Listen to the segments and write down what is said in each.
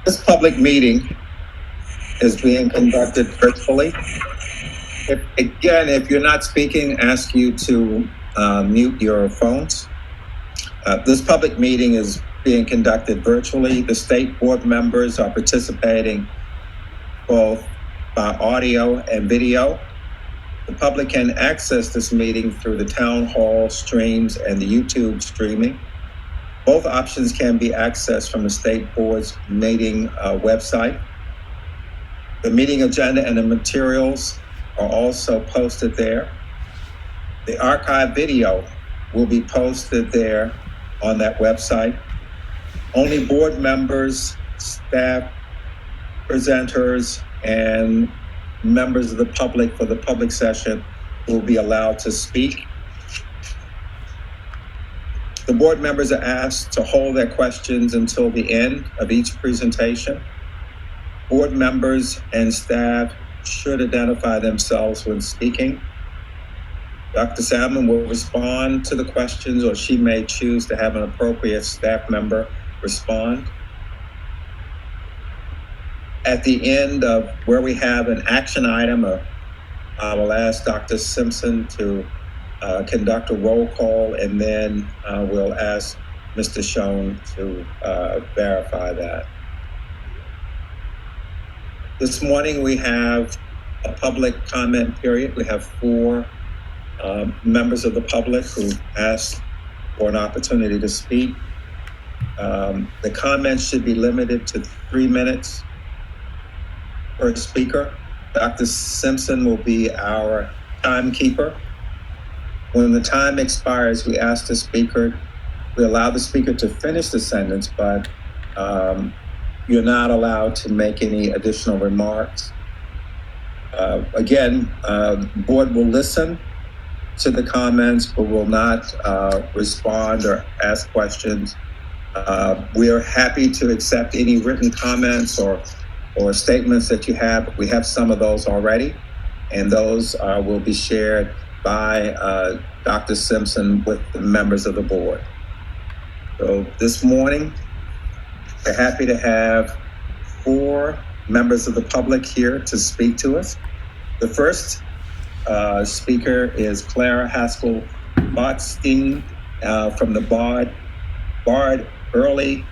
This public meeting is being conducted virtually. If you're not speaking, ask you to mute your phones. This public meeting is being conducted virtually. The state board members are participating both by audio and video. The public can access this meeting through the town hall streams and the YouTube streaming. Both options can be accessed from the state board's meeting website. The meeting agenda and the materials are also posted there. The archive video will be posted there on that website. Only board members, staff, presenters, and members of the public for the public session will be allowed to speak. The board members are asked to hold their questions until the end of each presentation. Board members and staff should identify themselves when speaking. Dr. Salmon will respond to the questions, or she may choose to have an appropriate staff member respond. At the end of where we have an action item, I will ask Dr. Simpson to conduct a roll call, and then we'll ask Mr. Schoen to verify that. This morning we have a public comment period. We have 4 members of the public who asked for an opportunity to speak. The comments should be limited to 3 minutes per speaker. Dr. Simpson will be our timekeeper. When the time expires, we allow the speaker to finish the sentence, but you're not allowed to make any additional remarks. The board will listen to the comments, but will not respond or ask questions. We are happy to accept any written comments or statements that you have. We have some of those already, and those will be shared by Dr. Simpson with the members of the board. So this morning, we're happy to have 4 members of the public here to speak to us. The first speaker is Clara Haskell Botstein from the Bard Early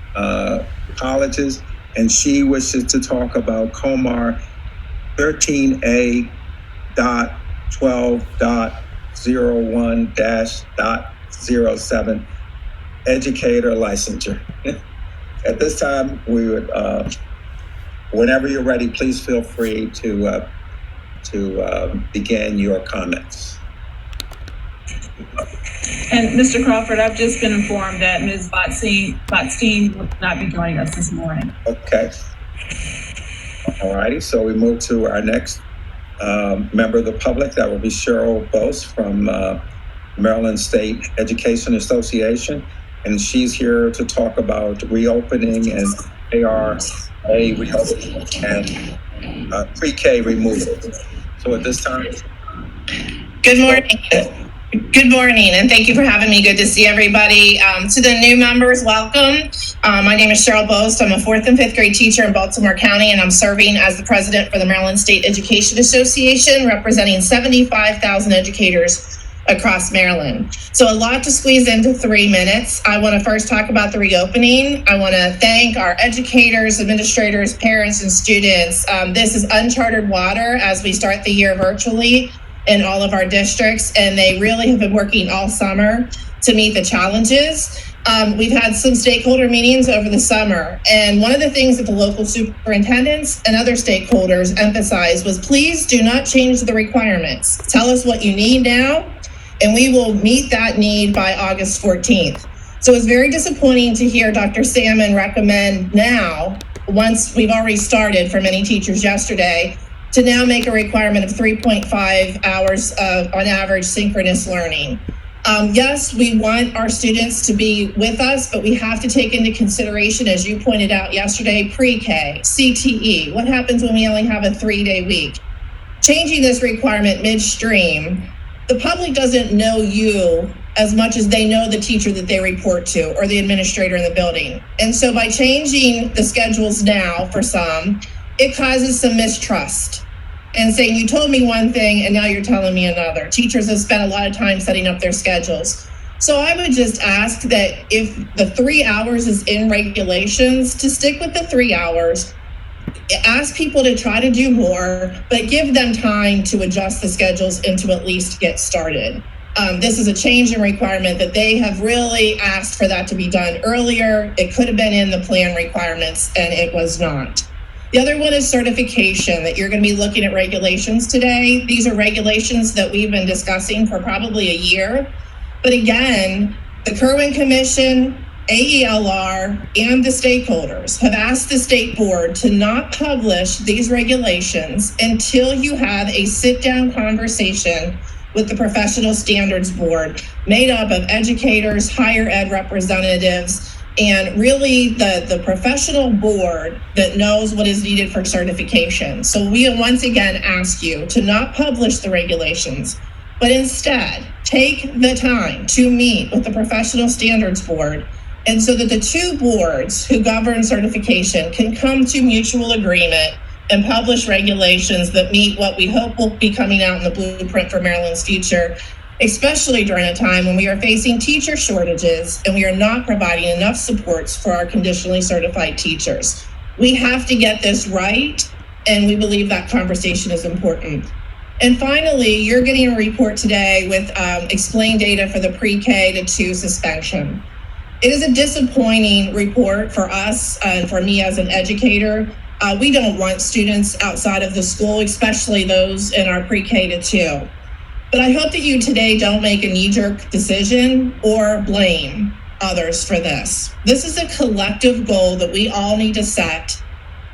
Colleges, and she wishes to talk about COMAR 13A.12.01-.07 educator licensure. At this time, we would, whenever you're ready, please feel free to begin your comments. And Mr. Crawford, I've just been informed that Ms. Botstein will not be joining us this morning. Okay. All righty, so we move to our next member of the public. That will be Cheryl Bose from Maryland State Education Association. And she's here to talk about reopening and ARA reopening and pre-K removal. So at this time. Good morning. Good morning, and thank you for having me. Good to see everybody. To the new members, welcome. My name is Cheryl Bose. I'm a 4th and 5th grade teacher in Baltimore County, and I'm serving as the president for the Maryland State Education Association, representing 75,000 educators across Maryland. So a lot to squeeze into 3 minutes. I want to first talk about the reopening. I want to thank our educators, administrators, parents, and students. This is uncharted water as we start the year virtually in all of our districts, and they really have been working all summer to meet the challenges. We've had some stakeholder meetings over the summer, and one of the things that the local superintendents and other stakeholders emphasized was, please do not change the requirements. Tell us what you need now, and we will meet that need by August 14th. So it's very disappointing to hear Dr. Salmon recommend now, once we've already started for many teachers yesterday, to now make a requirement of 3.5 hours on average synchronous learning. Yes, we want our students to be with us, but we have to take into consideration, as you pointed out yesterday, pre-K, CTE. What happens when we only have a 3-day week? Changing this requirement midstream, the public doesn't know you as much as they know the teacher that they report to or the administrator in the building. And so by changing the schedules now for some, it causes some mistrust and saying, you told me one thing and now you're telling me another. Teachers have spent a lot of time setting up their schedules. So I would just ask that if the 3 hours is in regulations, to stick with the 3 hours. Ask people to try to do more, but give them time to adjust the schedules and to at least get started. This is a change in requirement that they have really asked for that to be done earlier. It could have been in the plan requirements and it was not. The other one is certification, that you're going to be looking at regulations today. These are regulations that we've been discussing for probably a year. But again, the Kerwin Commission, AELR, and the stakeholders have asked the state board to not publish these regulations until you have a sit-down conversation with the Professional Standards Board, made up of educators, higher ed representatives, and really the professional board that knows what is needed for certification. So we once again ask you to not publish the regulations, but instead take the time to meet with the Professional Standards Board, and so that the two boards who govern certification can come to mutual agreement and publish regulations that meet what we hope will be coming out in the blueprint for Maryland's future, especially during a time when we are facing teacher shortages and we are not providing enough supports for our conditionally certified teachers. We have to get this right, and we believe that conversation is important. And finally, you're getting a report today with explained data for the pre-K to 2 suspension. It is a disappointing report for us and for me as an educator. We don't want students outside of the school, especially those in our pre-K to 2. But I hope that you today don't make a knee-jerk decision or blame others for this. This is a collective goal that we all need to set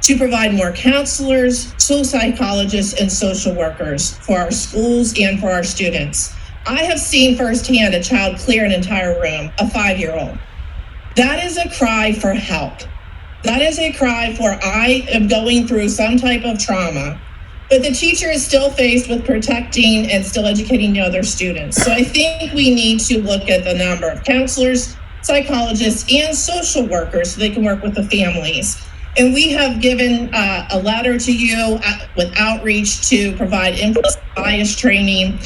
to provide more counselors, school psychologists, and social workers for our schools and for our students. I have seen firsthand a child clear an entire room, a 5-year-old. That is a cry for help. That is a cry for, I am going through some type of trauma, but the teacher is still faced with protecting and still educating the other students. So I think we need to look at the number of counselors, psychologists, and social workers so they can work with the families. And we have given a letter to you with outreach to provide implicit bias training.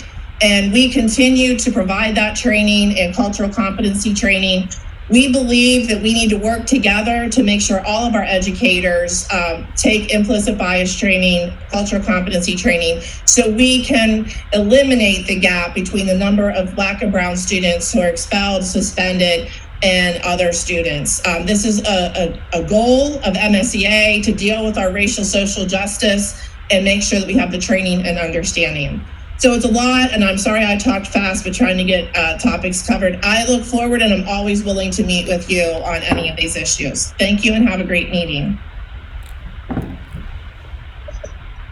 And we continue to provide that training and cultural competency training. We believe that we need to work together to make sure all of our educators take implicit bias training, cultural competency training, so we can eliminate the gap between the number of Black and Brown students who are expelled, suspended, and other students. This is a goal of MSEA to deal with our racial social justice and make sure that we have the training and understanding. So it's a lot, and I'm sorry I talked fast, but trying to get topics covered. I look forward, and I'm always willing to meet with you on any of these issues. Thank you, and have a great meeting.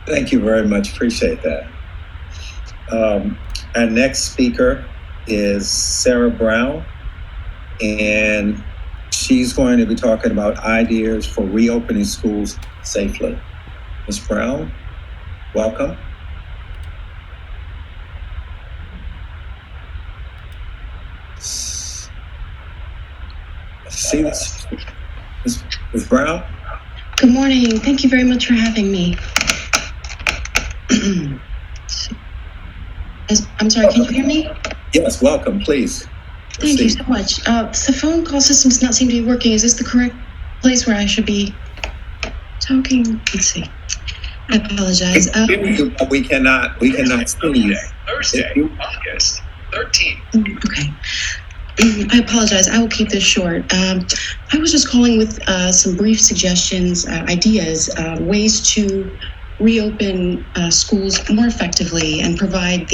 Thank you very much. Appreciate that. Our next speaker is Sarah Brown, and she's going to be talking about ideas for reopening schools safely. Ms. Brown, welcome. Ms. Brown? Good morning. Thank you very much for having me. I'm sorry, can you hear me? Yes, welcome, please. Thank you so much. The phone call system does not seem to be working. Is this the correct place where I should be talking? Let's see. I apologize. We cannot see you. Thursday, August 13th. Okay. I apologize. I will keep this short. I was just calling with some brief suggestions, ideas, ways to reopen schools more effectively and provide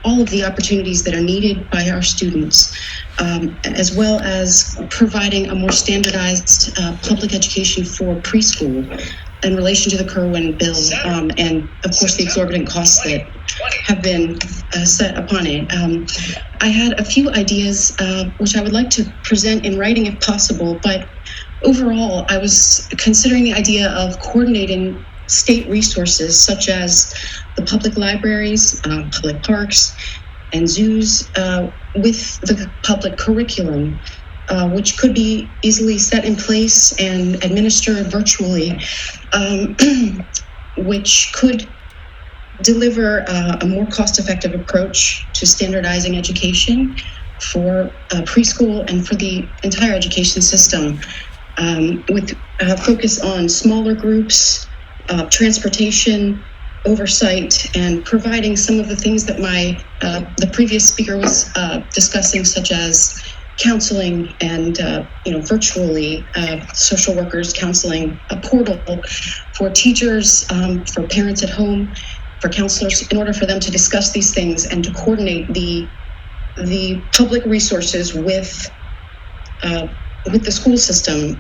all of the opportunities that are needed by our students, as well as providing a more standardized public education for preschool in relation to the Kerwin bill, and of course the exorbitant costs that have been set upon it. I had a few ideas which I would like to present in writing if possible, but overall I was considering the idea of coordinating state resources such as the public libraries, public parks, and zoos with the public curriculum, which could be easily set in place and administered virtually, which could deliver a more cost-effective approach to standardizing education for preschool and for the entire education system, with a focus on smaller groups, transportation, oversight, and providing some of the things that the previous speaker was discussing, such as counseling and virtually social workers counseling, a portal for teachers, for parents at home, for counselors, in order for them to discuss these things and to coordinate the public resources with the school system.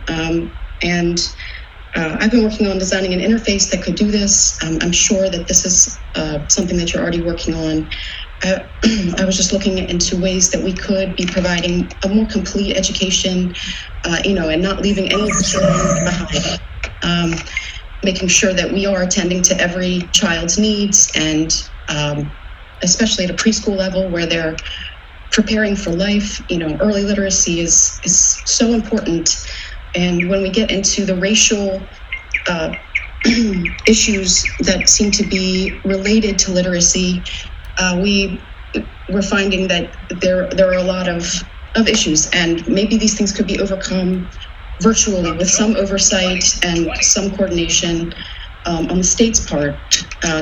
I've been working on designing an interface that could do this. I'm sure that this is something that you're already working on. I was just looking into ways that we could be providing a more complete education, and not leaving any children behind. Making sure that we are attending to every child's needs, and especially at a preschool level where they're preparing for life. Early literacy is so important. And when we get into the racial issues that seem to be related to literacy, we're finding that there are a lot of issues, and maybe these things could be overcome virtually with some oversight and some coordination on the state's part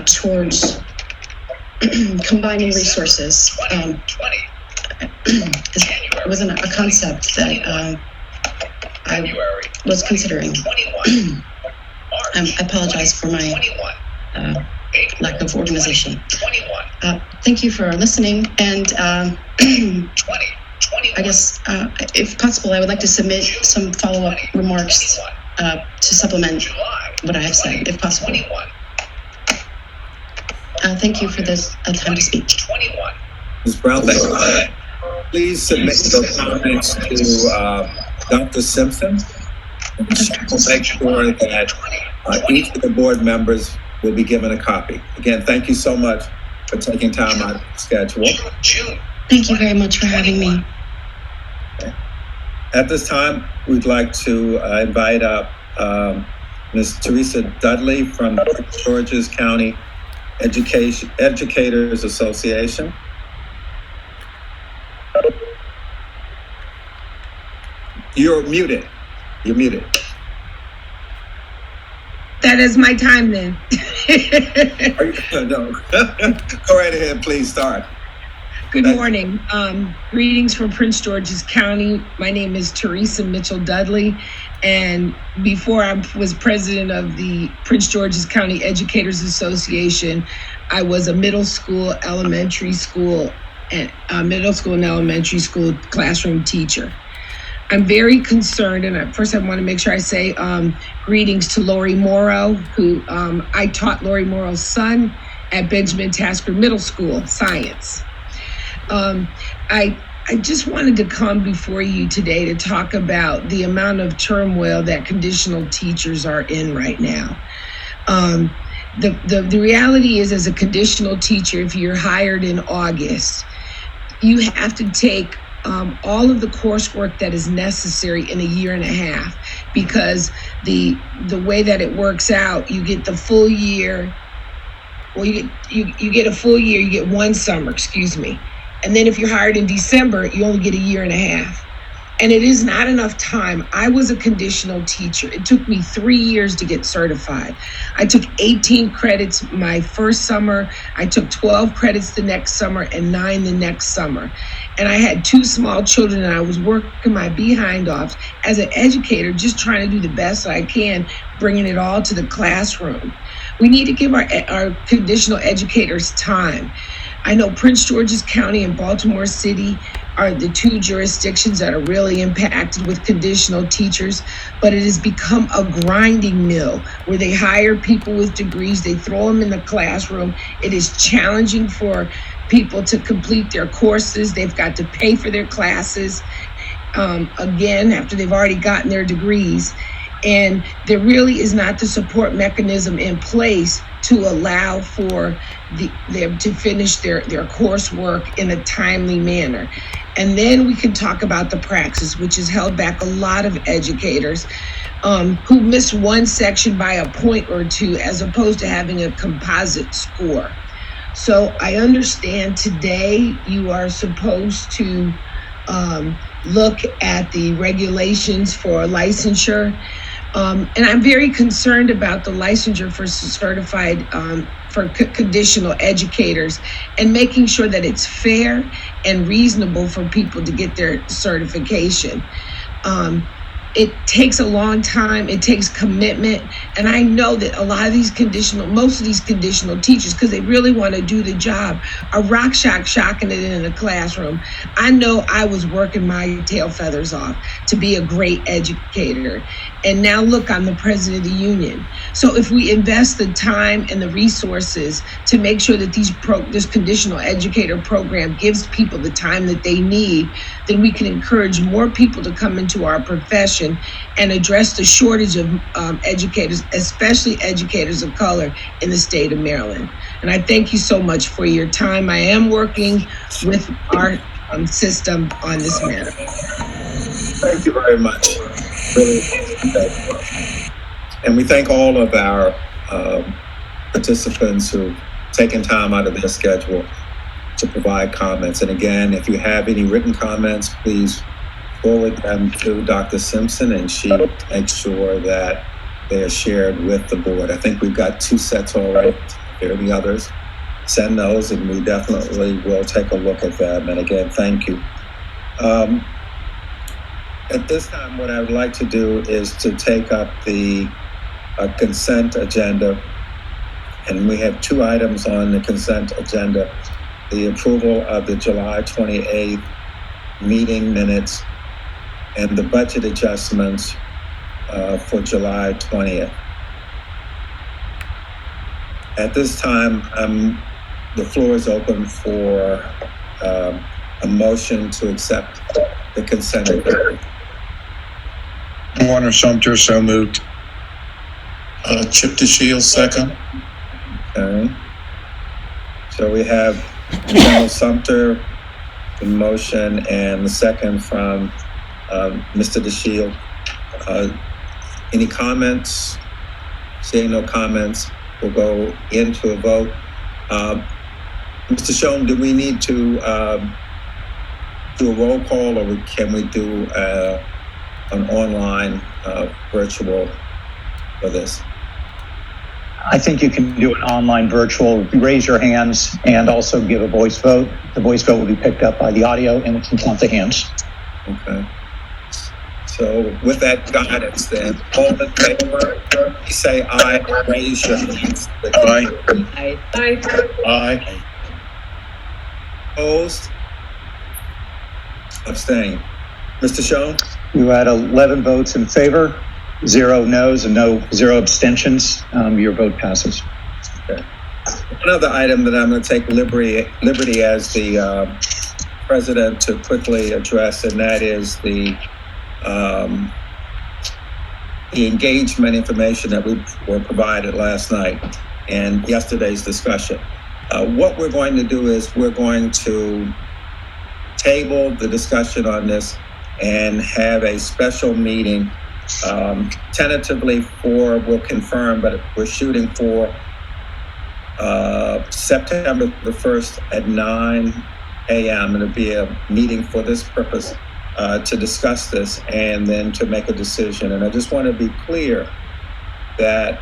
towards combining resources. It wasn't a concept that I was considering. I apologize for my lack of organization. Thank you for listening, and I guess, if possible, I would like to submit some follow-up remarks to supplement what I have said, if possible. Thank you for this time to speak. Ms. Brown, please submit your comments to Dr. Simpson. And she will make sure that each of the board members will be given a copy. Again, thank you so much for taking time out of the schedule. Thank you very much for having me. At this time, we'd like to invite up Ms. Teresa Dudley from the Prince George's County Educators Association. You're muted. You're muted. That is my time then. No. Go right ahead, please start. Good morning. Greetings from Prince George's County. My name is Teresa Mitchell Dudley, and before I was president of the Prince George's County Educators Association, I was a middle school, elementary school, and elementary school classroom teacher. I'm very concerned, and first I want to make sure I say greetings to Lori Morrow, who I taught Lori Morrow's son at Benjamin Tasker Middle School, science. I just wanted to come before you today to talk about the amount of turmoil that conditional teachers are in right now. The reality is, as a conditional teacher, if you're hired in August, you have to take all of the coursework that is necessary in a year and a half, because the way that it works out, you get the full year. Well, you get a full year. You get one summer, and then if you're hired in December, you only get a year and a half. And it is not enough time. I was a conditional teacher. It took me 3 years to get certified. I took 18 credits my first summer. I took 12 credits the next summer and 9 the next summer. And I had 2 small children, and I was working my behind off as an educator, just trying to do the best that I can, bringing it all to the classroom. We need to give our conditional educators time. I know Prince George's County and Baltimore City are the 2 jurisdictions that are really impacted with conditional teachers, but it has become a grinding mill where they hire people with degrees, they throw them in the classroom. It is challenging for people to complete their courses. They've got to pay for their classes again after they've already gotten their degrees. And there really is not the support mechanism in place to allow for them to finish their coursework in a timely manner. And then we can talk about the praxis, which has held back a lot of educators who miss one section by a point or two, as opposed to having a composite score. So I understand today you are supposed to look at the regulations for licensure. And I'm very concerned about the licensure for certified for conditional educators, and making sure that it's fair and reasonable for people to get their certification. It takes a long time, it takes commitment. And I know that most of these conditional teachers, because they really want to do the job, are shocking it in the classroom. I know I was working my tail feathers off to be a great educator. And now look, I'm the president of the union. So if we invest the time and the resources to make sure that this conditional educator program gives people the time that they need, then we can encourage more people to come into our profession and address the shortage of educators, especially educators of color in the state of Maryland. And I thank you so much for your time. I am working with our system on this matter. Thank you very much. Really appreciate that. And we thank all of our participants who've taken time out of their schedule to provide comments. And again, if you have any written comments, please forward them to Dr. Simpson, and she makes sure that they are shared with the board. I think we've got 2 sets already. If there are any others, send those, and we definitely will take a look at them. And again, thank you. At this time, what I would like to do is to take up the consent agenda. And we have 2 items on the consent agenda: the approval of the July 28th meeting minutes and the budget adjustments for July 20th. At this time, the floor is open for a motion to accept the consent agenda. Warner Sumter, so moved. Chip DeShields, second. Okay. So we have General Sumter, the motion, and the second from Mr. DeShields. Any comments? Seeing no comments, we'll go into a vote. Mr. Schoen, do we need to do a roll call, or can we do an online virtual for this? I think you can do an online virtual. Raise your hands and also give a voice vote. The voice vote will be picked up by the audio, and we can count the hands. Okay. So with that guidance, then, all in favor, you say aye, raise your hands. Aye. Aye. Aye. Aye. Opposed? Abstain. Mr. Schoen? You had 11 votes in favor, 0 no's, and 0 abstentions. Your vote passes. Okay. Another item that I'm going to take liberty as the president to quickly address, and that is the engagement information that we were provided last night and yesterday's discussion. What we're going to do is we're going to table the discussion on this and have a special meeting tentatively we'll confirm, but we're shooting for September the 1st at 9 a.m. It'll be a meeting for this purpose, to discuss this and then to make a decision. And I just want to be clear that,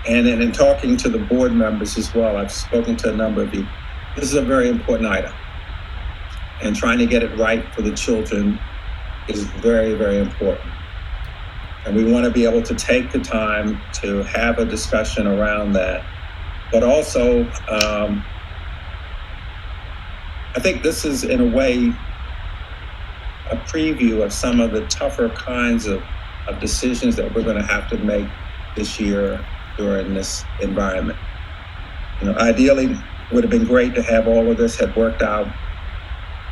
and in talking to the board members as well, I've spoken to a number of you, this is a very important item. And trying to get it right for the children is very, very important. And we want to be able to take the time to have a discussion around that. But also, I think this is, in a way, a preview of some of the tougher kinds of decisions that we're going to have to make this year during this environment. Ideally, it would have been great to have all of this had worked out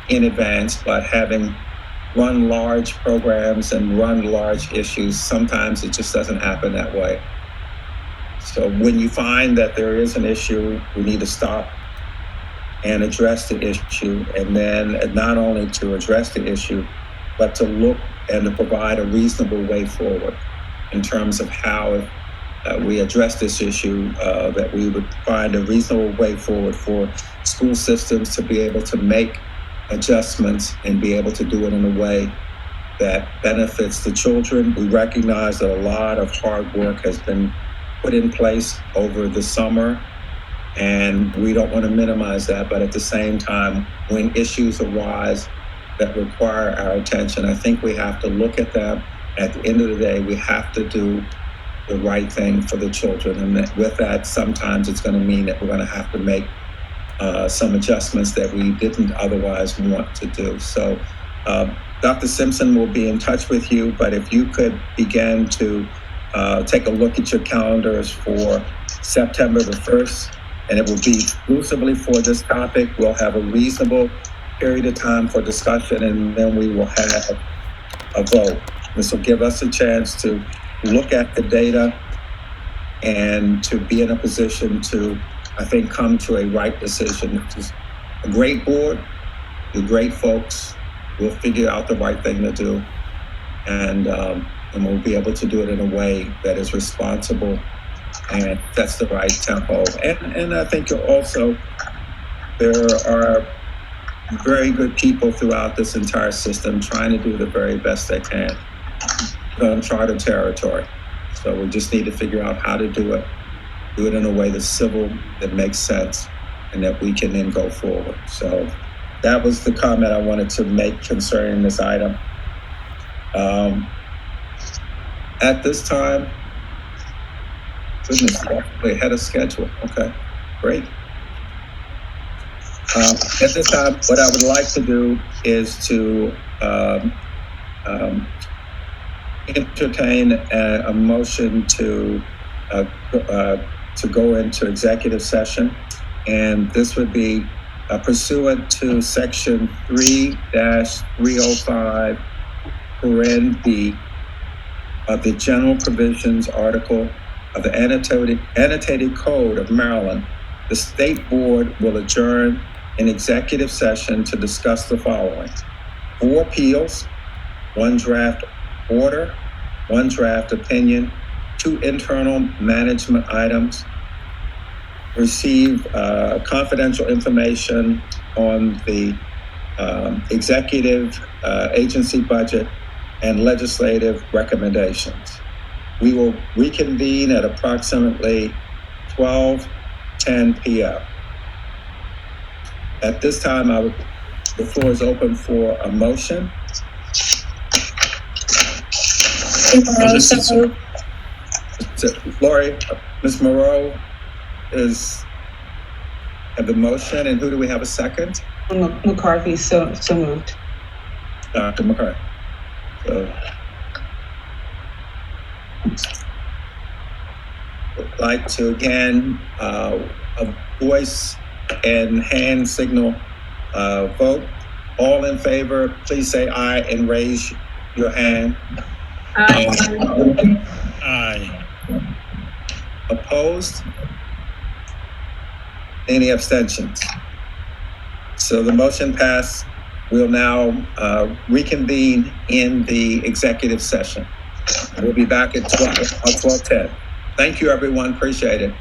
in advance, but having run large programs and run large issues. Sometimes it just doesn't happen that way. So when you find that there is an issue, we need to stop and address the issue, and then not only to address the issue, but to look and to provide a reasonable way forward in terms of how we address this issue, that we would find a reasonable way forward for school systems to be able to make adjustments and be able to do it in a way that benefits the children. We recognize that a lot of hard work has been put in place over the summer, and we don't want to minimize that, but at the same time, when issues arise that require our attention, I think we have to look at them. At the end of the day, we have to do the right thing for the children. And that with that, sometimes it's going to mean that we're going to have to make some adjustments that we didn't otherwise want to do. So Dr. Simpson will be in touch with you, but if you could begin to take a look at your calendars for September the 1st, and it will be exclusively for this topic. We'll have a reasonable period of time for discussion, and then we will have a vote. This will give us a chance to look at the data and to be in a position to, I think, come to a right decision. This is a great board, with great folks. We'll figure out the right thing to do, and we'll be able to do it in a way that is responsible and sets the right tempo. And I think also there are very good people throughout this entire system trying to do the very best they can. We're on uncharted territory. So we just need to figure out how to do it in a way that's civil, that makes sense, and that we can then go forward. So that was the comment I wanted to make concerning this item. At this time, goodness, we're ahead of schedule. Okay, great. At this time, what I would like to do is to entertain a motion to go into executive session, and this would be pursuant to Section 3-305, paren B of the General Provisions Article of the Annotated Code of Maryland. The State Board will adjourn an executive session to discuss the following: 4 appeals, 1 draft order, 1 draft opinion, 2 internal management items, receive confidential information on the executive agency budget and legislative recommendations. We will reconvene at approximately 12:10 p.m. At this time, the floor is open for a motion. Lori, Ms. Moreau have the motion, and who do we have a second? McCarthy, so moved. Dr. McCarthy. So, would like to again a voice and hand signal vote. All in favor, please say aye and raise your hand. Aye. Aye. Opposed? Any abstentions? So the motion passed. We'll now reconvene in the executive session. We'll be back at 12:10. Thank you, everyone. Appreciate it.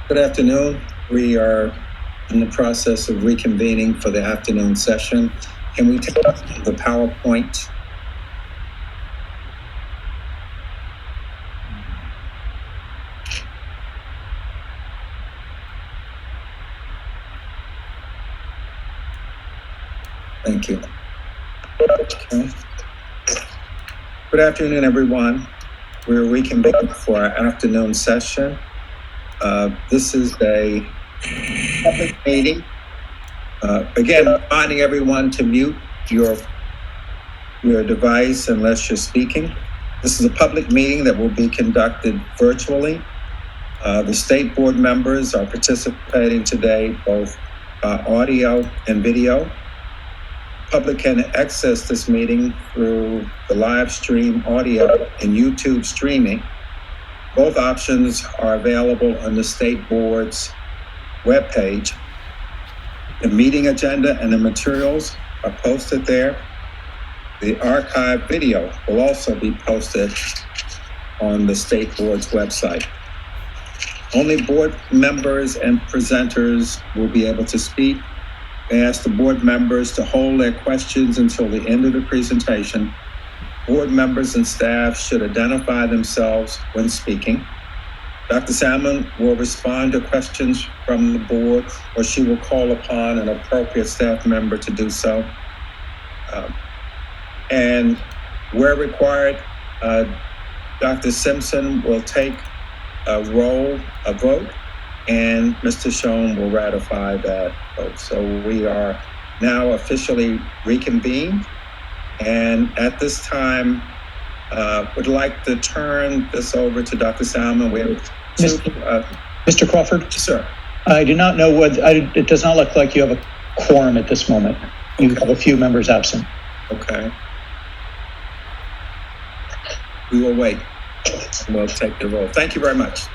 Good afternoon. We are in the process of reconvening for the afternoon session. Can we take the PowerPoint? Thank you. Okay. Good afternoon, everyone. We're reconvening for our afternoon session. This is a public meeting. Again, reminding everyone to mute your device unless you're speaking. This is a public meeting that will be conducted virtually. The state board members are participating today, both audio and video. Public can access this meeting through the live stream audio and YouTube streaming. Both options are available on the state board's webpage. The meeting agenda and the materials are posted there. The archive video will also be posted on the state board's website. Only board members and presenters will be able to speak. I ask the board members to hold their questions until the end of the presentation. Board members and staff should identify themselves when speaking. Dr. Salmon will respond to questions from the board, or she will call upon an appropriate staff member to do so. And where required, Dr. Simpson will take a vote, and Mr. Schoen will ratify that vote. So we are now officially reconvened. And at this time, would like to turn this over to Dr. Salmon. We have Mr. Crawford? Yes, sir. I do not know it does not look like you have a quorum at this moment. You have a few members absent. Okay. We will wait. We'll take the vote. Thank you very much.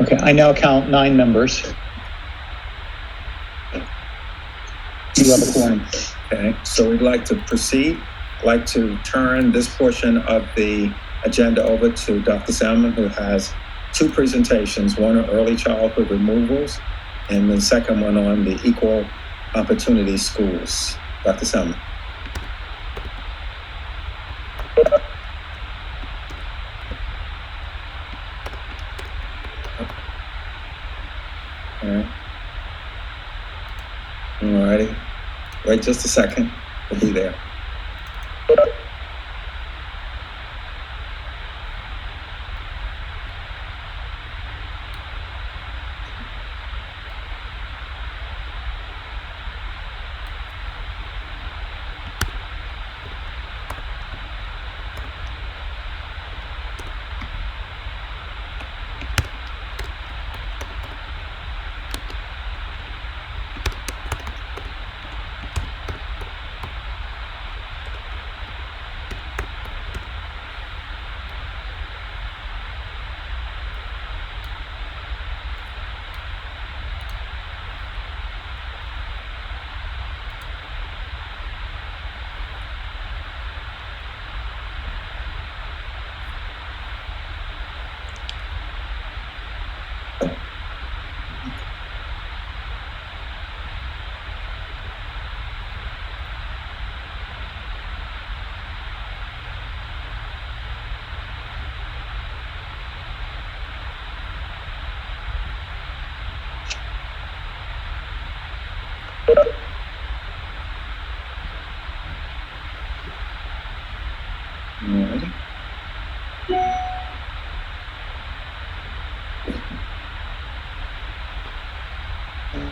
Okay, I now count 9 members. You have a quorum. Okay, so we'd like to proceed. I'd like to turn this portion of the agenda over to Dr. Salmon, who has 2 presentations, one on early childhood removals, and the second one on the equal opportunity schools. Dr. Salmon. All righty. Wait just a second. We'll be there.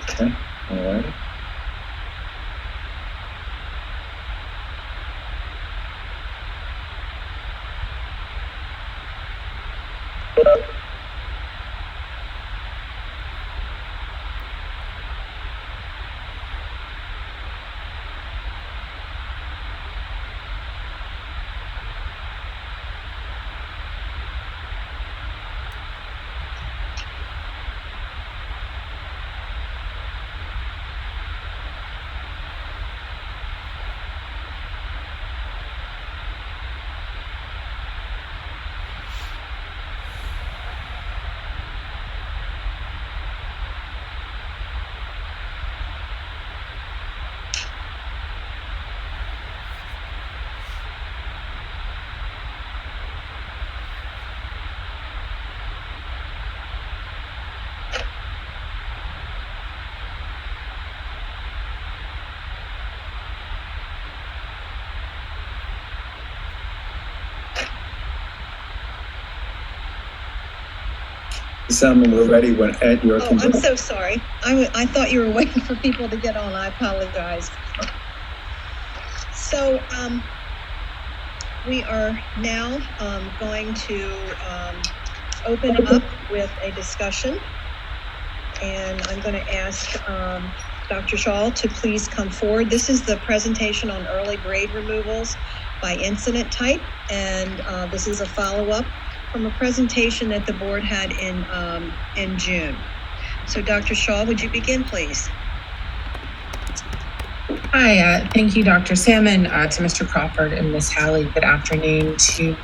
Okay, all right. Salmon, we're ready when at your Oh, I'm so sorry. I thought you were waiting for people to get on. I apologize. So we are now going to open up with a discussion. And I'm going to ask Dr. Shaw to please come forward. This is the presentation on early grade removals by incident type. And this is a follow-up from a presentation that the board had in June. So Dr. Shaw, would you begin, please? Hi, thank you, Dr. Salmon, to Mr. Crawford and Ms. Halley. Good afternoon to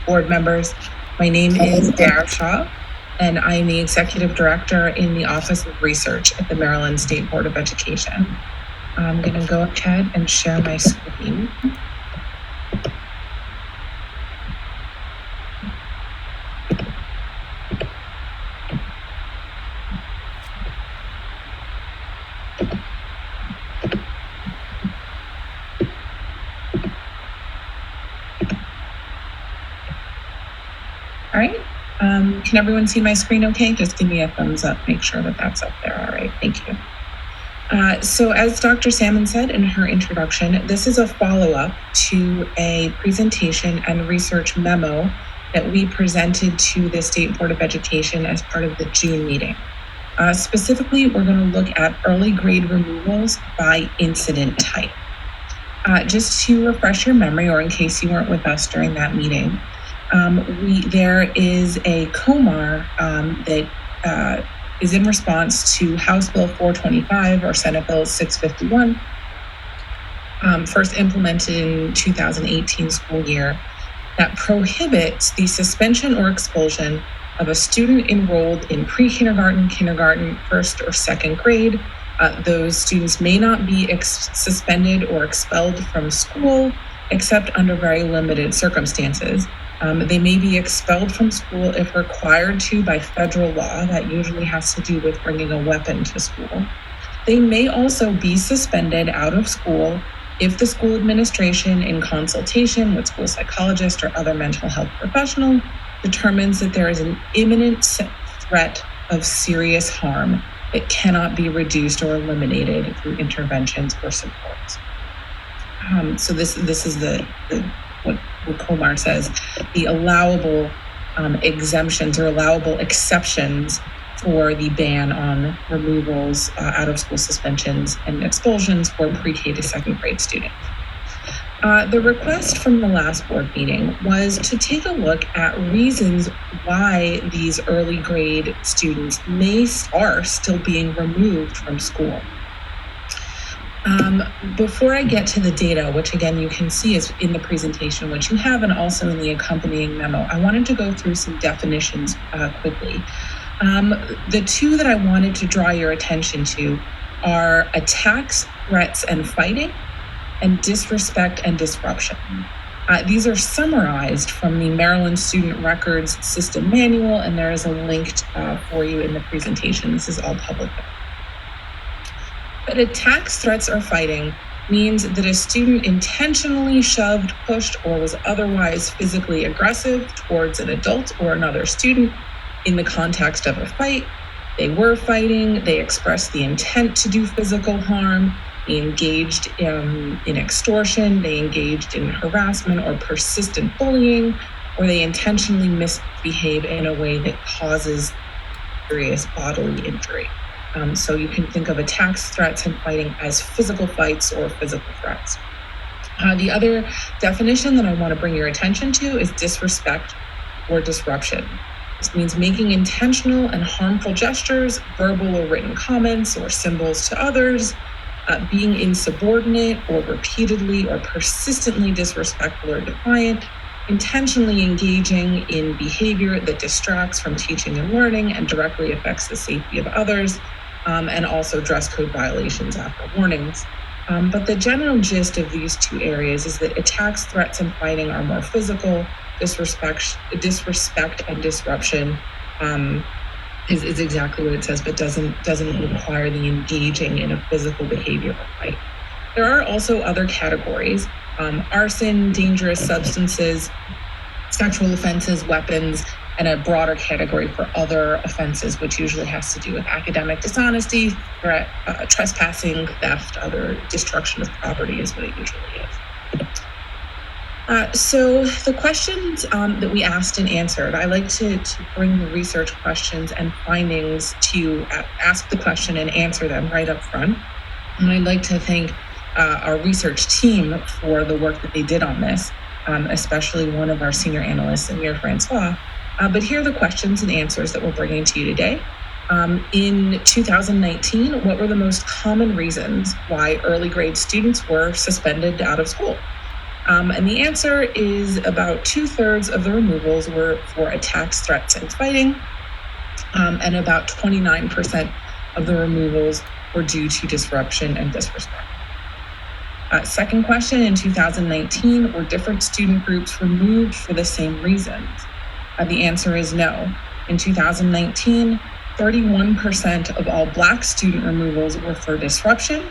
board members. My name is Dara Shaw, and I am the Executive Director in the Office of Research at the Maryland State Board of Education. I'm going to go ahead and share my screen. All right, can everyone see my screen okay? Just give me a thumbs up, make sure that that's up there. All right, thank you. So as Dr. Salmon said in her introduction, this is a follow-up to a presentation and research memo that we presented to the State Board of Education as part of the June meeting. Specifically, we're going to look at early grade removals by incident type. Just to refresh your memory, or in case you weren't with us during that meeting, there is a COMAR that is in response to House Bill 425 or Senate Bill 651, first implemented in 2018 school year, that prohibits the suspension or expulsion of a student enrolled in pre-kindergarten, kindergarten, first or second grade. Those students may not be suspended or expelled from school except under very limited circumstances. They may be expelled from school if required to by federal law. That usually has to do with bringing a weapon to school. They may also be suspended out of school if the school administration, in consultation with school psychologist or other mental health professional, determines that there is an imminent threat of serious harm that cannot be reduced or eliminated through interventions or supports. So this is what COMAR says, the allowable exemptions or allowable exceptions for the ban on removals, out of school suspensions and expulsions for pre-K to second grade students. The request from the last board meeting was to take a look at reasons why these early grade students are still being removed from school. Before I get to the data, which again you can see is in the presentation, which you have, and also in the accompanying memo, I wanted to go through some definitions quickly. The two that I wanted to draw your attention to are attacks, threats, and fighting, and disrespect and disruption. These are summarized from the Maryland Student Records System Manual, and there is a link for you in the presentation. This is all public. But attacks, threats, or fighting means that a student intentionally shoved, pushed, or was otherwise physically aggressive towards an adult or another student in the context of a fight, they were fighting, they expressed the intent to do physical harm, they engaged in extortion, they engaged in harassment or persistent bullying, or they intentionally misbehave in a way that causes serious bodily injury. So you can think of attacks, threats, and fighting as physical fights or physical threats. The other definition that I want to bring your attention to is disrespect or disruption. This means making intentional and harmful gestures, verbal or written comments or symbols to others, being insubordinate or repeatedly or persistently disrespectful or defiant, intentionally engaging in behavior that distracts from teaching and learning and directly affects the safety of others, and also dress code violations after warnings. But the general gist of these two areas is that attacks, threats, and fighting are more physical. Disrespect and disruption is exactly what it says, but doesn't require the engaging in a physical behavior or fight. There are also other categories: arson, dangerous substances, sexual offenses, weapons, and a broader category for other offenses, which usually has to do with academic dishonesty, threat, trespassing, theft, other destruction of property is what it usually is. So the questions that we asked and answered, I like to bring the research questions and findings to ask the question and answer them right up front. And I'd like to thank our research team for the work that they did on this, especially one of our senior analysts, Amir Francois. But here are the questions and answers that we're bringing to you today. In 2019, what were the most common reasons why early grade students were suspended out of school? And the answer is about 2/3 of the removals were for attacks, threats, and fighting, and about 29% of the removals were due to disruption and disrespect. Second question, in 2019, were different student groups removed for the same reasons? The answer is no. In 2019, 31% of all Black student removals were for disruption,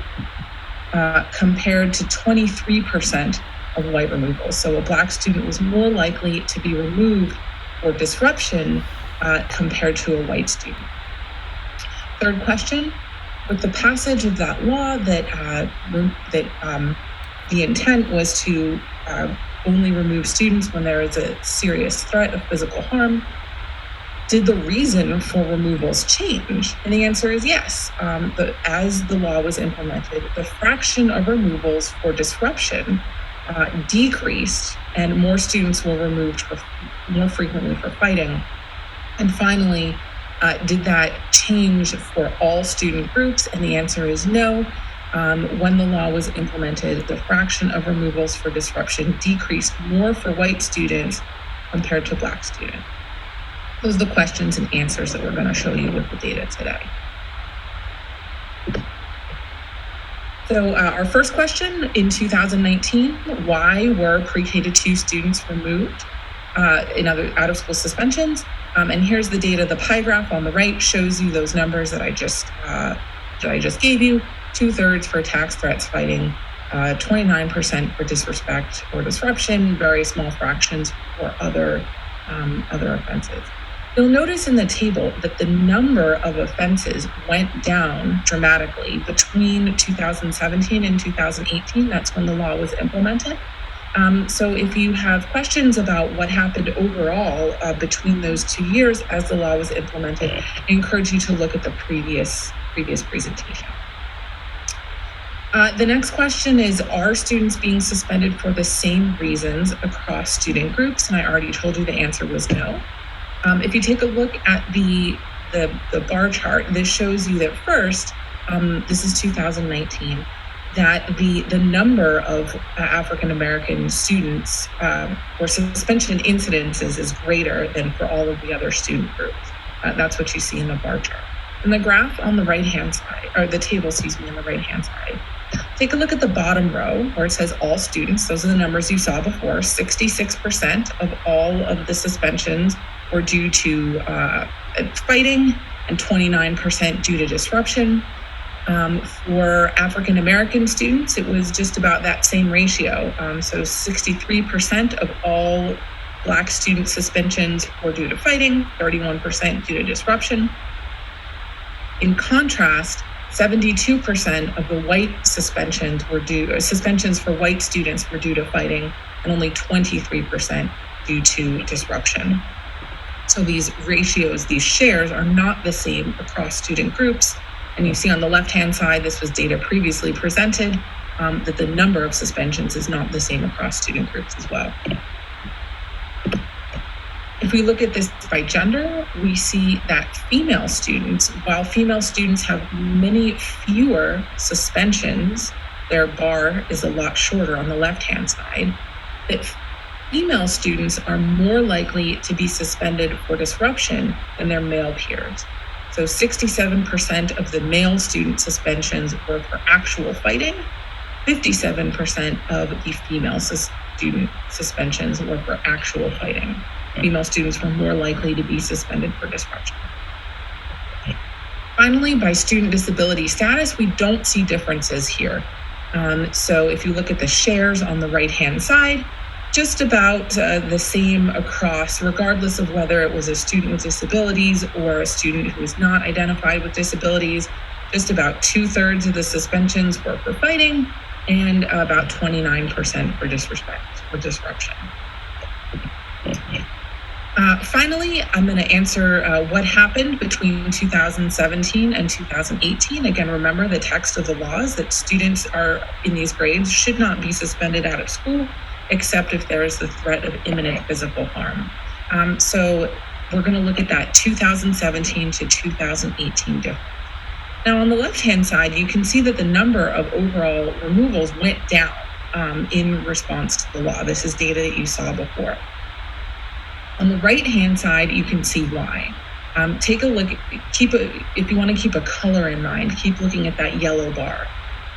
compared to 23% of white removals. So a Black student was more likely to be removed for disruption compared to a white student. Third question, with the passage of that law that the intent was to only remove students when there is a serious threat of physical harm, did the reason for removals change? And the answer is yes. But as the law was implemented, the fraction of removals for disruption decreased, and more students were removed more frequently for fighting. And finally, did that change for all student groups? And the answer is no. When the law was implemented, the fraction of removals for disruption decreased more for white students compared to Black students. Those are the questions and answers that we're going to show you with the data today. So our first question, in 2019, why were pre-K to 2 students removed in other out-of-school suspensions? And here's the data. The pie graph on the right shows you those numbers that I just gave you. 2/3 for attacks, threats, fighting, 29% for disrespect or disruption, very small fractions for other offenses. You'll notice in the table that the number of offenses went down dramatically between 2017 and 2018. That's when the law was implemented. So if you have questions about what happened overall between those 2 years as the law was implemented, I encourage you to look at the previous presentation. The next question is, are students being suspended for the same reasons across student groups? And I already told you the answer was no. If you take a look at the bar chart, this shows you that first, this is 2019, that the number of African-American students for suspension incidences is greater than for all of the other student groups. That's what you see in the bar chart. And the graph on the right-hand side, or the table, on the right-hand side, take a look at the bottom row where it says all students. Those are the numbers you saw before. 66% of all of the suspensions were due to fighting and 29% due to disruption. For African-American students, it was just about that same ratio. So 63% of all Black student suspensions were due to fighting, 31% due to disruption. In contrast, 72% of the white suspensions for white students were due to fighting, and only 23% due to disruption. So these ratios, these shares are not the same across student groups. And you see on the left-hand side, this was data previously presented, that the number of suspensions is not the same across student groups as well. If we look at this by gender, we see that female students, while female students have many fewer suspensions, their bar is a lot shorter on the left-hand side, that female students are more likely to be suspended for disruption than their male peers. So 67% of the male student suspensions were for actual fighting, 57% of the female student suspensions were for actual fighting. Female students were more likely to be suspended for disruption. Finally, by student disability status, we don't see differences here. So if you look at the shares on the right-hand side, just about the same across, regardless of whether it was a student with disabilities or a student who is not identified with disabilities. Just about 2/3 of the suspensions were for fighting and about 29% for disruption. Finally, I'm going to answer what happened between 2017 and 2018. Again, remember the text of the law is that students are in these grades should not be suspended out of school, except if there is the threat of imminent physical harm. So we're going to look at that 2017 to 2018 difference. Now, on the left-hand side, you can see that the number of overall removals went down in response to the law. This is data that you saw before. On the right-hand side, you can see why. Take a look, if you want to keep a color in mind, keep looking at that yellow bar.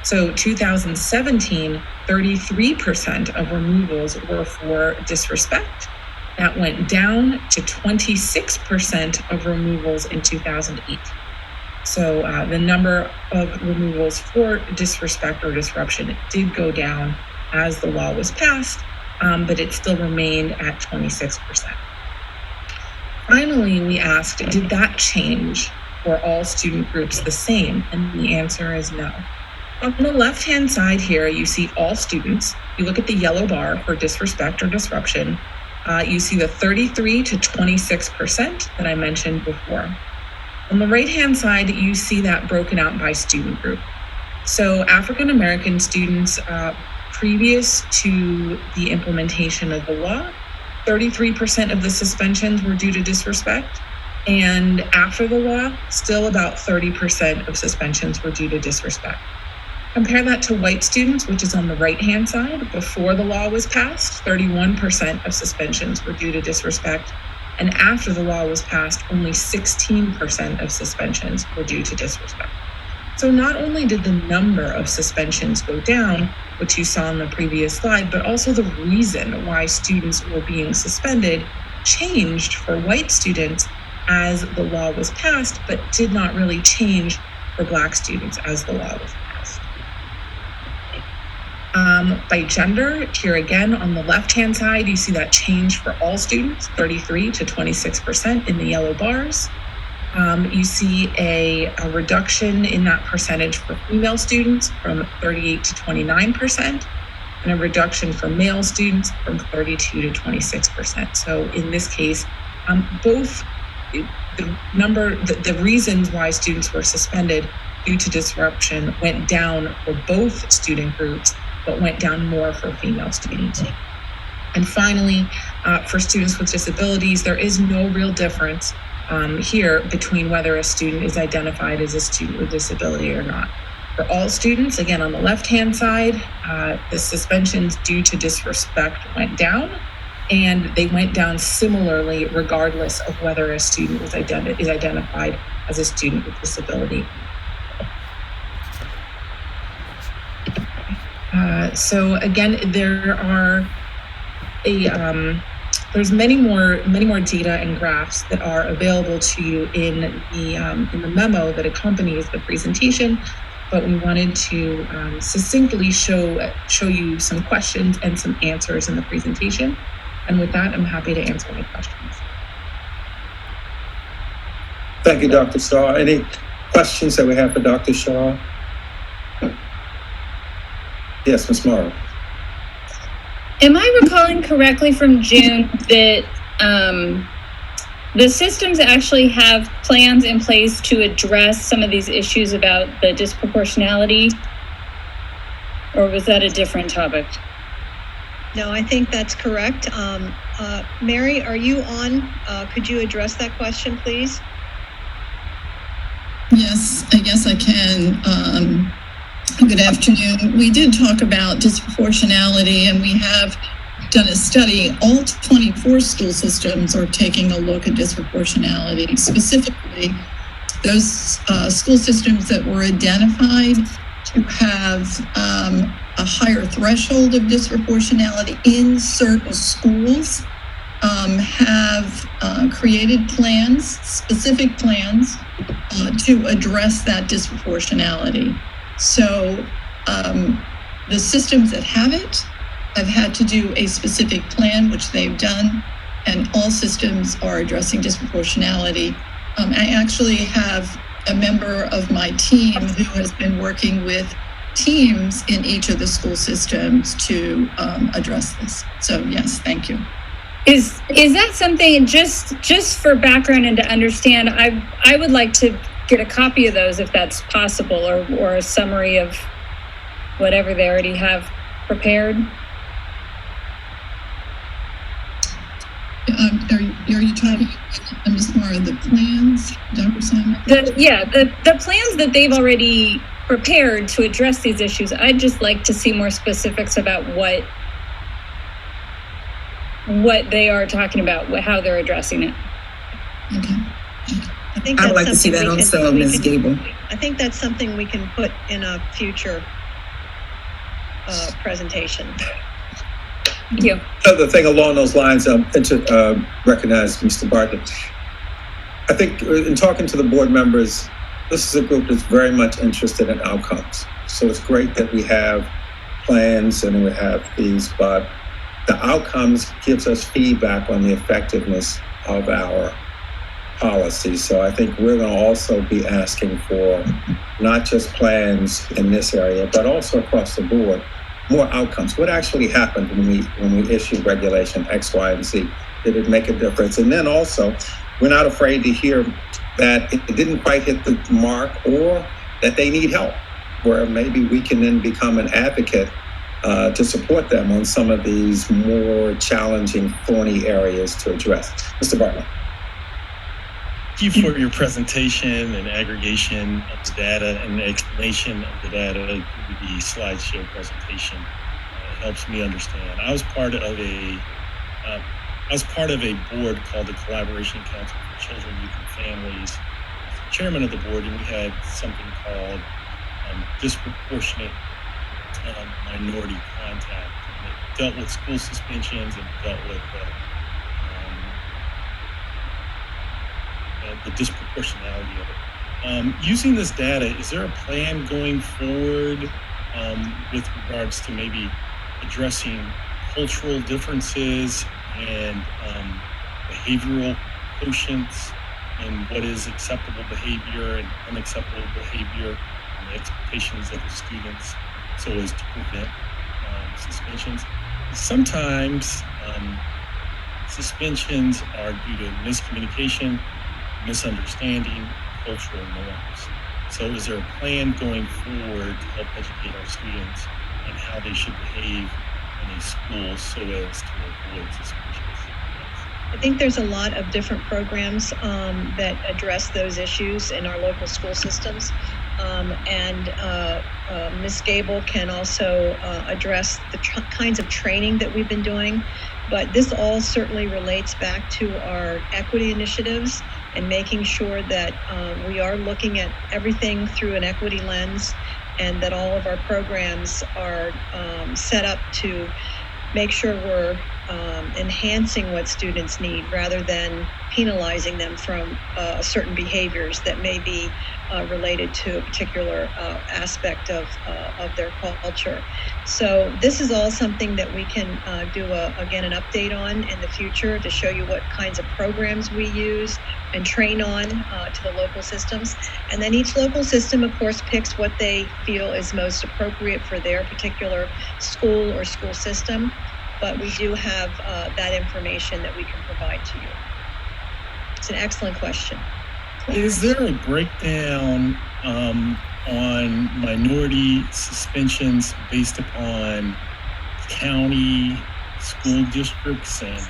So 2017, 33% of removals were for disrespect. That went down to 26% of removals in 2018. So the number of removals for disrespect or disruption did go down as the law was passed, but it still remained at 26%. Finally, we asked, did that change for all student groups the same? And the answer is no. On the left-hand side here, you see all students. You look at the yellow bar for disrespect or disruption. You see the 33 to 26% that I mentioned before. On the right-hand side, you see that broken out by student group. So African-American students, previous to the implementation of the law, 33% of the suspensions were due to disrespect. And after the law, still about 30% of suspensions were due to disrespect. Compare that to white students, which is on the right-hand side. Before the law was passed, 31% of suspensions were due to disrespect. And after the law was passed, only 16% of suspensions were due to disrespect. So not only did the number of suspensions go down, which you saw in the previous slide, but also the reason why students were being suspended changed for white students as the law was passed, but did not really change for Black students as the law was passed. By gender, here again on the left-hand side, you see that change for all students, 33 to 26% in the yellow bars. You see a reduction in that percentage for female students from 38 to 29%, and a reduction for male students from 32 to 26%. So in this case, both the reasons why students were suspended due to disruption went down for both student groups, but went down more for female students. And finally, for students with disabilities, there is no real difference here between whether a student is identified as a student with disability or not. For all students, again, on the left-hand side, the suspensions due to disrespect went down, and they went down similarly regardless of whether a student is identified as a student with disability. So again, there's many more data and graphs that are available to you in the memo that accompanies the presentation, but we wanted to succinctly show you some questions and some answers in the presentation. And with that, I'm happy to answer any questions. Thank you, Dr. Starr. Any questions that we have for Dr. Shaw? Yes, Ms. Morrow. Am I recalling correctly from June that the systems actually have plans in place to address some of these issues about the disproportionality? Or was that a different topic? No, I think that's correct. Mary, are you on? Could you address that question, please? Yes, I guess I can. Good afternoon. We did talk about disproportionality, and we have done a study. All 24 school systems are taking a look at disproportionality. Specifically, those school systems that were identified to have a higher threshold of disproportionality in certain schools have created plans, specific plans, to address that disproportionality. So the systems that have it have had to do a specific plan, which they've done, and all systems are addressing disproportionality. I actually have a member of my team who has been working with teams in each of the school systems to address this. So yes, thank you. Is that something, just for background and to understand, I would like to get a copy of those if that's possible, or a summary of whatever they already have prepared? Are you talking, Ms. Mara, the plans, Dr. Simon? The plans that they've already prepared to address these issues. I'd just like to see more specifics about what they are talking about, how they're addressing it. Okay. I would like to see that also, Ms. Gable. I think that's something we can put in a future presentation. Thank you. Another thing along those lines, recognize Mr. Bartlett. I think in talking to the board members, this is a group that's very much interested in outcomes. So it's great that we have plans and we have these, but the outcomes gives us feedback on the effectiveness of our policy. So I think we're going to also be asking for not just plans in this area, but also across the board, more outcomes. What actually happened when we issued regulation X, Y, and Z? Did it make a difference? And then also, we're not afraid to hear that it didn't quite hit the mark, or that they need help, where maybe we can then become an advocate to support them on some of these more challenging, thorny areas to address. Mr. Bartlett. Thank you for your presentation and aggregation of the data and the explanation of the data through the slideshow presentation. It helps me understand. I was part of a board called the Collaboration Council for Children, Youth, and Families. I was the chairman of the board, and we had something called disproportionate minority contact. And it dealt with school suspensions and dealt with the disproportionality of it. Using this data, is there a plan going forward with regards to maybe addressing cultural differences and behavioral quotients and what is acceptable behavior and unacceptable behavior and the expectations of the students so as to prevent suspensions? Sometimes suspensions are due to miscommunication, misunderstanding, cultural norms. So is there a plan going forward to help educate our students on how they should behave in a school so as to avoid suspensions? I think there's a lot of different programs that address those issues in our local school systems. Ms. Gable can also address the kinds of training that we've been doing. But this all certainly relates back to our equity initiatives and making sure that we are looking at everything through an equity lens, and that all of our programs are set up to make sure we're enhancing what students need rather than penalizing them from certain behaviors that may be related to a particular aspect of their culture. So this is all something that we can do, again, an update on in the future to show you what kinds of programs we use and train on to the local systems. And then each local system, of course, picks what they feel is most appropriate for their particular school or school system. But we do have that information that we can provide to you. It's an excellent question. Is there a breakdown on minority suspensions based upon county school districts and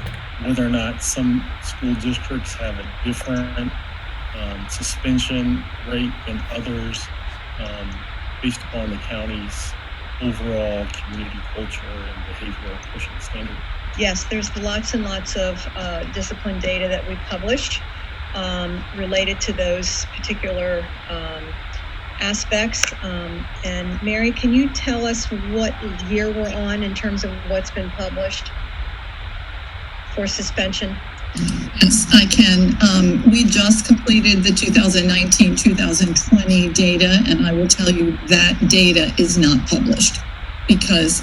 whether or not some school districts have a different suspension rate than others based upon the county's overall community culture and behavioral quotient standard? Yes, there's lots and lots of discipline data that we publish related to those particular aspects. And Mary, can you tell us what year we're on in terms of what's been published for suspension? Yes, I can. We just completed the 2019-2020 data, and I will tell you that data is not published because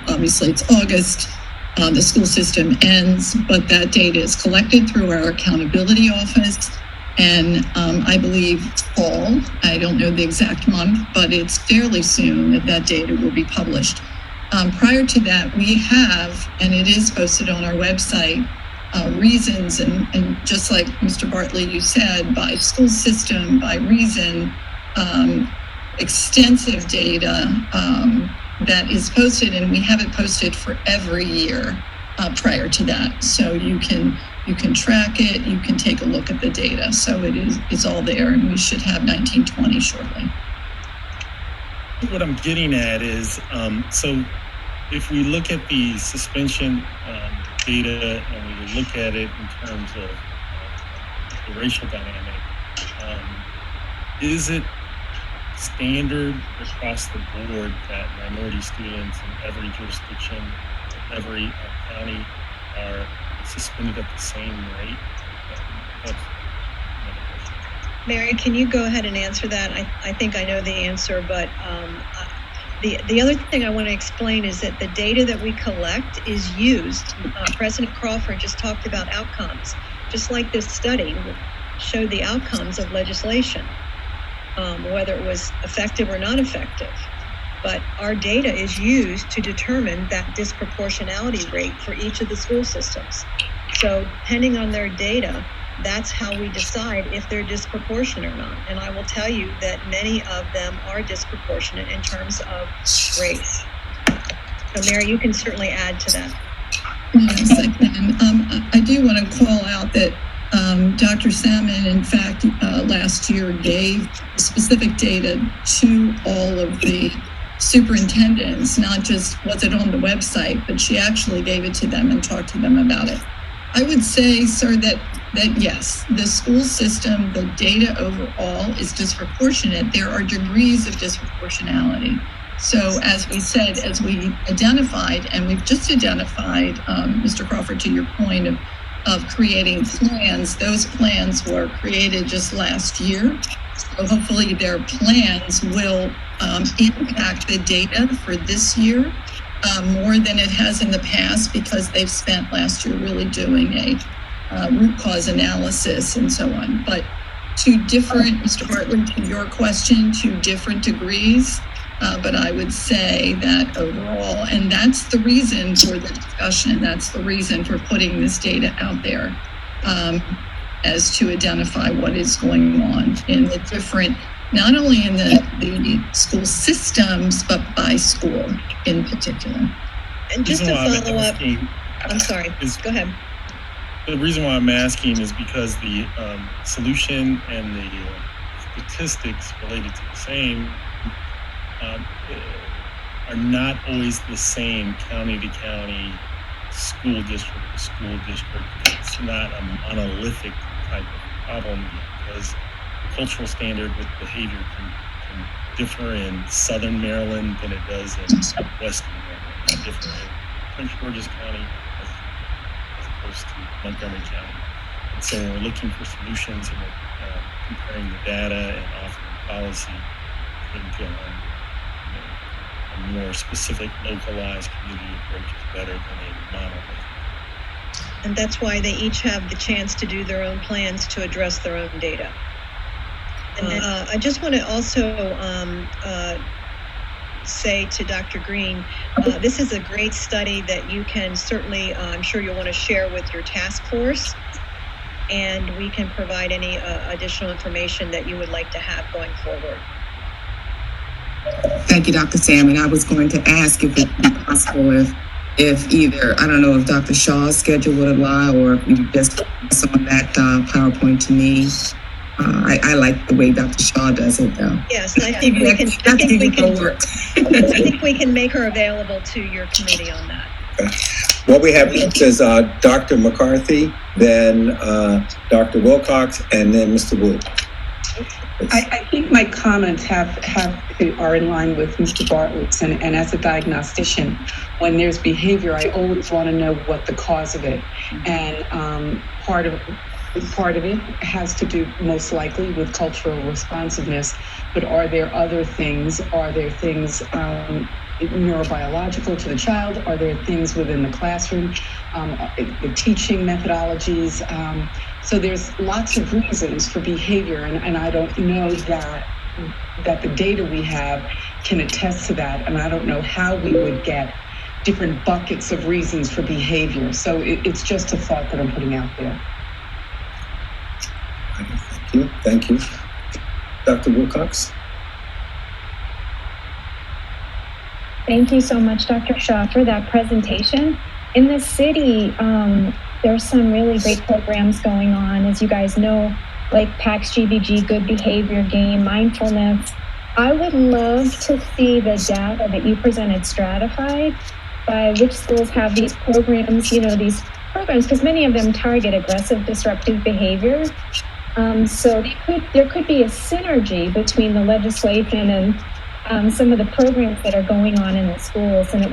obviously it's August, the school system ends, but that data is collected through our accountability office, and I believe fall, I don't know the exact month, but it's fairly soon that that data will be published. Prior to that, we have, and it is posted on our website, reasons, and just like Mr. Bartley, you said, by school system, by reason, extensive data that is posted, and we have it posted for every year prior to that. So you can track it, you can take a look at the data. So it's all there, and we should have 1920 shortly. What I'm getting at is, so if we look at the suspension data and we look at it in terms of the racial dynamic, is it standard across the board that minority students in every jurisdiction, every county are suspended at the same rate? That's another question. Mary, can you go ahead and answer that? I think I know the answer, but the other thing I want to explain is that the data that we collect is used. President Crawford just talked about outcomes, just like this study showed the outcomes of legislation, whether it was effective or not effective. But our data is used to determine that disproportionality rate for each of the school systems. So depending on their data, that's how we decide if they're disproportionate or not. And I will tell you that many of them are disproportionate in terms of race. So Mary, you can certainly add to that. Yes, I can. I do want to call out that Dr. Salmon, in fact, last year gave specific data to all of the superintendents, not just was it on the website, but she actually gave it to them and talked to them about it. I would say, sir, that yes, the school system, the data overall is disproportionate. There are degrees of disproportionality. So as we said, as we identified, and we've just identified, Mr. Crawford, to your point of creating plans, those plans were created just last year. So hopefully their plans will impact the data for this year more than it has in the past, because they've spent last year really doing a root cause analysis and so on. But to different, Mr. Bartlett, to your question, to different degrees, but I would say that overall, and that's the reason for the discussion, that's the reason for putting this data out there, as to identify what is going on in the different, not only in the school systems, but by school in particular. And just to follow up, I'm sorry, go ahead. The reason why I'm asking is because the solution and the statistics related to the same are not always the same county to county, school district to school district. It's not a monolithic type of problem, because the cultural standard with behavior can differ in Southern Maryland than it does in Western Maryland, and differ in Prince George's County as opposed to Montgomery County. And so we're looking for solutions and comparing the data and offering policy. I think a more specific, localized community approach is better than a monolith. And that's why they each have the chance to do their own plans to address their own data. And I just want to also say to Dr. Green, this is a great study that you can certainly, I'm sure you'll want to share with your task force, and we can provide any additional information that you would like to have going forward. Thank you, Dr. Salmon. I was going to ask if it would be possible if either, I don't know if Dr. Shaw's schedule would allow, or if you could just pass on that PowerPoint to me. I like the way Dr. Shaw does it, though. Yes, I think we can. I think we can make her available to your committee on that. What we have next is Dr. McCarthy, then Dr. Wilcox, and then Mr. Wu. I think my comments are in line with Mr. Bartlett's, and as a diagnostician, when there's behavior, I always want to know what the cause of it, and part of it has to do most likely with cultural responsiveness, but are there other things? Are there things neurobiological to the child? Are there things within the classroom, the teaching methodologies? So there's lots of reasons for behavior, and I don't know that the data we have can attest to that, and I don't know how we would get different buckets of reasons for behavior. So it's just a thought that I'm putting out there. Thank you. Dr. Wilcox? Thank you so much, Dr. Shaw, for that presentation. In the city, there's some really great programs going on, as you guys know, like PAX GBG, Good Behavior Game, Mindfulness. I would love to see the data that you presented stratified by which schools have these programs, because many of them target aggressive, disruptive behavior. So there could be a synergy between the legislation and some of the programs that are going on in the schools, and it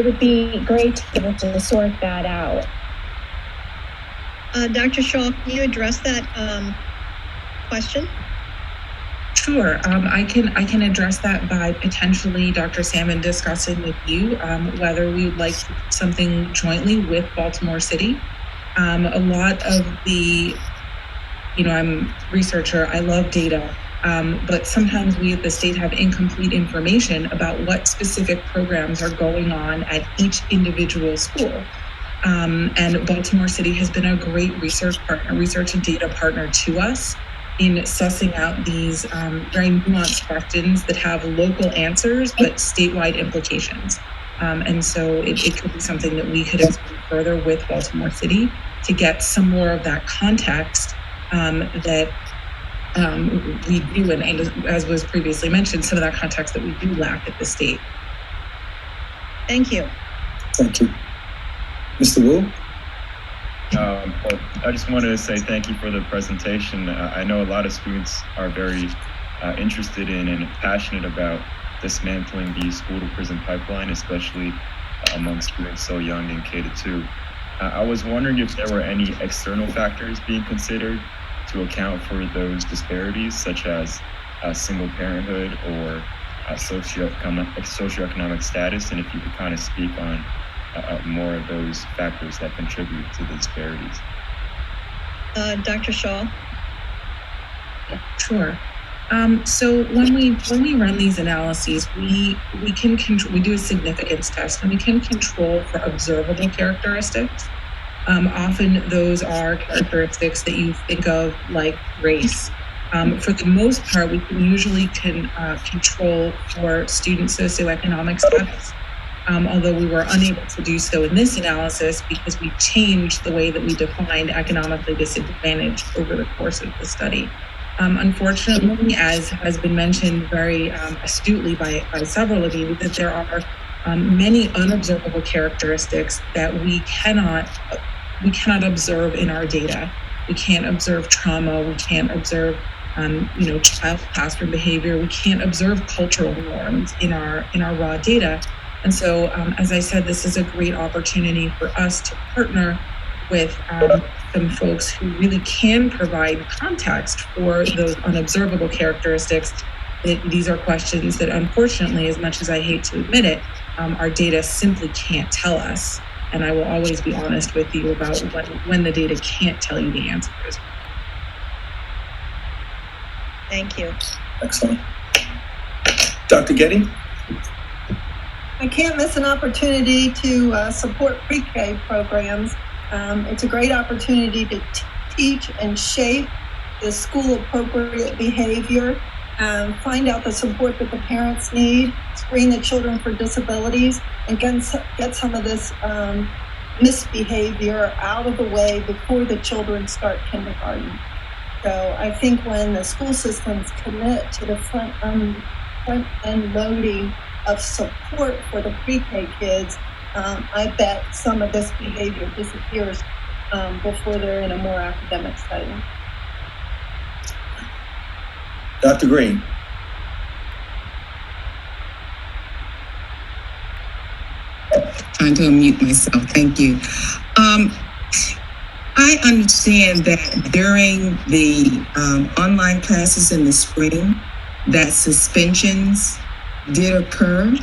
would be great to be able to sort that out. Dr. Shaw, can you address that question? Sure. I can address that by potentially Dr. Salmon discussing with you whether we would like something jointly with Baltimore City. A lot of the, I'm a researcher, I love data, but sometimes we at the state have incomplete information about what specific programs are going on at each individual school. And Baltimore City has been a great research and data partner to us in sussing out these very nuanced questions that have local answers, but statewide implications. And so it could be something that we could explore further with Baltimore City to get some more of that context that we do, and as was previously mentioned, some of that context that we do lack at the state. Thank you. Thank you. Mr. Wu? Well, I just wanted to say thank you for the presentation. I know a lot of students are very interested in and passionate about dismantling the school-to-prison pipeline, especially among students so young in K-2. I was wondering if there were any external factors being considered to account for those disparities, such as single parenthood or socioeconomic status, and if you could kind of speak on more of those factors that contribute to the disparities. Dr. Shaw? Sure. So when we run these analyses, we do a significance test, and we can control for observable characteristics. Often those are characteristics that you think of like race. For the most part, we can usually control for student socioeconomic status. Although we were unable to do so in this analysis because we changed the way that we defined economically disadvantaged over the course of the study. Unfortunately, as has been mentioned very astutely by several of you, that there are many unobservable characteristics that we cannot observe in our data. We can't observe trauma. We can't observe child classroom behavior. We can't observe cultural norms in our raw data. And so, as I said, this is a great opportunity for us to partner with some folks who really can provide context for those unobservable characteristics. These are questions that, unfortunately, as much as I hate to admit it, our data simply can't tell us. And I will always be honest with you about when the data can't tell you the answers. Thank you. Excellent. Dr. Getty? I can't miss an opportunity to support pre-K programs. It's a great opportunity to teach and shape the school-appropriate behavior, find out the support that the parents need, screen the children for disabilities, and get some of this misbehavior out of the way before the children start kindergarten. So I think when the school systems commit to the front-end loading of support for the pre-K kids, I bet some of this behavior disappears before they're in a more academic setting. Dr. Green? Trying to unmute myself. Thank you. I understand that during the online classes in the spring, that suspensions did occur.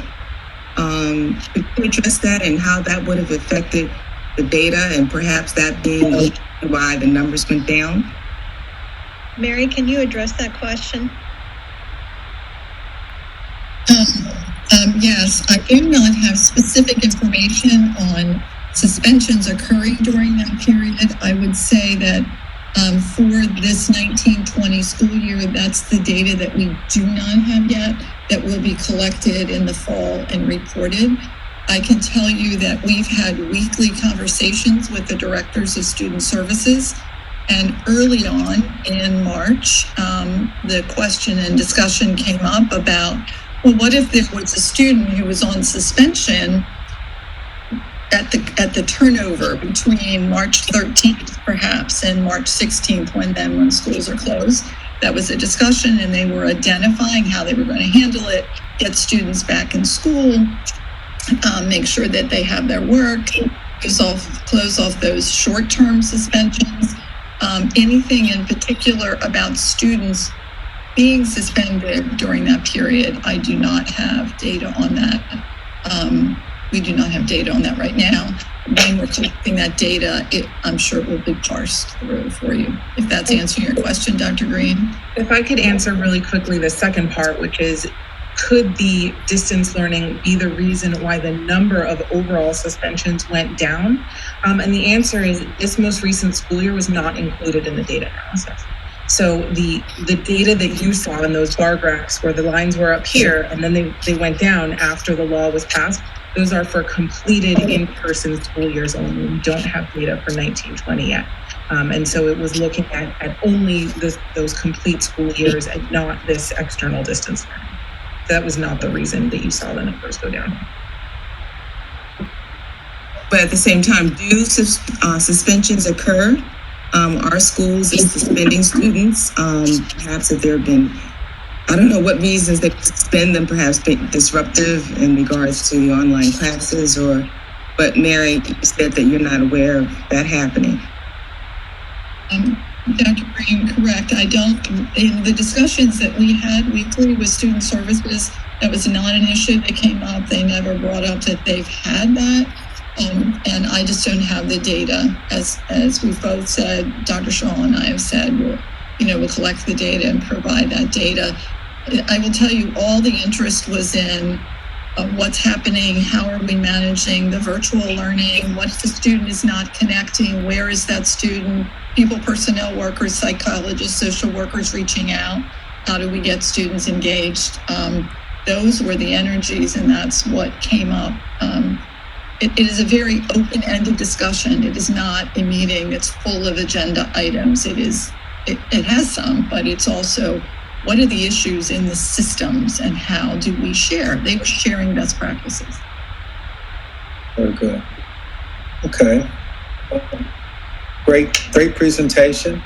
Could you address that and how that would have affected the data and perhaps that being why the numbers went down? Mary, can you address that question? Yes, I do not have specific information on suspensions occurring during that period. I would say that for this 1920 school year, that's the data that we do not have yet that will be collected in the fall and reported. I can tell you that we've had weekly conversations with the directors of student services. And early on in March, the question and discussion came up about, well, what if there was a student who was on suspension at the turnover between March 13th, perhaps, and March 16th, when schools are closed? That was a discussion, and they were identifying how they were going to handle it, get students back in school, make sure that they have their work, close off those short-term suspensions. Anything in particular about students being suspended during that period, I do not have data on that. We do not have data on that right now. When we're collecting that data, I'm sure it will be parsed through for you. If that's answering your question, Dr. Green. If I could answer really quickly the second part, which is, could the distance learning be the reason why the number of overall suspensions went down? And the answer is this most recent school year was not included in the data analysis. So the data that you saw in those bar graphs where the lines were up here and then they went down after the law was passed, those are for completed in-person school years only. We don't have data for 1920 yet. And so it was looking at only those complete school years and not this external distance learning. That was not the reason that you saw the numbers go down. But at the same time, do suspensions occur? Our schools are suspending students. Perhaps if there have been, I don't know what reasons they suspend them, perhaps disruptive in regards to the online classes, but Mary, you said that you're not aware of that happening. Dr. Green, correct. I don't, in the discussions that we had weekly with student services, that was not an issue that came up. They never brought up that they've had that. And I just don't have the data. As we've both said, Dr. Shaw and I have said, we'll collect the data and provide that data. I will tell you, all the interest was in what's happening, how are we managing the virtual learning, what if the student is not connecting, where is that student, people, personnel workers, psychologists, social workers reaching out, how do we get students engaged? Those were the energies, and that's what came up. It is a very open-ended discussion. It is not a meeting that's full of agenda items. It has some, but it's also, what are the issues in the systems and how do we share? They were sharing best practices. Very good. Okay. Great presentation.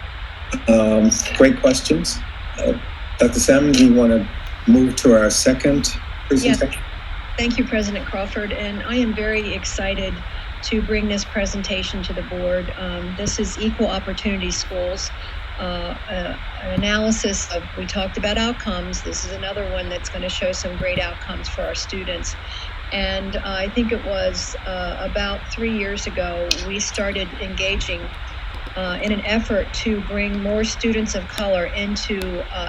Great questions. Dr. Salmon, do you want to move to our second presentation? Yes. Thank you, President Crawford. And I am very excited to bring this presentation to the board. This is Equal Opportunity Schools, an analysis of, we talked about outcomes. This is another one that's going to show some great outcomes for our students. And I think it was about 3 years ago, we started engaging in an effort to bring more students of color into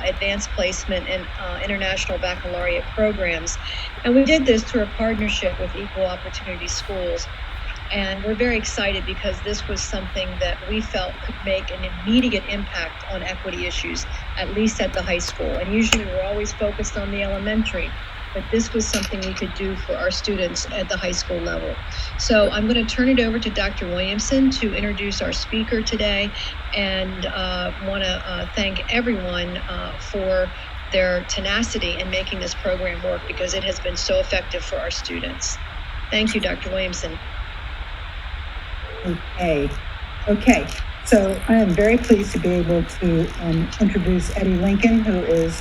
advanced placement and international baccalaureate programs. And we did this through a partnership with Equal Opportunity Schools. And we're very excited because this was something that we felt could make an immediate impact on equity issues, at least at the high school. And usually we're always focused on the elementary, but this was something we could do for our students at the high school level. So I'm going to turn it over to Dr. Williamson to introduce our speaker today, and want to thank everyone for their tenacity in making this program work, because it has been so effective for our students. Thank you, Dr. Williamson. Okay. So I am very pleased to be able to introduce Eddie Lincoln, who is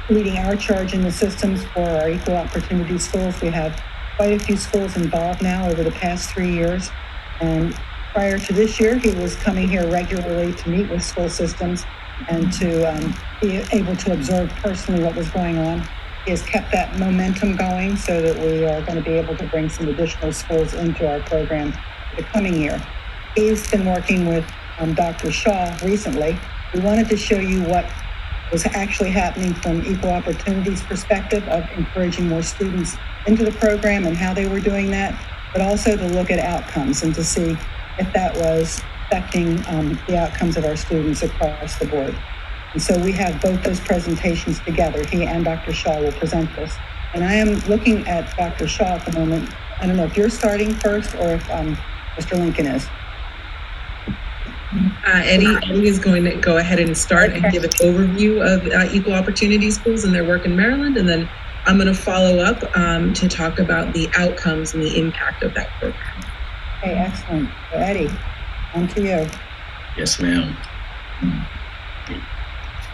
leading our charge in the systems for our Equal Opportunity Schools. We have quite a few schools involved now over the past 3 years. And prior to this year, he was coming here regularly to meet with school systems and to be able to observe personally what was going on. He has kept that momentum going so that we are going to be able to bring some additional schools into our program the coming year. He's been working with Dr. Shaw recently. We wanted to show you what was actually happening from Equal Opportunities perspective of encouraging more students into the program and how they were doing that, but also to look at outcomes and to see if that was affecting the outcomes of our students across the board. And so we have both those presentations together. He and Dr. Shaw will present this. And I am looking at Dr. Shaw at the moment. I don't know if you're starting first or if Mr. Lincoln is. Eddie is going to go ahead and start and give an overview of Equal Opportunity Schools and their work in Maryland. And then I'm going to follow up to talk about the outcomes and the impact of that program. Okay, excellent. So Eddie, on to you. Yes, ma'am.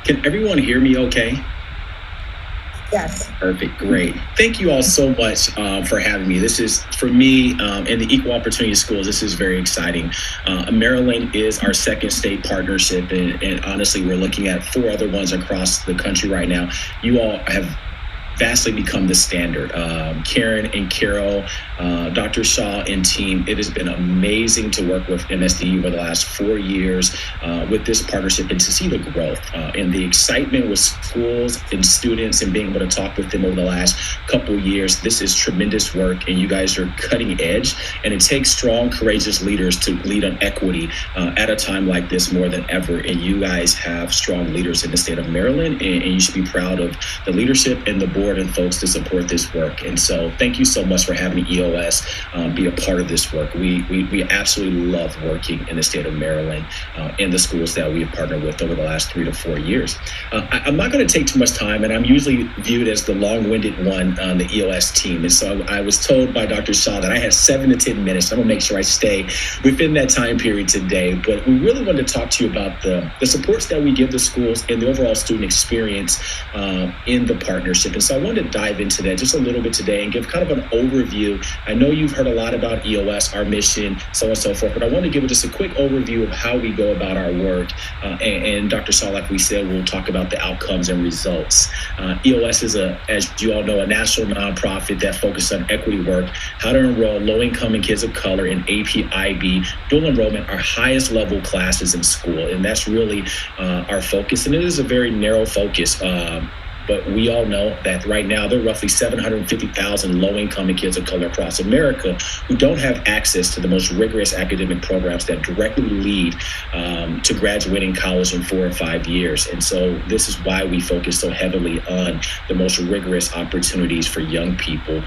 Can everyone hear me okay? Yes. Perfect. Great. Thank you all so much for having me. This is, for me, in the Equal Opportunity Schools, this is very exciting. Maryland is our second state partnership, and honestly, we're looking at 4 other ones across the country right now. You all have vastly become the standard. Karen and Carol, Dr. Shaw and team, it has been amazing to work with MSD over the last 4 years with this partnership, and to see the growth and the excitement with schools and students and being able to talk with them over the last couple years. This is tremendous work, and you guys are cutting edge, and it takes strong, courageous leaders to lead on equity at a time like this more than ever. And you guys have strong leaders in the state of Maryland, and you should be proud of the leadership and the board and folks to support this work. And so thank you so much for having EOS be a part of this work. We absolutely love working in the state of Maryland in the schools that we have partnered with over the last 3 to 4 years. I'm not going to take too much time, and I'm usually viewed as the long-winded one on the EOS team. And so I was told by Dr. Shaw that I have 7 to 10 minutes. I'm going to make sure I stay within that time period today. But we really wanted to talk to you about the supports that we give the schools and the overall student experience in the partnership. And so I wanted to dive into that just a little bit today and give kind of an overview. I know you've heard a lot about EOS, our mission, so on and so forth, but I want to give just a quick overview of how we go about our work. And Dr. Shaw, like we said, we'll talk about the outcomes and results. EOS is, as you all know, a national nonprofit that focuses on equity work, how to enroll low-income and kids of color in AP/IB dual enrollment, our highest level classes in school. And that's really our focus. And it is a very narrow focus. But we all know that right now there are roughly 750,000 low-income and kids of color across America who don't have access to the most rigorous academic programs that directly lead to graduating college in 4 or 5 years. And so this is why we focus so heavily on the most rigorous opportunities for young people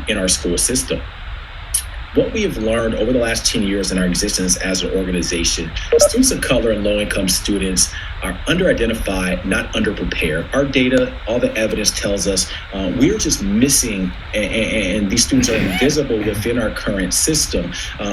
in our school system. What we have learned over the last 10 years in our existence as an organization, students of color and low-income students are under-identified, not under-prepared. Our data, all the evidence tells us we're just missing, and these students are invisible within our current system.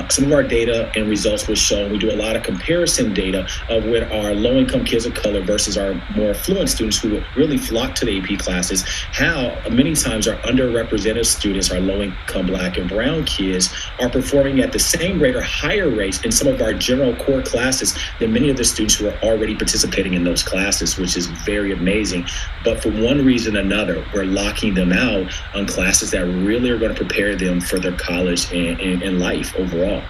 Some of our data and results will show, we do a lot of comparison data of with our low-income kids of color versus our more affluent students who really flock to the AP classes, how many times our underrepresented students, our low-income Black and brown kids, are performing at the same rate or higher rates in some of our general core classes than many of the students who are already participating in those classes, which is very amazing. But for one reason or another, we're locking them out on classes that really are going to prepare them for their college and life overall.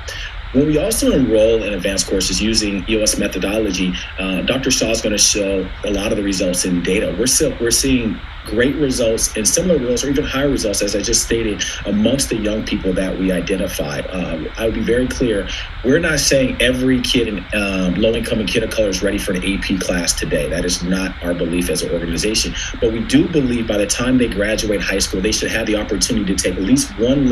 When we also enroll in advanced courses using EOS methodology, Dr. Shaw is going to show a lot of the results in data. We're seeing great results and similar results or even higher results, as I just stated, amongst the young people that we identified. I would be very clear. We're not saying every kid in low-income and kid of color is ready for an AP class today. That is not our belief as an organization. But we do believe by the time they graduate high school, they should have the opportunity to take at least one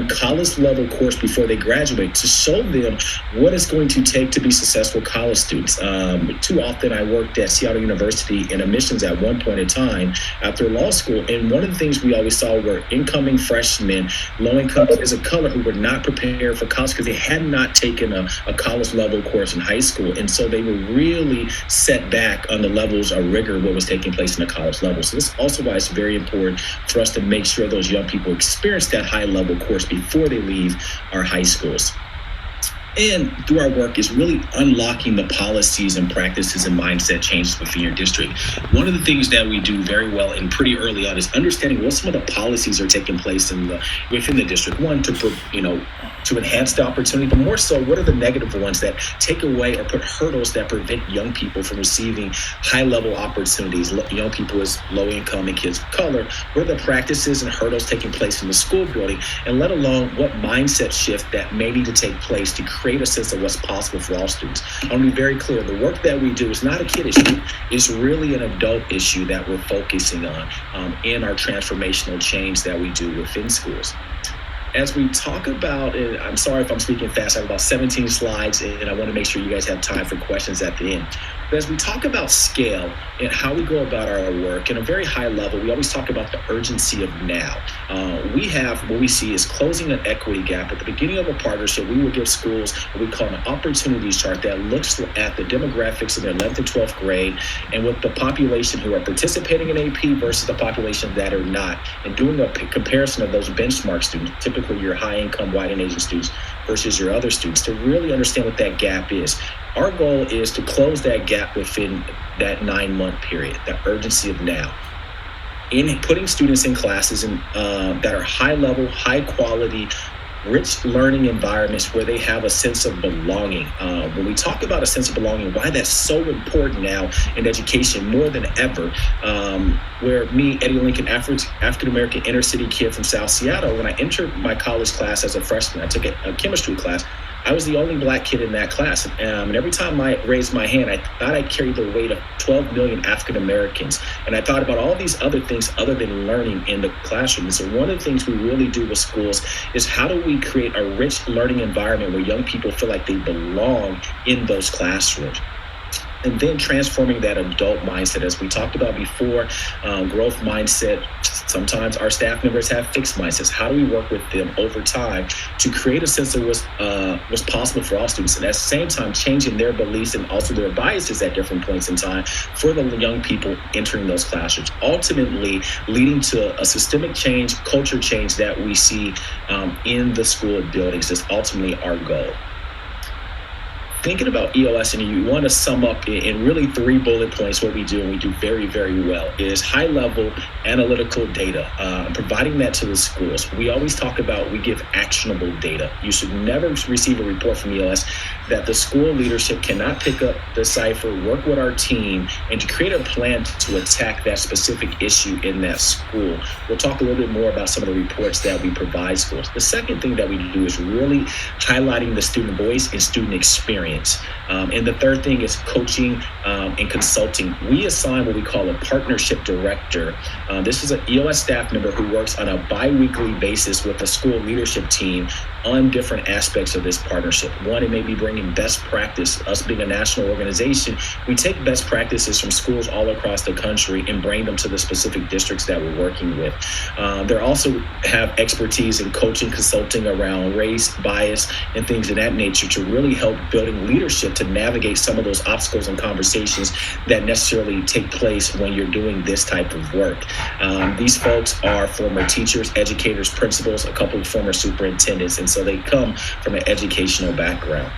college level course before they graduate to show them what it's going to take to be successful college students. Too often I worked at Seattle University in admissions at one point in time after law school. And one of the things we always saw were incoming freshmen, low-income kids of color who were not prepared for college because they had not taken a college level course in high school. And so they were really set back on the levels of rigor what was taking place in the college level. So this is also why it's very important for us to make sure those young people experience that high level course before they leave our high schools. And through our work is really unlocking the policies and practices and mindset changes within your district. One of the things that we do very well and pretty early on is understanding what some of the policies are taking place within the district. One, to enhance the opportunity, but more so, what are the negative ones that take away or put hurdles that prevent young people from receiving high-level opportunities, young people as low-income and kids of color? What are the practices and hurdles taking place in the school building? And let alone what mindset shift that may need to take place to create a sense of what's possible for all students. I want to be very clear. The work that we do is not a kid issue. It's really an adult issue that we're focusing on in our transformational change that we do within schools. As we talk about, and I'm sorry if I'm speaking fast, I have about 17 slides, and I want to make sure you guys have time for questions at the end. But as we talk about scale and how we go about our work in a very high level, we always talk about the urgency of now. We have what we see is closing an equity gap. At the beginning of a partnership, we will give schools what we call an opportunities chart that looks at the demographics in their 11th and 12th grade and with the population who are participating in AP versus the population that are not, and doing a comparison of those benchmark students, typically your high-income white and Asian students versus your other students, to really understand what that gap is. Our goal is to close that gap within that 9-month period, the urgency of now. In putting students in classes that are high level, high quality, rich learning environments where they have a sense of belonging. When we talk about a sense of belonging, why that's so important now in education more than ever, where me, Eddie Lincoln, African-American inner city kid from South Seattle, when I entered my college class as a freshman, I took a chemistry class. I was the only Black kid in that class. And every time I raised my hand, I thought I carried the weight of 12 million African Americans. And I thought about all these other things other than learning in the classroom. And so one of the things we really do with schools is how do we create a rich learning environment where young people feel like they belong in those classrooms? And then transforming that adult mindset, as we talked about before, growth mindset. Sometimes our staff members have fixed mindsets. How do we work with them over time to create a sense of what's possible for all students, and at the same time changing their beliefs and also their biases at different points in time for the young people entering those classrooms, ultimately leading to a systemic change, culture change that we see in the school buildings is ultimately our goal. Thinking about EOS, and you want to sum up in really 3 bullet points what we do, and we do very, very well, is high-level analytical data, providing that to the schools. We always talk about we give actionable data. You should never receive a report from EOS that the school leadership cannot pick up, decipher, work with our team, and to create a plan to attack that specific issue in that school. We'll talk a little bit more about some of the reports that we provide schools. The second thing that we do is really highlighting the student voice and student experience. And the third thing is coaching and consulting. We assign what we call a partnership director. This is an EOS staff member who works on a bi-weekly basis with the school leadership team on different aspects of this partnership. One, it may be bringing best practice. Us being a national organization, we take best practices from schools all across the country and bring them to the specific districts that we're working with. They also have expertise in coaching, consulting around race, bias, and things of that nature to really help building leadership to navigate some of those obstacles and conversations that necessarily take place when you're doing this type of work. These folks are former teachers, educators, principals, a couple of former superintendents, and so they come from an educational background.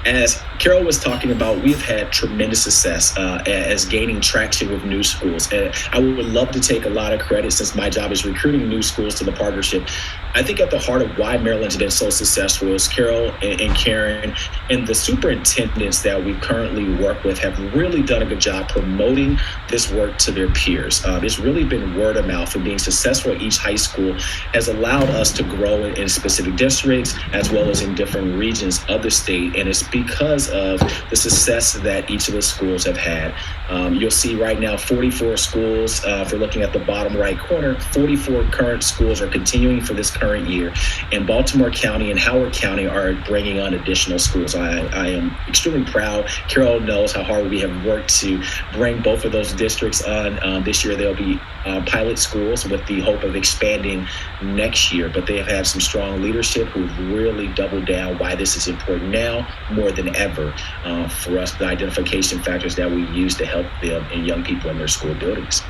As Carol was talking about, we've had tremendous success as gaining traction with new schools. And I would love to take a lot of credit, since my job is recruiting new schools to the partnership. I think at the heart of why Maryland's been so successful is Carol and Karen and the superintendents that we currently work with have really done a good job promoting this work to their peers. It's really been word of mouth, and being successful at each high school has allowed us to grow in specific districts as well as in different regions of the state. And it's because of the success that each of the schools have had. You'll see right now 44 schools, if we're looking at the bottom right corner, 44 current schools are continuing for this current year. And Baltimore County and Howard County are bringing on additional schools. I am extremely proud. Carol knows how hard we have worked to bring both of those districts on. This year there'll be pilot schools with the hope of expanding next year, but they have had some strong leadership who've really doubled down why this is important now more than ever for us, the identification factors that we use to help them and young people in their school buildings.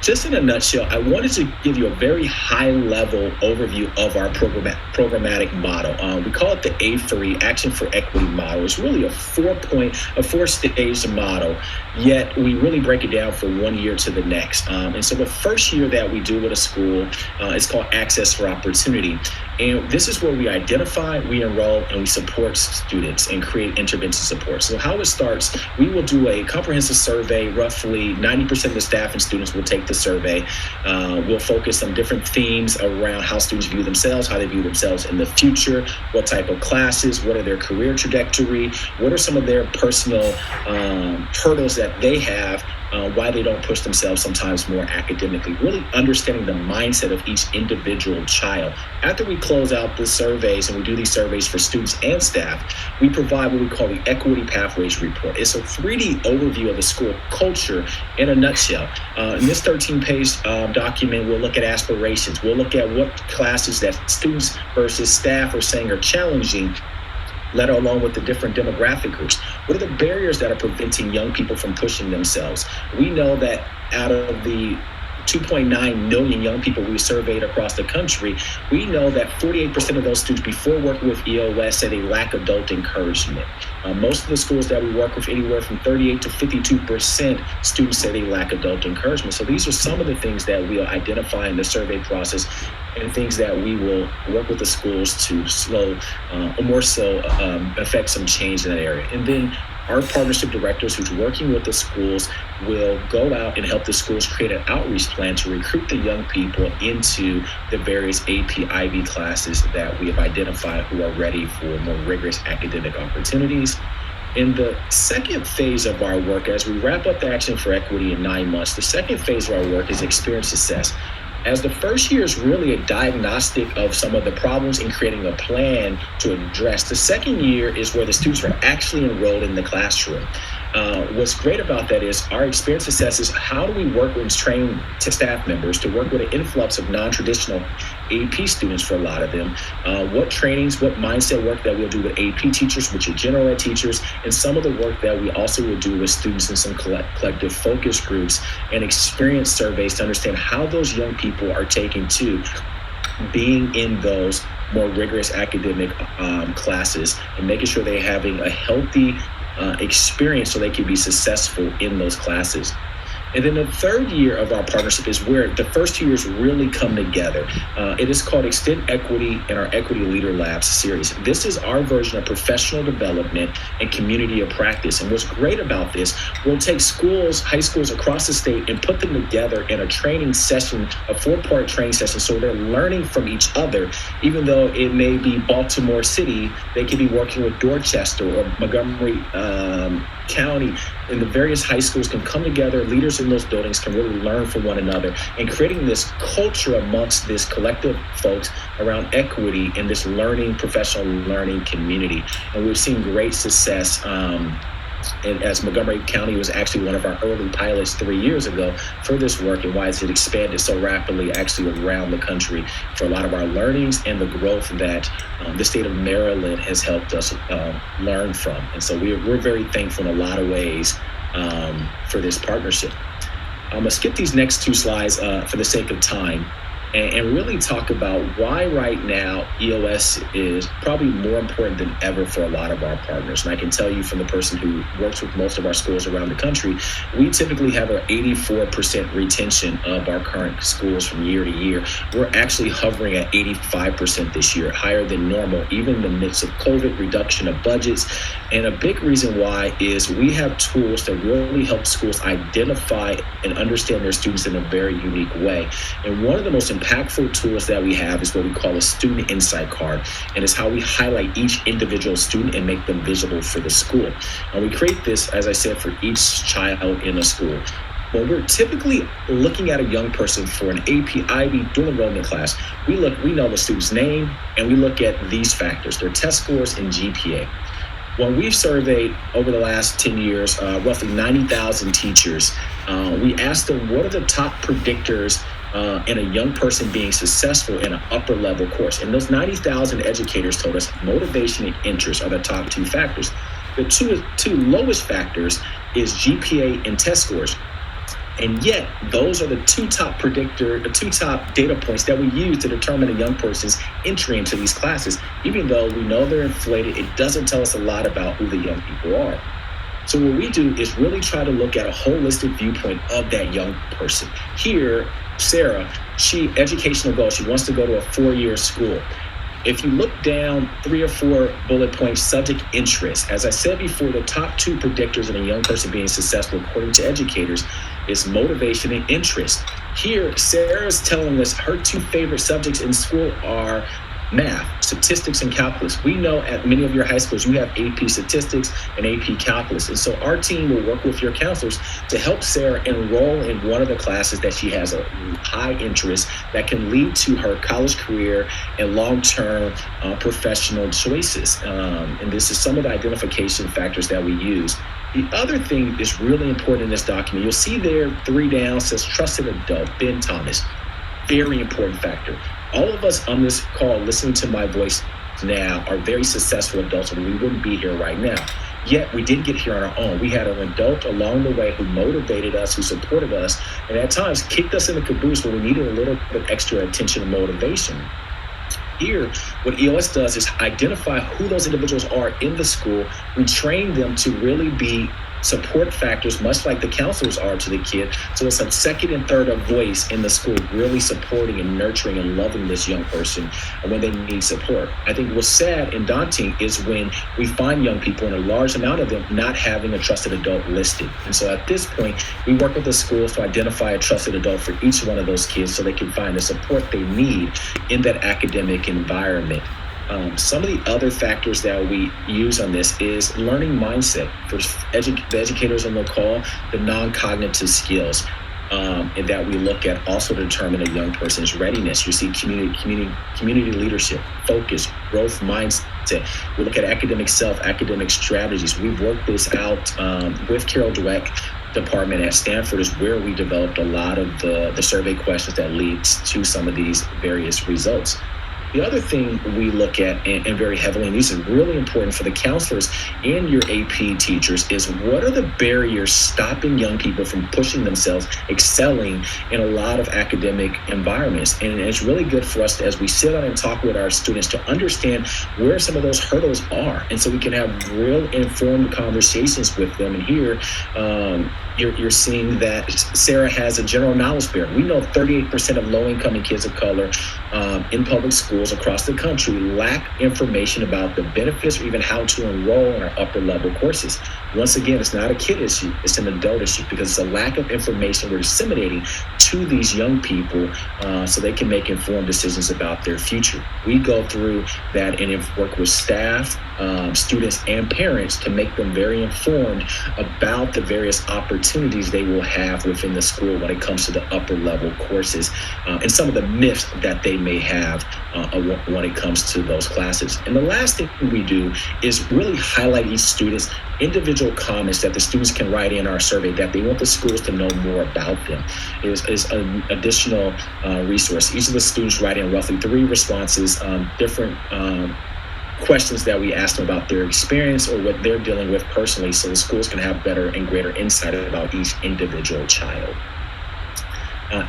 Just in a nutshell, I wanted to give you a very high-level overview of our programmatic model. We call it the A3 Action for Equity model. It's really a four-stage model, yet we really break it down from 1 year to the next. And so the first year that we do with a school is called Access for Opportunity. And this is where we identify, we enroll, and we support students and create intervention support. So how it starts, we will do a comprehensive survey. Roughly 90% of the staff and students will take the survey. We'll focus on different themes around how students view themselves, how they view themselves in the future, what type of classes, what are their career trajectory, what are some of their personal hurdles that they have, why they don't push themselves sometimes more academically, really understanding the mindset of each individual child. After we close out the surveys, and we do these surveys for students and staff, we provide what we call the Equity Pathways Report. It's a 3D overview of the school culture in a nutshell. In this 13-page document, we'll look at aspirations. We'll look at what classes that students versus staff are saying are challenging, let alone with the different demographic groups. What are the barriers that are preventing young people from pushing themselves? We know that out of the 2.9 million young people we surveyed across the country, we know that 48% of those students before working with EOS say they lack adult encouragement. Most of the schools that we work with, anywhere from 38 to 52% students say they lack adult encouragement. So these are some of the things that we'll identify in the survey process and things that we will work with the schools to affect some change in that area. And then our partnership directors who's working with the schools will go out and help the schools create an outreach plan to recruit the young people into the various AP IB classes that we have identified who are ready for more rigorous academic opportunities. In the second phase of our work, as we wrap up the Action for Equity in 9 months, the second phase of our work is experience assess. As the first year is really a diagnostic of some of the problems and creating a plan to address, the second year is where the students are actually enrolled in the classroom. What's great about that is our experience assesses how do we work with trained staff members to work with an influx of non-traditional AP students for a lot of them, what trainings, what mindset work that we'll do with AP teachers, which are general ed teachers, and some of the work that we also will do with students in some collective focus groups and experience surveys to understand how those young people are taking to being in those more rigorous academic classes and making sure they're having a healthy experience so they can be successful in those classes. And then the third year of our partnership is where the first 2 years really come together. It is called Extend Equity in our Equity Leader Labs series. This is our version of professional development and community of practice. And what's great about this, we'll take schools, high schools across the state and put them together in a training session, a 4-part training session, so they're learning from each other. Even though it may be Baltimore City, they could be working with Dorchester or Montgomery County, and the various high schools can come together, leaders students in those buildings can really learn from one another, and creating this culture amongst this collective folks around equity in this learning, professional learning community. And we've seen great success. And as Montgomery County was actually one of our early pilots 3 years ago for this work, and why has it expanded so rapidly actually around the country for a lot of our learnings and the growth that the state of Maryland has helped us learn from. And so we're very thankful in a lot of ways for this partnership. I'm gonna skip these next two slides for the sake of time, and really talk about why right now EOS is probably more important than ever for a lot of our partners. And I can tell you from the person who works with most of our schools around the country, we typically have an 84% retention of our current schools from year to year. We're actually hovering at 85% this year, higher than normal, even in the midst of COVID, reduction of budgets. And a big reason why is we have tools that really help schools identify and understand their students in a very unique way. And one of the most impactful tools that we have is what we call a student insight card, and it's how we highlight each individual student and make them visible for the school. And we create this, as I said, for each child in a school. When we're typically looking at a young person for an AP IB dual enrollment class, we know the student's name, and we look at these factors, their test scores and GPA. When we've surveyed over the last 10 years, roughly 90,000 teachers, we asked them what are the top predictors in a young person being successful in an upper level course. And those 90,000 educators told us motivation and interest are the top two factors. The two lowest factors is GPA and test scores. And yet, those are the two top data points that we use to determine a young person's entry into these classes. Even though we know they're inflated, it doesn't tell us a lot about who the young people are. So what we do is really try to look at a holistic viewpoint of that young person. Here, Sarah, educational goal, she wants to go to a 4-year school. If you look down 3 or 4 bullet points, subject interest, as I said before, the top two predictors in a young person being successful, according to educators, is motivation and interest. Here, Sarah's telling us her 2 favorite subjects in school are math, statistics, and calculus. We know at many of your high schools, you have AP statistics and AP calculus. And so our team will work with your counselors to help Sarah enroll in one of the classes that she has a high interest that can lead to her college career and long-term professional choices. And this is some of the identification factors that we use. The other thing that's really important in this document, you'll see there 3 down says trusted adult, Ben Thomas. Very important factor. All of us on this call listening to my voice now are very successful adults, and we wouldn't be here right now. Yet we didn't get here on our own. We had an adult along the way who motivated us, who supported us, and at times kicked us in the caboose when we needed a little bit of extra attention and motivation. Here, what EOS does is identify who those individuals are in the school. We train them to really be support factors, much like the counselors are to the kid. So it's a second and third of voice in the school, really supporting and nurturing and loving this young person when they need support. I think what's sad and daunting is when we find young people, and a large amount of them, not having a trusted adult listed. And so at this point, we work with the schools to identify a trusted adult for each one of those kids so they can find the support they need in that academic environment. Some of the other factors that we use on this is learning mindset. For the educators on the call, the non-cognitive skills and that we look at also determine a young person's readiness. You see community leadership, focus, growth mindset. We look at academic self, academic strategies. We've worked this out with Carol Dweck department at Stanford is where we developed a lot of the survey questions that leads to some of these various results. The other thing we look at, and very heavily, and these are really important for the counselors and your AP teachers, is what are the barriers stopping young people from pushing themselves, excelling in a lot of academic environments? And it's really good for us as we sit down and talk with our students to understand where some of those hurdles are. And so we can have real informed conversations with them. And here, you're seeing that Sarah has a general knowledge barrier. We know 38% of low-income and kids of color in public schools across the country lack information about the benefits or even how to enroll in our upper level courses. Once again, it's not a kid issue, it's an adult issue because it's a lack of information we're disseminating to these young people so they can make informed decisions about their future. We go through that and work with staff, students and parents to make them very informed about the various opportunities they will have within the school when it comes to the upper level courses and some of the myths that they may have when it comes to those classes. And the last thing we do is really highlight each student's individual comments that the students can write in our survey that they want the schools to know more about them. Is an additional resource. Each of the students write in roughly 3 responses, different questions that we ask them about their experience or what they're dealing with personally, so the schools can have better and greater insight about each individual child.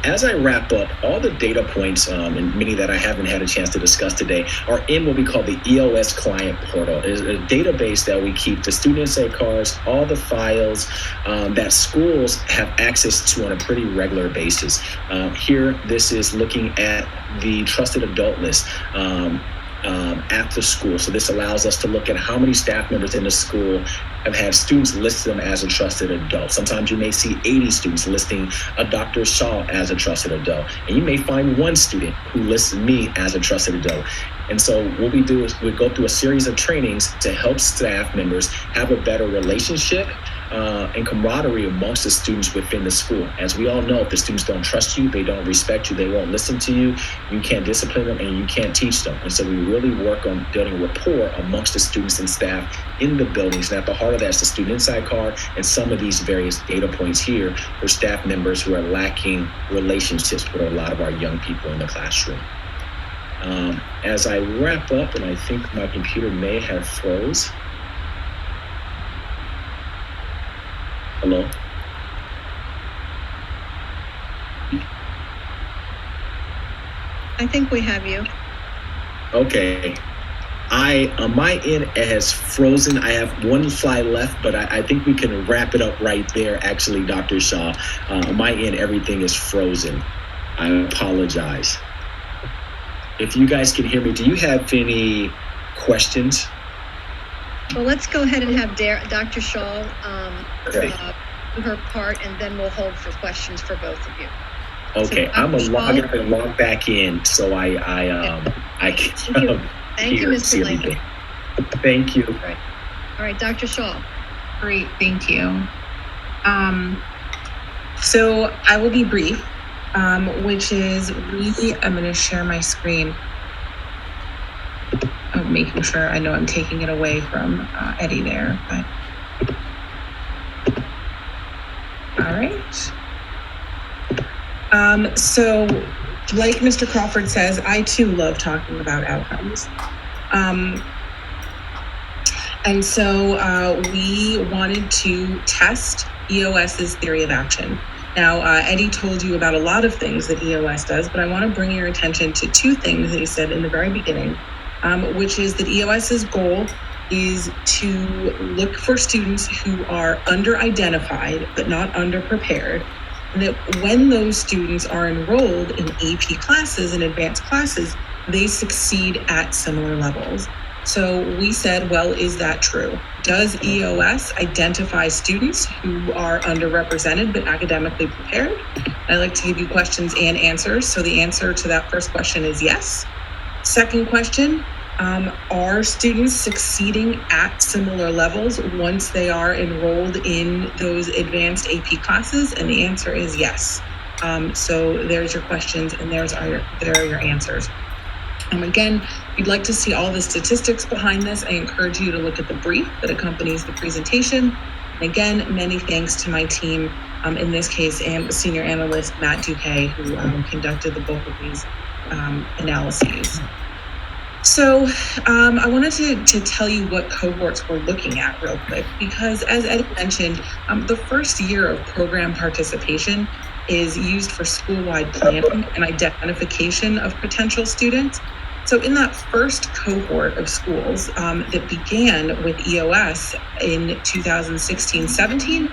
As I wrap up, all the data points, and many that I haven't had a chance to discuss today, are in what we call the EOS Client Portal. It's a database that we keep the student insight cards, all the files that schools have access to on a pretty regular basis. Here, this is looking at the trusted adult list. At the school. So this allows us to look at how many staff members in the school have had students list them as a trusted adult. Sometimes you may see 80 students listing a Dr. Shaw as a trusted adult, and you may find 1 student who lists me as a trusted adult. And so what we do is we go through a series of trainings to help staff members have a better relationship and camaraderie amongst the students within the school. As we all know, if the students don't trust you, they don't respect you, they won't listen to you, you can't discipline them, and you can't teach them. And so we really work on building rapport amongst the students and staff in the buildings. And at the heart of that is the student insight card and some of these various data points here for staff members who are lacking relationships with a lot of our young people in the classroom. As I wrap up, and I think my computer may have froze. Hello? I think we have you. Okay. On my end, it has frozen. I have 1 slide left, but I think we can wrap it up right there, actually, Dr. Shaw. On my end, everything is frozen. I apologize. If you guys can hear me, do you have any questions? Well, let's go ahead and have Dr. Shaw Okay. do her part, and then we'll hold for questions for both of you. Okay, So, I'm gonna Dr. log Shaw? out and log back in, so I can Thank you, hear and Mr. see Lincoln. everything. Thank you. All right, Dr. Shaw. Great, thank you. So I will be brief, which is I'm going to share my screen. I'm making sure I know I'm taking it away from Eddie there, but all right. So like Mr. Crawford says, I too love talking about outcomes. And so we wanted to test EOS's theory of action. Now, Eddie told you about a lot of things that EOS does, but I want to bring your attention to 2 things that he said in the very beginning, which is that EOS's goal is to look for students who are under-identified but not under-prepared, and that when those students are enrolled in AP classes and advanced classes, they succeed at similar levels. So we said, well, is that true? Does EOS identify students who are underrepresented but academically prepared? I like to give you questions and answers. So the answer to that first question is yes. Second question, are students succeeding at similar levels once they are enrolled in those advanced AP classes? And the answer is yes. So there's your questions, and there are your answers. Again, if you'd like to see all the statistics behind this, I encourage you to look at the brief that accompanies the presentation. And again, many thanks to my team, in this case, and senior analyst Matt Duque, who conducted the bulk of these analyses. So I wanted to tell you what cohorts we're looking at real quick, because as Eddie mentioned, the first year of program participation is used for school-wide planning and identification of potential students. So in that first cohort of schools that began with EOS in 2016-17,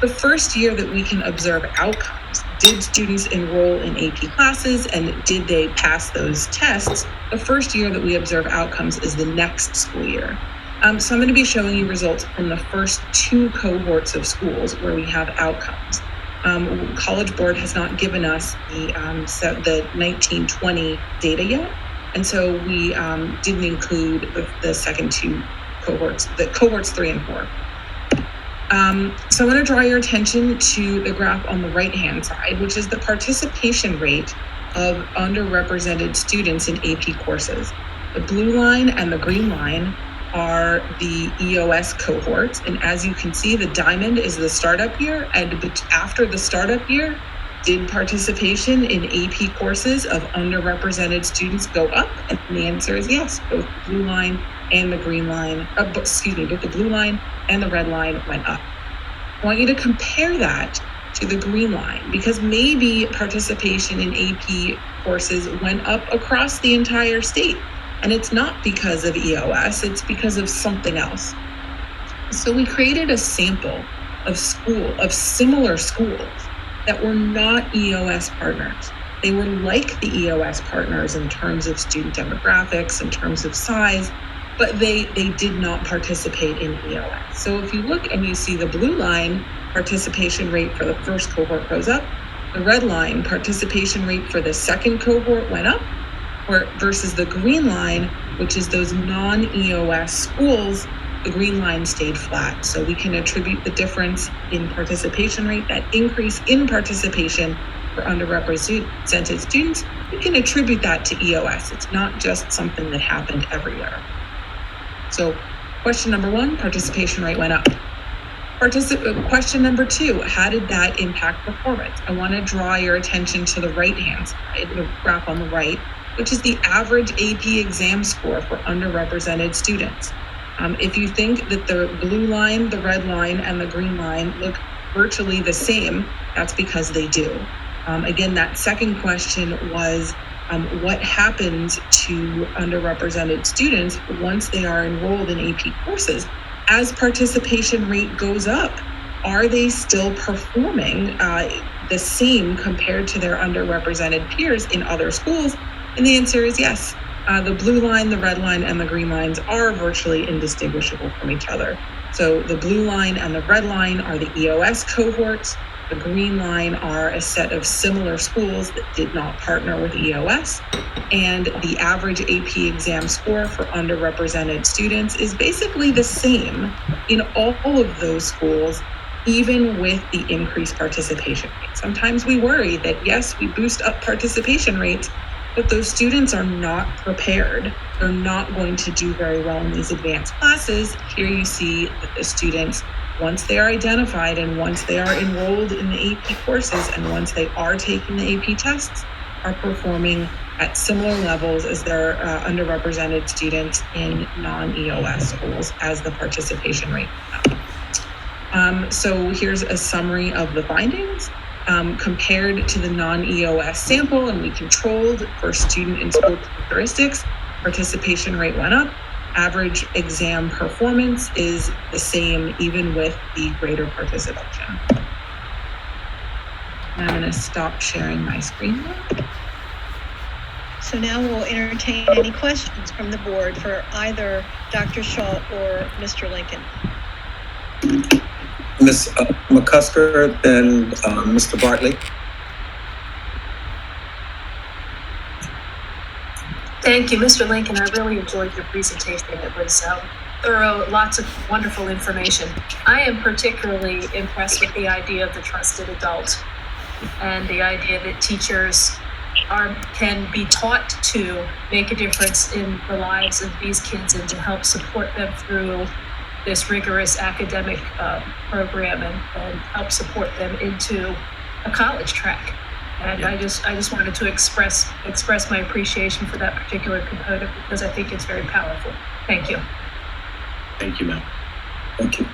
the first year that we can observe outcomes, did students enroll in AP classes and did they pass those tests? The first year that we observe outcomes is the next school year. So I'm going to be showing you results from the first 2 cohorts of schools where we have outcomes. College Board has not given us the 1920 data yet, and so we didn't include the second 2 cohorts 3 and 4. So I want to draw your attention to the graph on the right-hand side, which is the participation rate of underrepresented students in AP courses. The blue line and the green line are the EOS cohorts. And as you can see, the diamond is the startup year. And after the startup year, did participation in AP courses of underrepresented students go up? And the answer is yes. Both the blue line and the green line, both the blue line and the red line went up. I want you to compare that to the green line, because maybe participation in AP courses went up across the entire state. And it's not because of EOS, it's because of something else. So we created a sample of similar schools that were not EOS partners. They were like the EOS partners in terms of student demographics, in terms of size, but they did not participate in EOS. So if you look and you see the blue line, participation rate for the first cohort goes up. The red line, participation rate for the second cohort went up, versus the green line, which is those non-EOS schools, the green line stayed flat. So we can attribute the difference in participation rate, that increase in participation for underrepresented students, we can attribute that to EOS. It's not just something that happened everywhere. So question number 1, participation rate went up. Question number 2, how did that impact performance? I want to draw your attention to the right-hand side, the graph on the right, which is the average AP exam score for underrepresented students. If you think that the blue line, the red line, and the green line look virtually the same, that's because they do. Again, that second question was, what happens to underrepresented students once they are enrolled in AP courses? As participation rate goes up, are they still performing the same compared to their underrepresented peers in other schools? And the answer is yes. The blue line, the red line, and the green lines are virtually indistinguishable from each other. So the blue line and the red line are the EOS cohorts. The green line are a set of similar schools that did not partner with EOS. And the average AP exam score for underrepresented students is basically the same in all of those schools, even with the increased participation rate. Sometimes we worry that, yes, we boost up participation rates, but those students are not prepared. They're not going to do very well in these advanced classes. Here you see that the students, once they are identified and once they are enrolled in the AP courses and once they are taking the AP tests, are performing at similar levels as their underrepresented students in non-EOS schools as the participation rate went up. So here's a summary of the findings. Compared to the non-EOS sample, and we controlled for student and school characteristics, participation rate went up. Average exam performance is the same even with the greater participation. I'm going to stop sharing my screen now. So now we'll entertain any questions from the board for either Dr. Shaw or Mr. Lincoln. Ms. McCusker and Mr. Bartley. Thank you, Mr. Lincoln. I really enjoyed your presentation. It was thorough, lots of wonderful information. I am particularly impressed with the idea of the trusted adult and the idea that teachers can be taught to make a difference in the lives of these kids and to help support them through this rigorous academic program and help support them into a college track. And I just wanted to express my appreciation for that particular component because I think it's very powerful. Thank you. Thank you, ma'am. Thank you.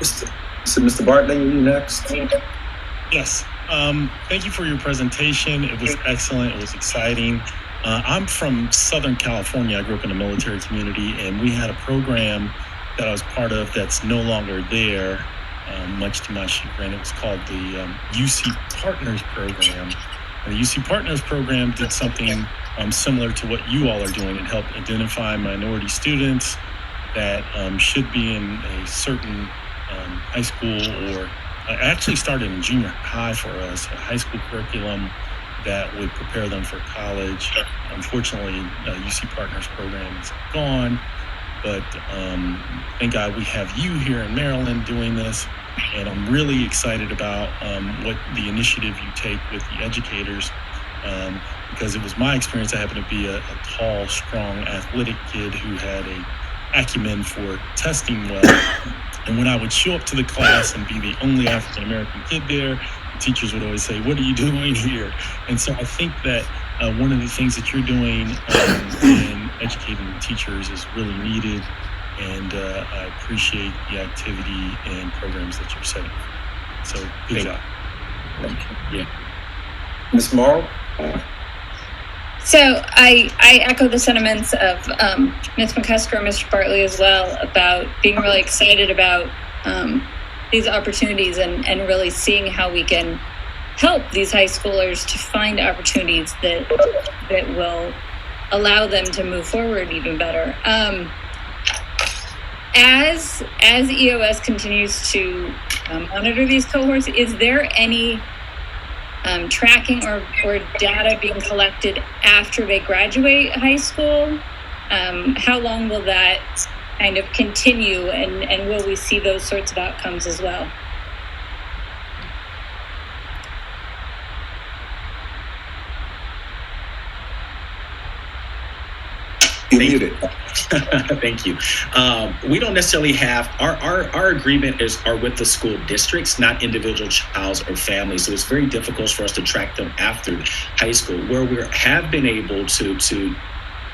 Mr. Bartley, you next. Yes. Thank you for your presentation. It was excellent. It was exciting. I'm from Southern California. I grew up in a military community, and we had a program that I was part of that's no longer there, much to my chagrin. It was called the UC Partners Program. And the UC Partners Program did something similar to what you all are doing and help identify minority students that should be in a certain high school, or actually started in junior high for us, a high school curriculum that would prepare them for college. Unfortunately, UC Partners program is gone. but thank God we have you here in Maryland doing this. And I'm really excited about what the initiative you take with the educators, because it was my experience. I happen to be a tall, strong, athletic kid who had a acumen for testing well. And when I would show up to the class and be the only African-American kid there, the teachers would always say, "What are you doing here?" And so I think that one of the things that you're doing in educating the teachers is really needed. And I appreciate the activity and programs that you're setting. So good job. Yeah. Ms. Morrow? So I echo the sentiments of Ms. McCusker and Mr. Bartley as well about being really excited about these opportunities and really seeing how we can help these high schoolers to find opportunities that will allow them to move forward even better. As EOS continues to monitor these cohorts, is there any tracking or data being collected after they graduate high school? How long will that kind of continue, and will we see those sorts of outcomes as well? You're muted. Thank you. We don't necessarily have our agreement are with the school districts, not individual childs or families. So it's very difficult for us to track them after high school. Where we have been able to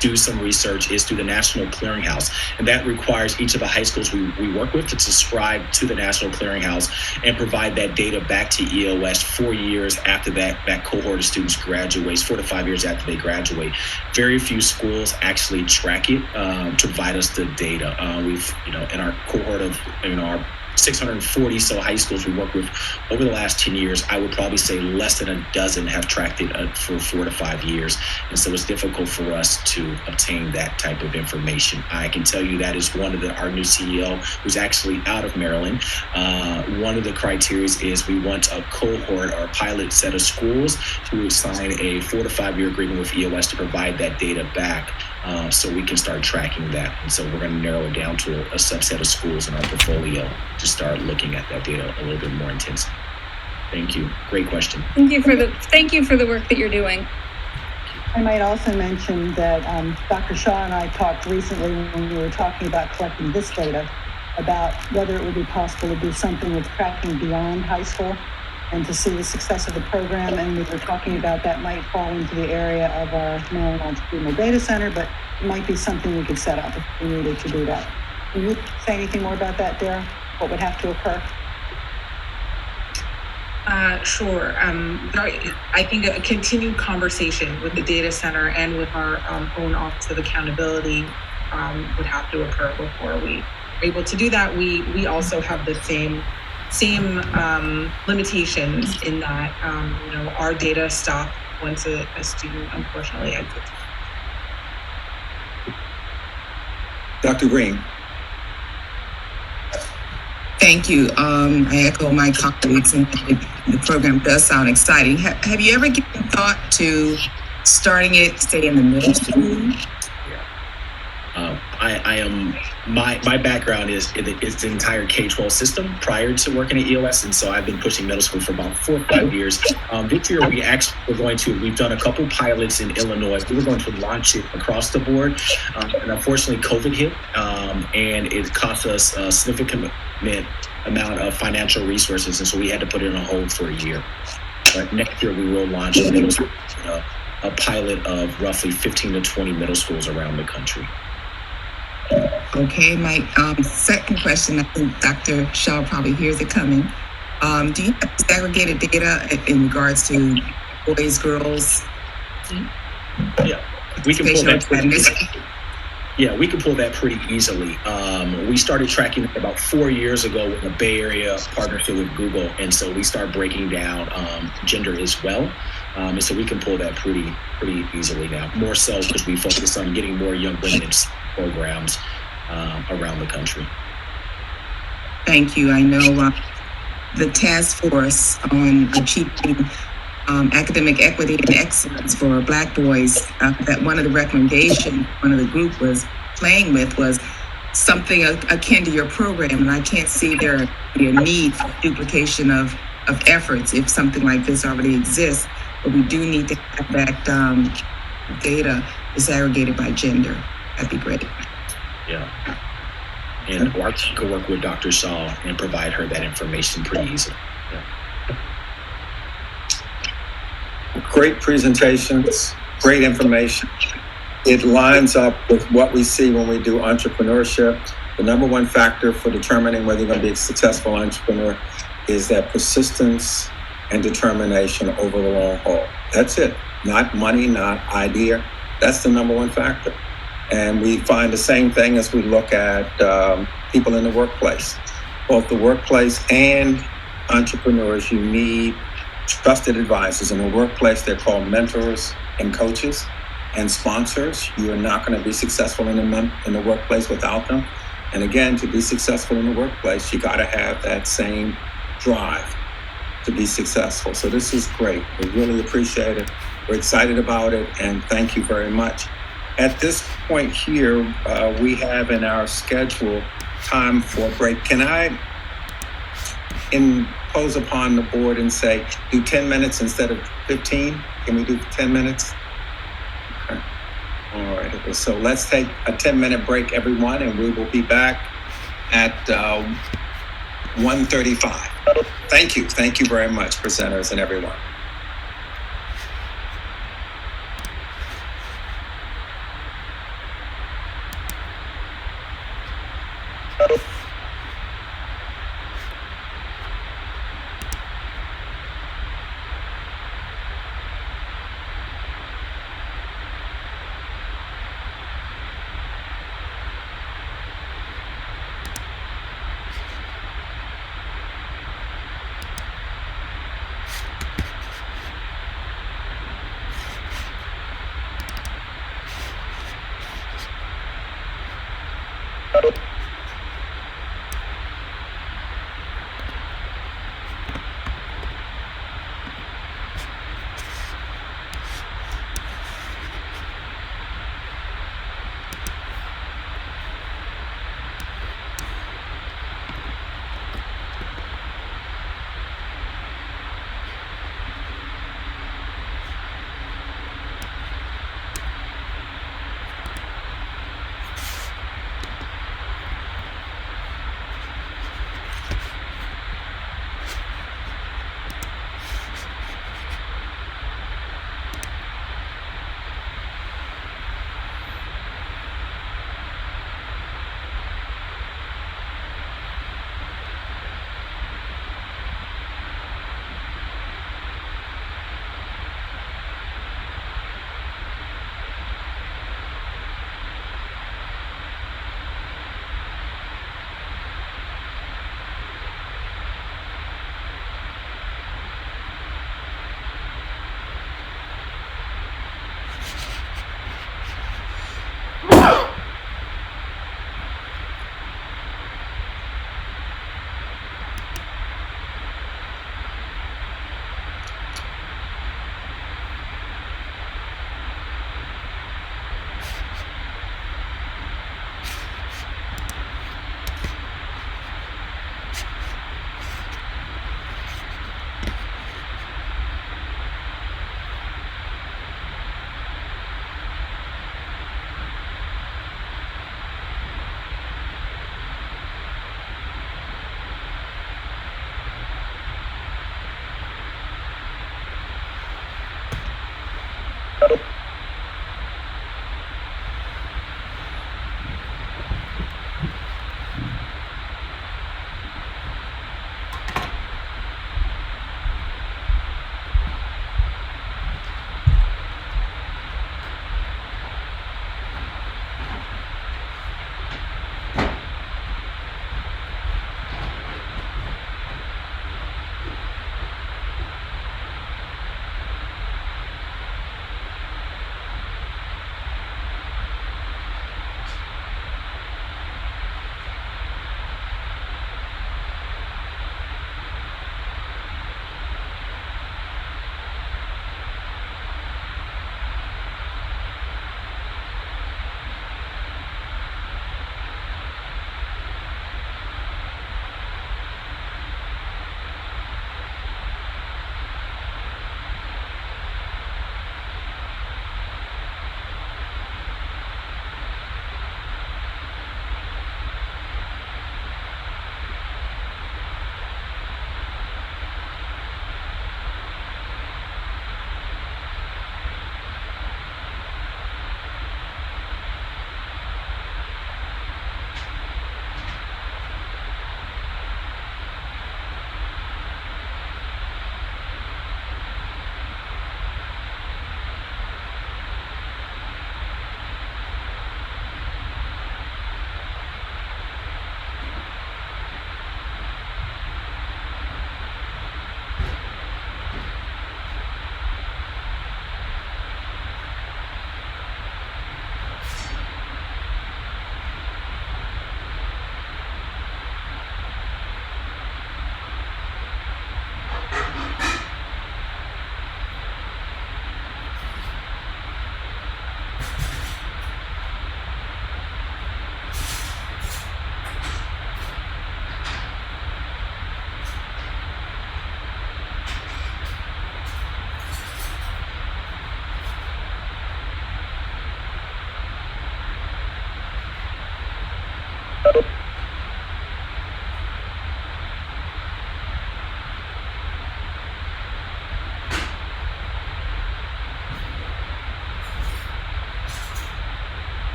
do some research is through the National Clearinghouse. And that requires each of the high schools we work with to subscribe to the National Clearinghouse and provide that data back to EOS 4 years after that cohort of students graduates, 4 to 5 years after they graduate. Very few schools actually track it to provide us the data. We've, in our cohort of, our 640 so high schools we work with over the last 10 years, I would probably say less than a dozen have tracked it for 4 to 5 years. And so it's difficult for us to obtain that type of information. I can tell you that is one of our new CEO, who's actually out of Maryland. One of the criteria is we want a cohort or a pilot set of schools who sign a 4 to 5 year agreement with EOS to provide that data back so we can start tracking that. And so we're going to narrow it down to a subset of schools in our portfolio to start looking at that data a little bit more intensely. Thank you. Great question. Thank you for the work that you're doing. I might also mention that Dr. Shaw and I talked recently when we were talking about collecting this data about whether it would be possible to do something with tracking beyond high school and to see the success of the program. And we were talking about that might fall into the area of our Maryland Longitudinal Data Center, but it might be something we could set up if we needed to do that. Can you say anything more about that, Dara? What would have to occur? Sure. I think a continued conversation with the data center and with our own Office of Accountability would have to occur before we are able to do that. We also have the same limitations in that our data stop once a student unfortunately exits. Dr. Green. Thank you. I echo my colleagues, and the program does sound exciting. Have you ever given thought to starting it, say, in the middle school? My background is the entire K-12 system prior to working at EOS, and so I've been pushing middle school for about 4 or 5 years. This year we've done a couple pilots in Illinois. We were going to launch it across the board, and unfortunately COVID hit, and it cost us a significant amount of financial resources, and so we had to put it on hold for a year. But next year we will launch a middle school, a pilot of roughly 15 to 20 middle schools around the country. Okay, my second question, I think Dr. Shaw probably hears it coming. Do you have segregated data in regards to boys, girls? Yeah, we can pull that. Yeah, we can pull that pretty easily. We started tracking it about 4 years ago with a Bay Area partnership with Google, and so we start breaking down gender as well. And so we can pull that pretty easily now, more so because we focus on getting more young women in programs around the country. Thank you. I know the task force on achieving academic equity and excellence for Black boys, that one of the recommendations one of the group was playing with was something akin to your program, and I can't see there be a need for duplication of efforts if something like this already exists. But we do need to have that data disaggregated by gender. That'd be great. Yeah. And our team could work with Dr. Shaw and provide her that information pretty easily. Yeah. Great presentations, great information. It lines up with what we see when we do entrepreneurship. The number one factor for determining whether you're going to be a successful entrepreneur is that persistence and determination over the long haul. That's it. Not money, not idea. That's the number one factor. And we find the same thing as we look at people in the workplace. Both the workplace and entrepreneurs, you need trusted advisors. In the workplace, they're called mentors and coaches and sponsors. You are not going to be successful in the workplace without them. And again, to be successful in the workplace, you got to have that same drive to be successful. So this is great. We really appreciate it. We're excited about it, and thank you very much. At this point here, we have in our schedule time for a break. Can I impose upon the board and say, do 10 minutes instead of 15? Can we do 10 minutes? Okay. All right. So let's take a 10-minute break, everyone, and we will be back at 1:35. Thank you. Thank you very much, presenters and everyone.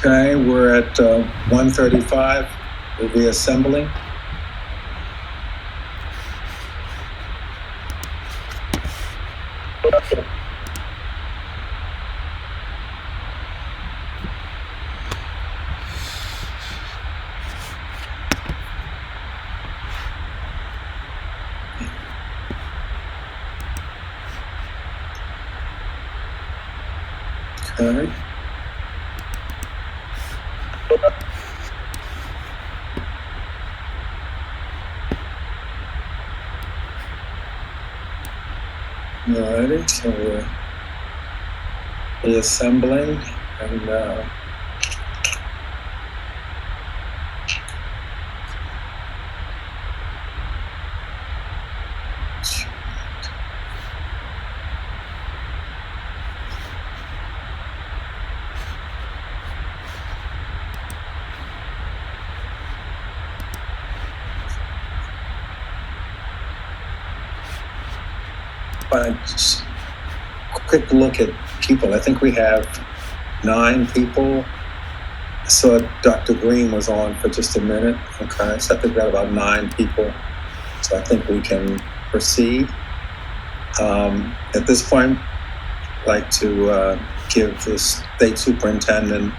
Okay, we're at 1:35. We'll be assembling. Okay. Alrighty, so we're reassembling and just quick look at people. I think we have 9 people. I saw Dr. Green was on for just a minute. Okay, so I think we've got about 9 people. So I think we can proceed. At this point, I'd like to give the state superintendent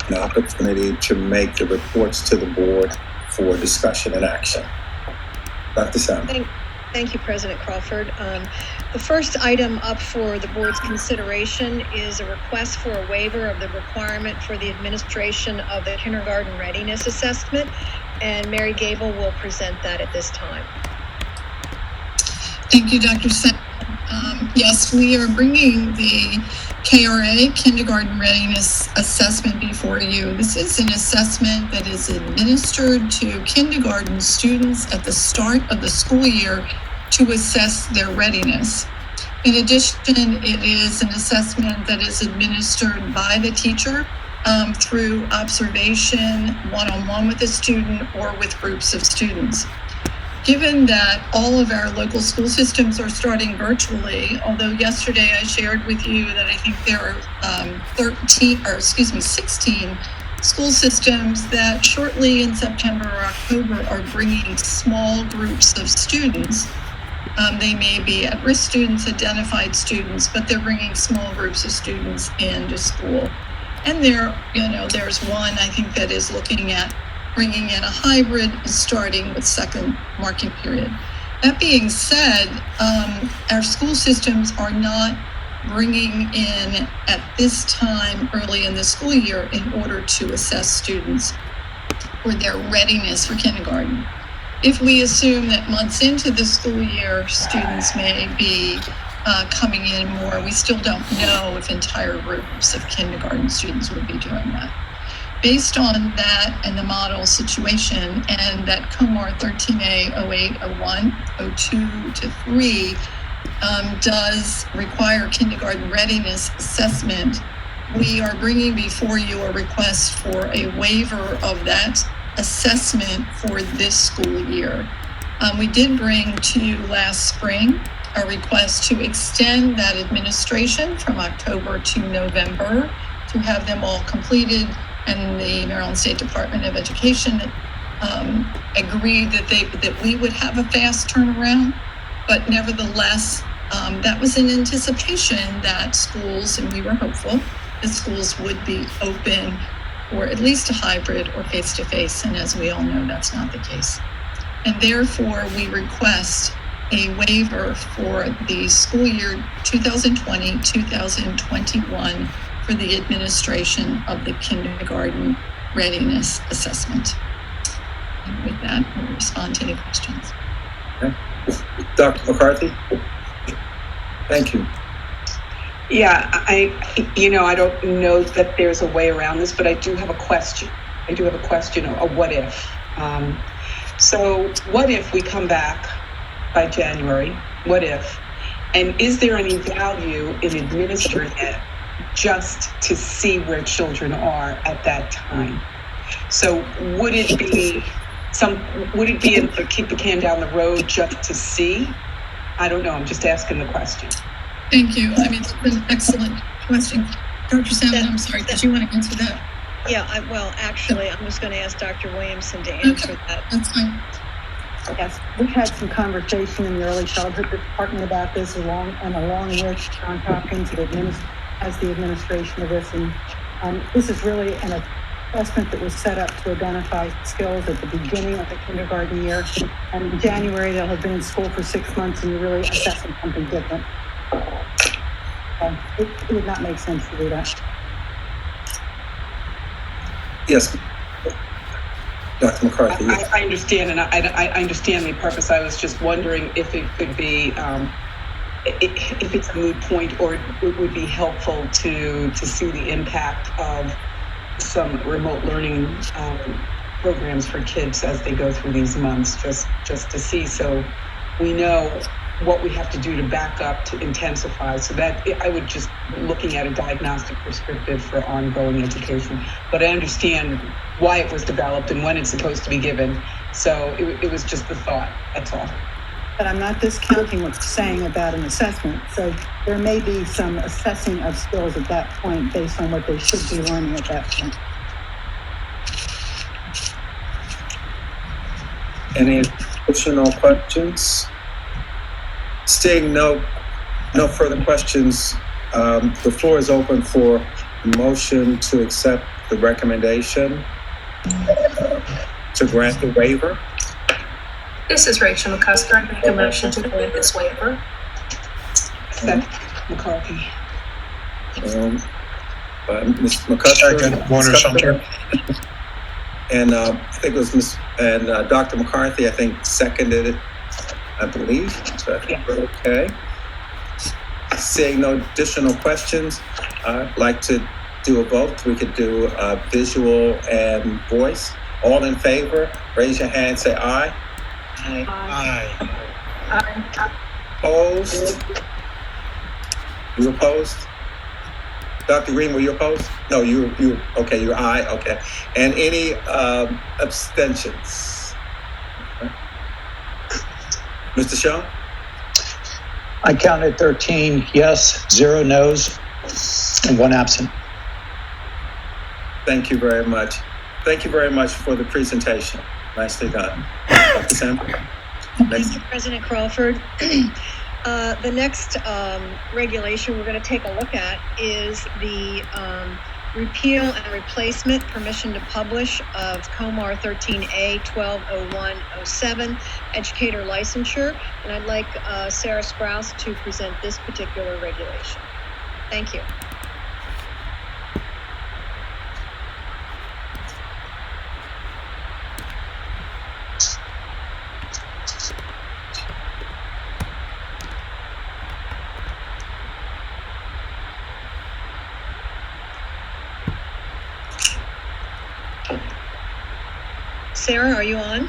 an opportunity to make the reports to the board for discussion and action. Dr. Salmon. Thank you, President Crawford. The first item up for the board's consideration is a request for a waiver of the requirement for the administration of the kindergarten readiness assessment, and Mary Gable will present that at this time. Thank you, Dr. Sen. Yes, we are bringing the KRA, Kindergarten Readiness Assessment, before you. This is an assessment that is administered to kindergarten students at the start of the school year to assess their readiness. In addition, it is an assessment that is administered by the teacher through observation, one-on-one with the student, or with groups of students. Given that all of our local school systems are starting virtually, although yesterday I shared with you that I think there are 16 school systems that shortly in September or October are bringing small groups of students. They may be at-risk students, identified students, but they're bringing small groups of students into school. And there's one I think that is looking at bringing in a hybrid starting with second marking period. That being said, our school systems are not bringing in at this time early in the school year in order to assess students for their readiness for kindergarten. If we assume that months into the school year, students may be coming in more, we still don't know if entire groups of kindergarten students would be doing that. Based on that and the model situation, and that COMAR 13A 08, 01, 02 to 3 does require kindergarten readiness assessment, we are bringing before you a request for a waiver of that assessment for this school year. We did bring to you last spring a request to extend that administration from October to November to have them all completed, and the Maryland State Department of Education agreed that we would have a fast turnaround, but nevertheless, that was in anticipation that schools, and we were hopeful that schools would be open or at least a hybrid or face-to-face, and as we all know, that's not the case. And therefore, we request a waiver for the school year 2020-2021 for the administration of the kindergarten readiness assessment. And with that, we'll respond to any questions. Okay. Dr. McCarthy? Thank you. Yeah, I don't know that there's a way around this, but I do have a question. A what if. So what if we come back by January? What if? And is there any value in administering it just to see where children are at that time? So would it be able to kick the can down the road just to see? I don't know. I'm just asking the question. Thank you. I mean, it's an excellent question. Dr. Salmon, I'm sorry, did you want to answer that? Yeah, actually, I'm just going to ask Dr. Williamson to answer that. That's fine. Yes, we've had some conversation in the early childhood department about this, along with John Hopkins as the administration of this. And this is really an assessment that was set up to identify skills at the beginning of the kindergarten year. And in January, they'll have been in school for 6 months, and you're really assessing something different. It would not make sense to do that. Yes, Dr. McCarthy. I understand, and I understand the purpose. I was just wondering if it could be, if it's a moot point, or it would be helpful to see the impact of some remote learning programs for kids as they go through these months, just to see, so we know what we have to do to back up to intensify. So that I would just looking at a diagnostic perspective for ongoing education. But I understand why it was developed and when it's supposed to be given. So it was just the thought, that's all. But I'm not discounting what you're saying about an assessment. So there may be some assessing of skills at that point based on what they should be learning at that point. Any additional questions? Seeing no further questions, the floor is open for a motion to accept the recommendation to grant the waiver. This is Rachel McCusker. I make a motion to grant this waiver. Second, McCarthy. Ms. McCusker. Second, Warner Sumter. And I think it was Dr. McCarthy, I think, seconded it, I believe. So I think we're okay. Seeing no additional questions, I'd like to do a vote. We could do visual and voice. All in favor, raise your hand, say aye. Aye. Aye. Opposed? You opposed? Dr. Green, were you opposed? No, you okay, you're aye, okay. And any abstentions? Okay. Mr. Shaw? I counted 13 yes, 0 no's, and 1 absent. Thank you very much. Thank you very much for the presentation. Nicely done. Dr. Sam? Thank you, President Crawford. The next regulation we're going to take a look at is the repeal and replacement, permission to publish of COMAR 13A 120107, educator licensure. And I'd like Sarah Sprouse to present this particular regulation. Thank you. Sarah, are you on?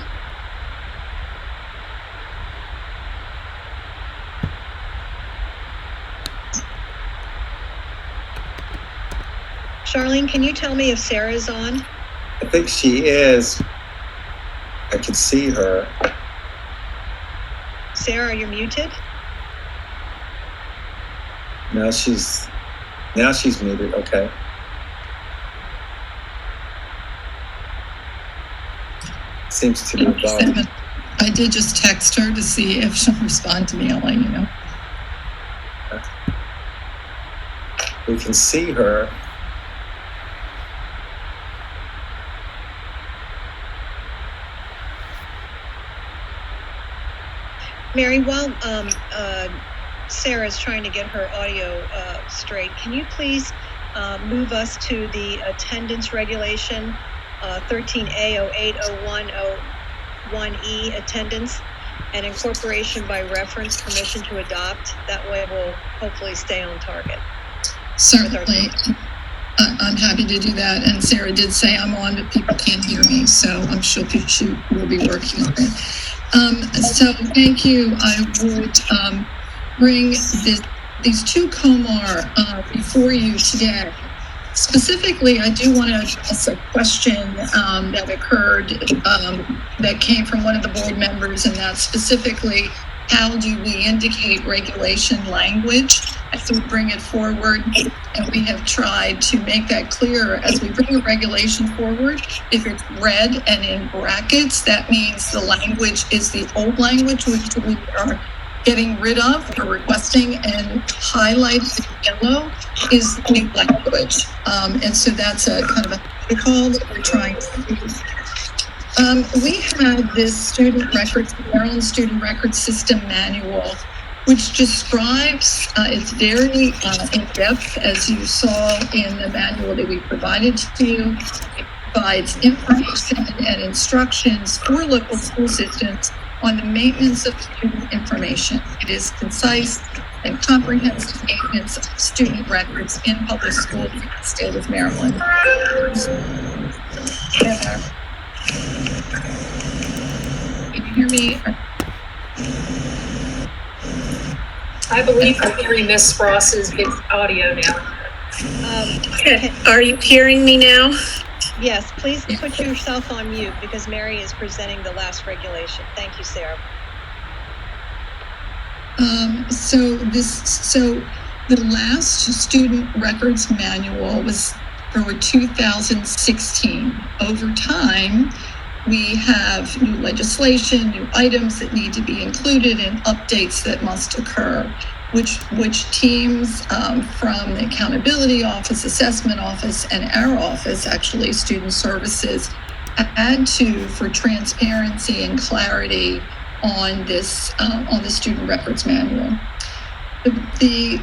Charlene, can you tell me if Sarah is on? I think she is. I can see her. Sarah, are you muted? Now she's muted. Okay. Seems to be involved. I did just text her to see if she'll respond to me. I'll let you know. We can see her. Mary, while Sarah's trying to get her audio straight, can you please move us to the attendance regulation 13A080101E attendance and incorporation by reference permission to adopt? That way we'll hopefully stay on target. Certainly. I'm happy to do that. And Sarah did say I'm on, but people can't hear me. So I'm sure she will be working on it. So thank you. I would bring these two COMAR before you today. Specifically, I do want to address a question that occurred that came from one of the board members, and that's specifically, how do we indicate regulation language as we bring it forward? And we have tried to make that clear as we bring a regulation forward. If it's red and in brackets, that means the language is the old language, which we are getting rid of or requesting, and highlighted in yellow is the new language. And so that's a kind of a protocol that we're trying to do. We have this Maryland Student Record System Manual, which describes, it's very in-depth, as you saw in the manual that we provided to you. It provides information and instructions for local school systems on the maintenance of student information. It is concise and comprehensive maintenance of student records in public schools in the state of Maryland. Can you hear me? I believe I'm hearing Miss Spross's audio now. Are you hearing me now? Yes, please put yourself on mute because Mary is presenting the last regulation. Thank you, Sarah. So the last student records manual was for 2016. Over time, we have new legislation, new items that need to be included, and updates that must occur, which teams from the Accountability Office, Assessment Office, and our office, actually Student Services, add to for transparency and clarity on this on the Student Records Manual. The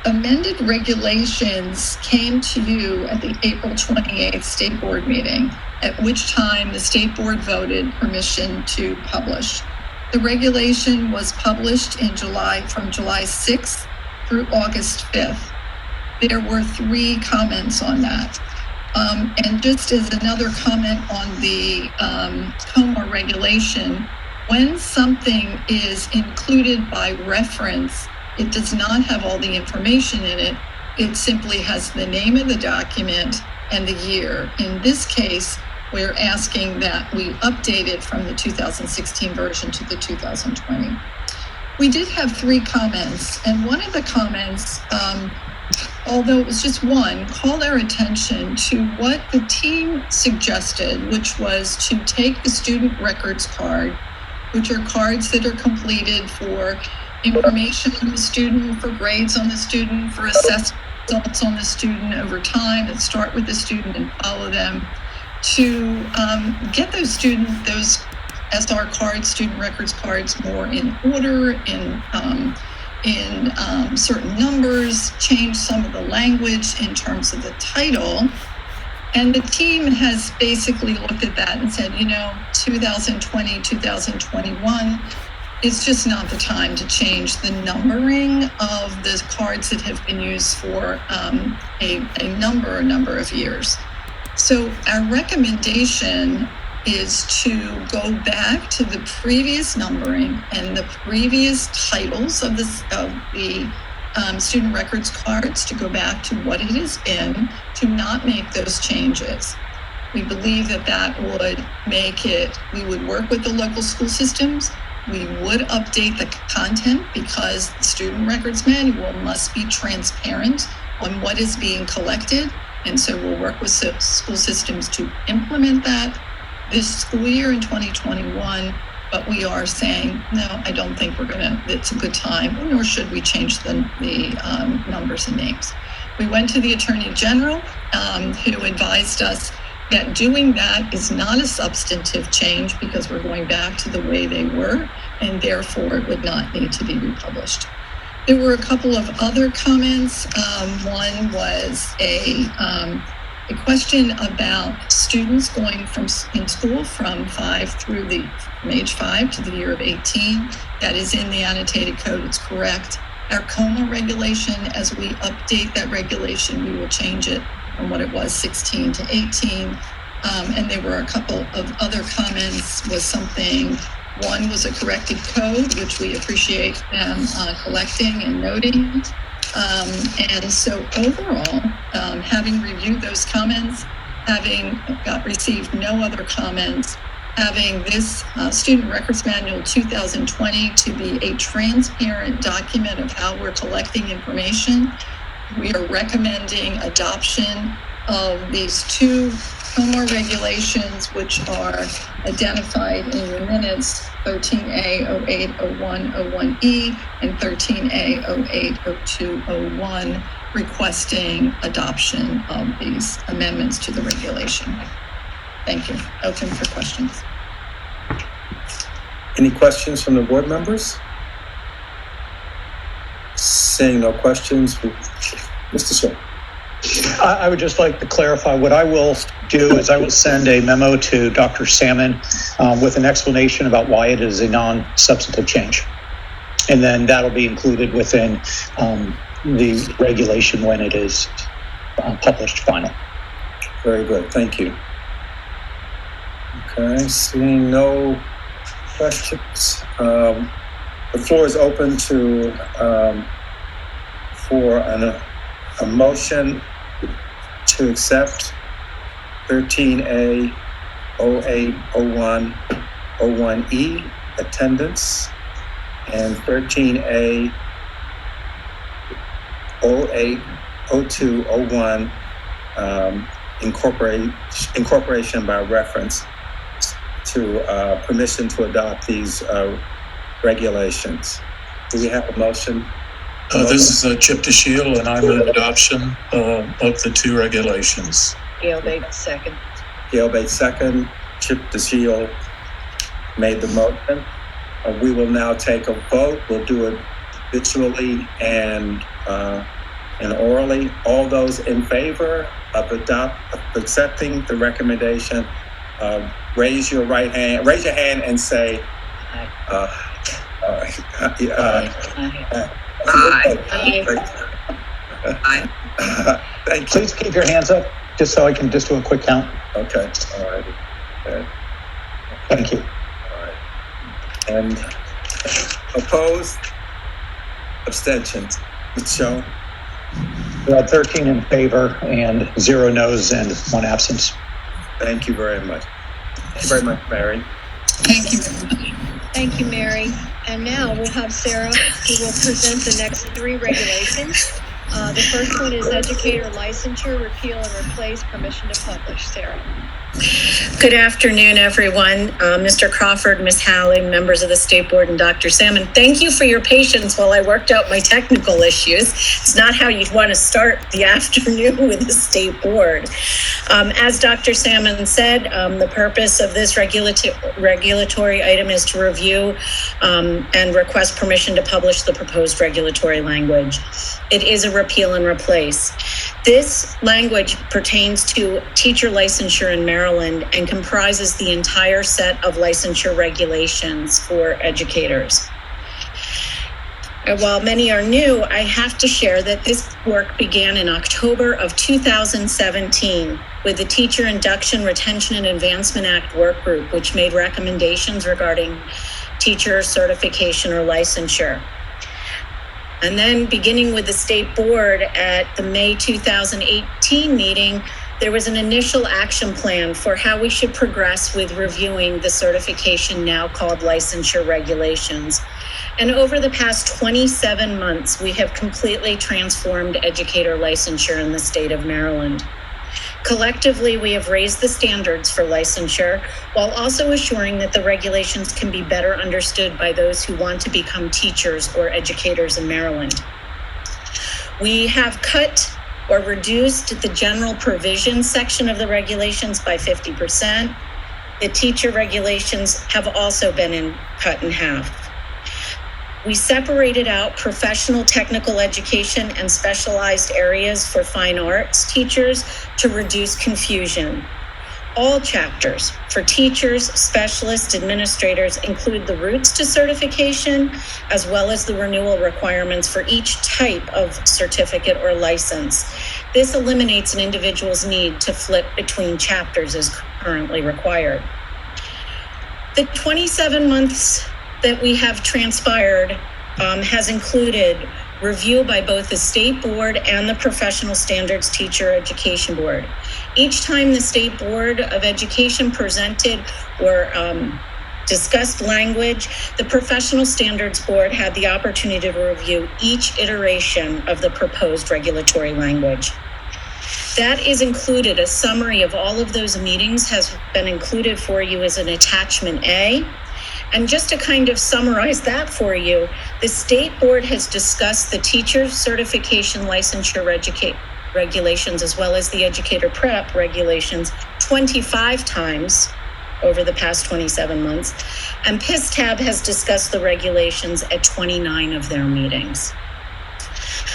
amended regulations came to you at the April 28th State Board meeting, at which time the State Board voted permission to publish. The regulation was published in from July 6th through August 5th. There were 3 comments on that. And just as another comment on the COMAR regulation, when something is included by reference, it does not have all the information in it. It simply has the name of the document and the year. In this case, we're asking that we update it from the 2016 version to the 2020. We did have 3 comments, and one of the comments, although it was just one, called our attention to what the team suggested, which was to take the student records card, which are cards that are completed for information on the student, for grades on the student, for assessment results on the student over time, that start with the student and follow them, to get those SR cards, student records cards, more in order, in certain numbers, change some of the language in terms of the title. And the team has basically looked at that and said, 2020, 2021, it's just not the time to change the numbering of the cards that have been used for a number of years. So our recommendation is to go back to the previous numbering and the previous titles of the student records cards, to go back to what it has been, to not make those changes. We believe that would make it, we would work with the local school systems. We would update the content, because the student records manual must be transparent on what is being collected. And so we'll work with school systems to implement that this school year in 2021. But we are saying, no, I don't think it's a good time, nor should we change the numbers and names. We went to the Attorney General, who advised us that doing that is not a substantive change, because we're going back to the way they were, and therefore it would not need to be republished. There were a couple of other comments. One was a question about students going in school from age 5 to the year of 18. That is in the annotated code. It's correct. Our COMA regulation, as we update that regulation, we will change it from what it was 16 to 18. And there were a couple of other comments. One was a corrected code, which we appreciate them collecting and noting. And so overall, having reviewed those comments, having received no other comments, having this Student Records Manual 2020 to be a transparent document of how we're collecting information, we are recommending adoption of these two COMA regulations, which are identified in your minutes, 13A 080101E and 13A 080201, requesting adoption of these amendments to the regulation. Thank you. Open for questions. Any questions from the board members? Seeing no questions, Mr. Shaw. I would just like to clarify, what I will do is I will send a memo to Dr. Salmon with an explanation about why it is a non-substantive change. And then that'll be included within the regulation when it is published final. Very good, thank you. Okay, seeing no questions. The floor is open for a motion to accept 13A 080101E attendance and 13A 080201 incorporation by reference to permission to adopt these regulations. Do we have a motion? This is Chip DeShiel, and I'm in adoption of the two regulations. Gail Bates, second. Gail Bates, second. Chip DeShiel made the motion. We will now take a vote. We'll do it virtually and orally. All those in favor of accepting the recommendation, raise your hand and say aye. Aye. Thank you. Please keep your hands up, just so I can just do a quick count. Okay, all right. Okay. Thank you. All right. And opposed? Abstentions? Mr. Shaw? We had 13 in favor and 0 no's and 1 absence. Thank you very much. Thank you very much, Mary. Thank you very much. Thank you, Mary. And now we'll have Sarah, who will present the next 3 regulations. The first one is educator licensure, repeal and replace, permission to publish. Sarah. Good afternoon, everyone. Mr. Crawford, Ms. Howley, members of the State Board, and Dr. Salmon. Thank you for your patience while I worked out my technical issues. It's not how you'd want to start the afternoon with the State Board. As Dr. Salmon said, the purpose of this regulatory item is to review and request permission to publish the proposed regulatory language. It is a repeal and replace. This language pertains to teacher licensure in Maryland and comprises the entire set of licensure regulations for educators. And while many are new, I have to share that this work began in October of 2017 with the Teacher Induction, Retention, and Advancement Act work group, which made recommendations regarding teacher certification or licensure. And then beginning with the State Board at the May 2018 meeting, there was an initial action plan for how we should progress with reviewing the certification now called licensure regulations. And over the past 27 months, we have completely transformed educator licensure in the state of Maryland. Collectively, we have raised the standards for licensure while also assuring that the regulations can be better understood by those who want to become teachers or educators in Maryland. We have cut or reduced the general provisions section of the regulations by 50%. The teacher regulations have also been cut in half. We separated out professional technical education and specialized areas for fine arts teachers to reduce confusion. All chapters for teachers, specialists, administrators include the routes to certification, as well as the renewal requirements for each type of certificate or license. This eliminates an individual's need to flip between chapters as currently required. The 27 months that we have transpired has included review by both the State Board and the Professional Standards Teacher Education Board. Each time the State Board of Education presented or discussed language, the Professional Standards Board had the opportunity to review each iteration of the proposed regulatory language. That is included. A summary of all of those meetings has been included for you as an attachment A. And just to kind of summarize that for you, the State Board has discussed the teacher certification licensure regulations as well as the educator prep regulations 25 times over the past 27 months. And PISTAB has discussed the regulations at 29 of their meetings.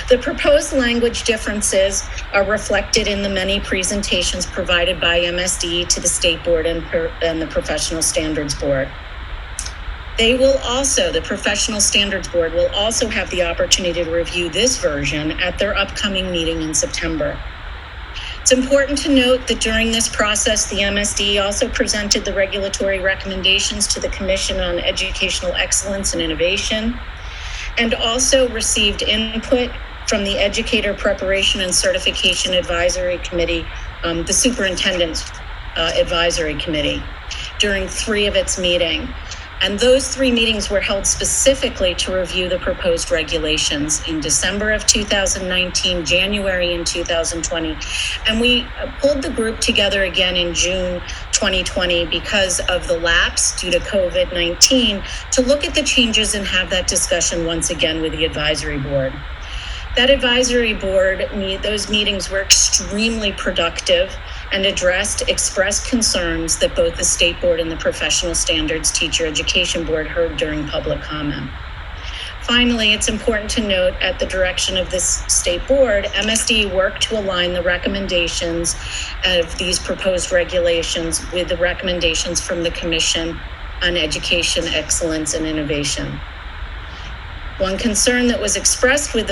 The proposed language differences are reflected in the many presentations provided by MSD to the State Board and the Professional Standards Board. The Professional Standards Board will also have the opportunity to review this version at their upcoming meeting in September. It's important to note that during this process, the MSD also presented the regulatory recommendations to the Commission on Educational Excellence and Innovation, and also received input from the Educator Preparation and Certification Advisory Committee, the Superintendent's Advisory Committee, during 3 of its meetings. And those 3 meetings were held specifically to review the proposed regulations in December of 2019, January in 2020. And we pulled the group together again in June 2020 because of the lapse due to COVID-19 to look at the changes and have that discussion once again with the advisory board. That advisory board, those meetings were extremely productive and expressed concerns that both the State Board and the Professional Standards Teacher Education Board heard during public comment. Finally, it's important to note at the direction of this State Board, MSD worked to align the recommendations of these proposed regulations with the recommendations from the Commission on Education Excellence and Innovation. One concern that was expressed from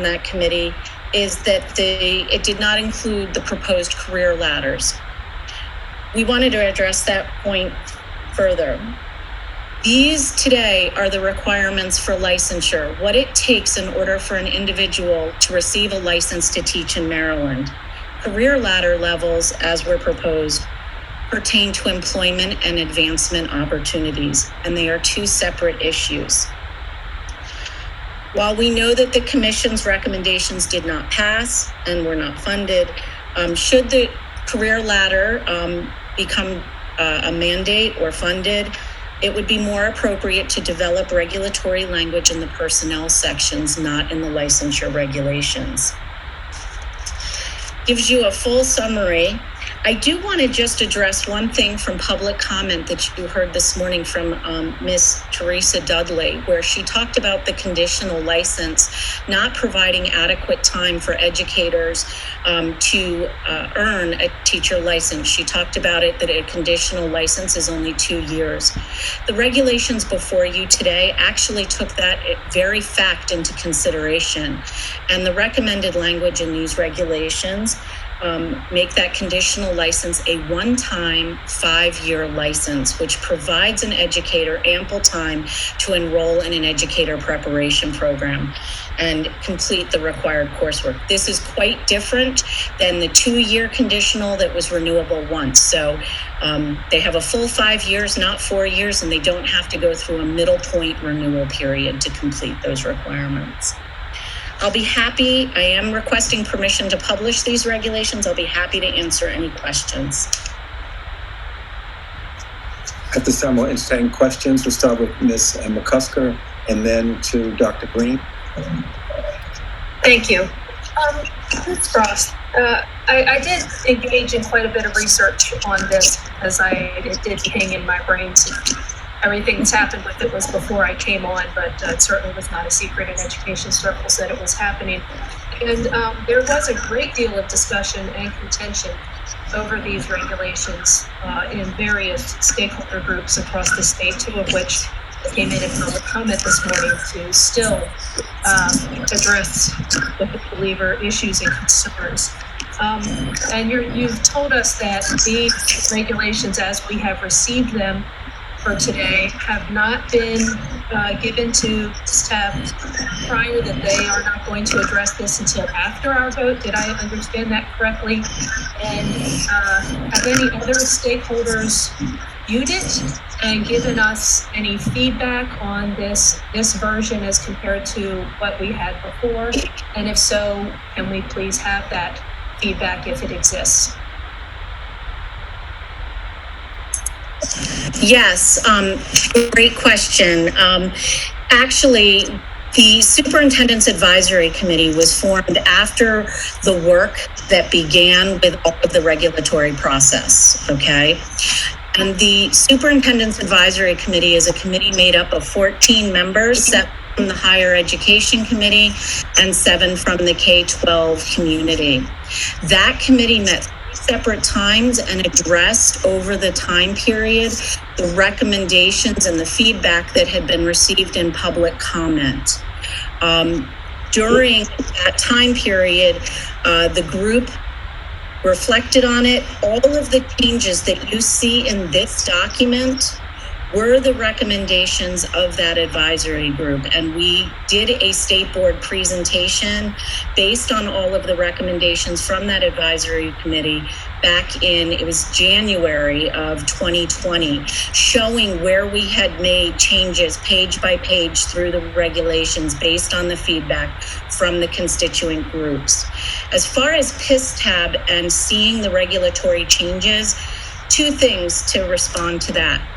that committee is that it did not include the proposed career ladders. We wanted to address that point further. These today are the requirements for licensure, what it takes in order for an individual to receive a license to teach in Maryland. Career ladder levels, as were proposed, pertain to employment and advancement opportunities, and they are 2 separate issues. While we know that the commission's recommendations did not pass and were not funded, should the career ladder become a mandate or funded, it would be more appropriate to develop regulatory language in the personnel sections, not in the licensure regulations. Gives you a full summary. I do want to just address one thing from public comment that you heard this morning from Ms. Teresa Dudley, where she talked about the conditional license not providing adequate time for educators to earn a teacher license. She talked about it that a conditional license is only 2 years. The regulations before you today actually took that very fact into consideration, and the recommended language in these regulations make that conditional license a one-time 5-year license, which provides an educator ample time to enroll in an educator preparation program and complete the required coursework. This is quite different than the 2-year conditional that was renewable once. So they have a full 5 years, not 4 years, and they don't have to go through a middle point renewal period to complete those requirements. I'll be happy. I am requesting permission to publish these regulations. I'll be happy to answer any questions. At this time, we'll entertain questions. We'll start with Ms. McCusker and then to Dr. Green. Thank you. Ms. Frost, I did engage in quite a bit of research on this because it did hang in my brain. Everything that's happened with it was before I came on, but it certainly was not a secret in education circles that it was happening. And there was a great deal of discussion and contention over these regulations in various stakeholder groups across the state, 2 of which came in public comment this morning to still address what they believe are issues and concerns. And you've told us that these regulations, as we have received them for today, have not been given to staff prior, that they are not going to address this until after our vote. Did I understand that correctly? And have any other stakeholders viewed it and given us any feedback on this version as compared to what we had before? And if so, can we please have that feedback if it exists? Yes, great question. Actually, the Superintendent's Advisory Committee was formed after the work that began with all of the regulatory process, okay? And the Superintendent's Advisory Committee is a committee made up of 14 members, 7 from the Higher Education Committee and 7 from the K-12 community. That committee met separate times and addressed over the time period the recommendations and the feedback that had been received in public comment. During that time period, the group reflected on it. All of the changes that you see in this document were the recommendations of that advisory group. And we did a state board presentation based on all of the recommendations from that advisory committee back in, it was January of 2020, showing where we had made changes page by page through the regulations based on the feedback from the constituent groups. As far as PIS-TAB and seeing the regulatory changes, 2 things to respond to that.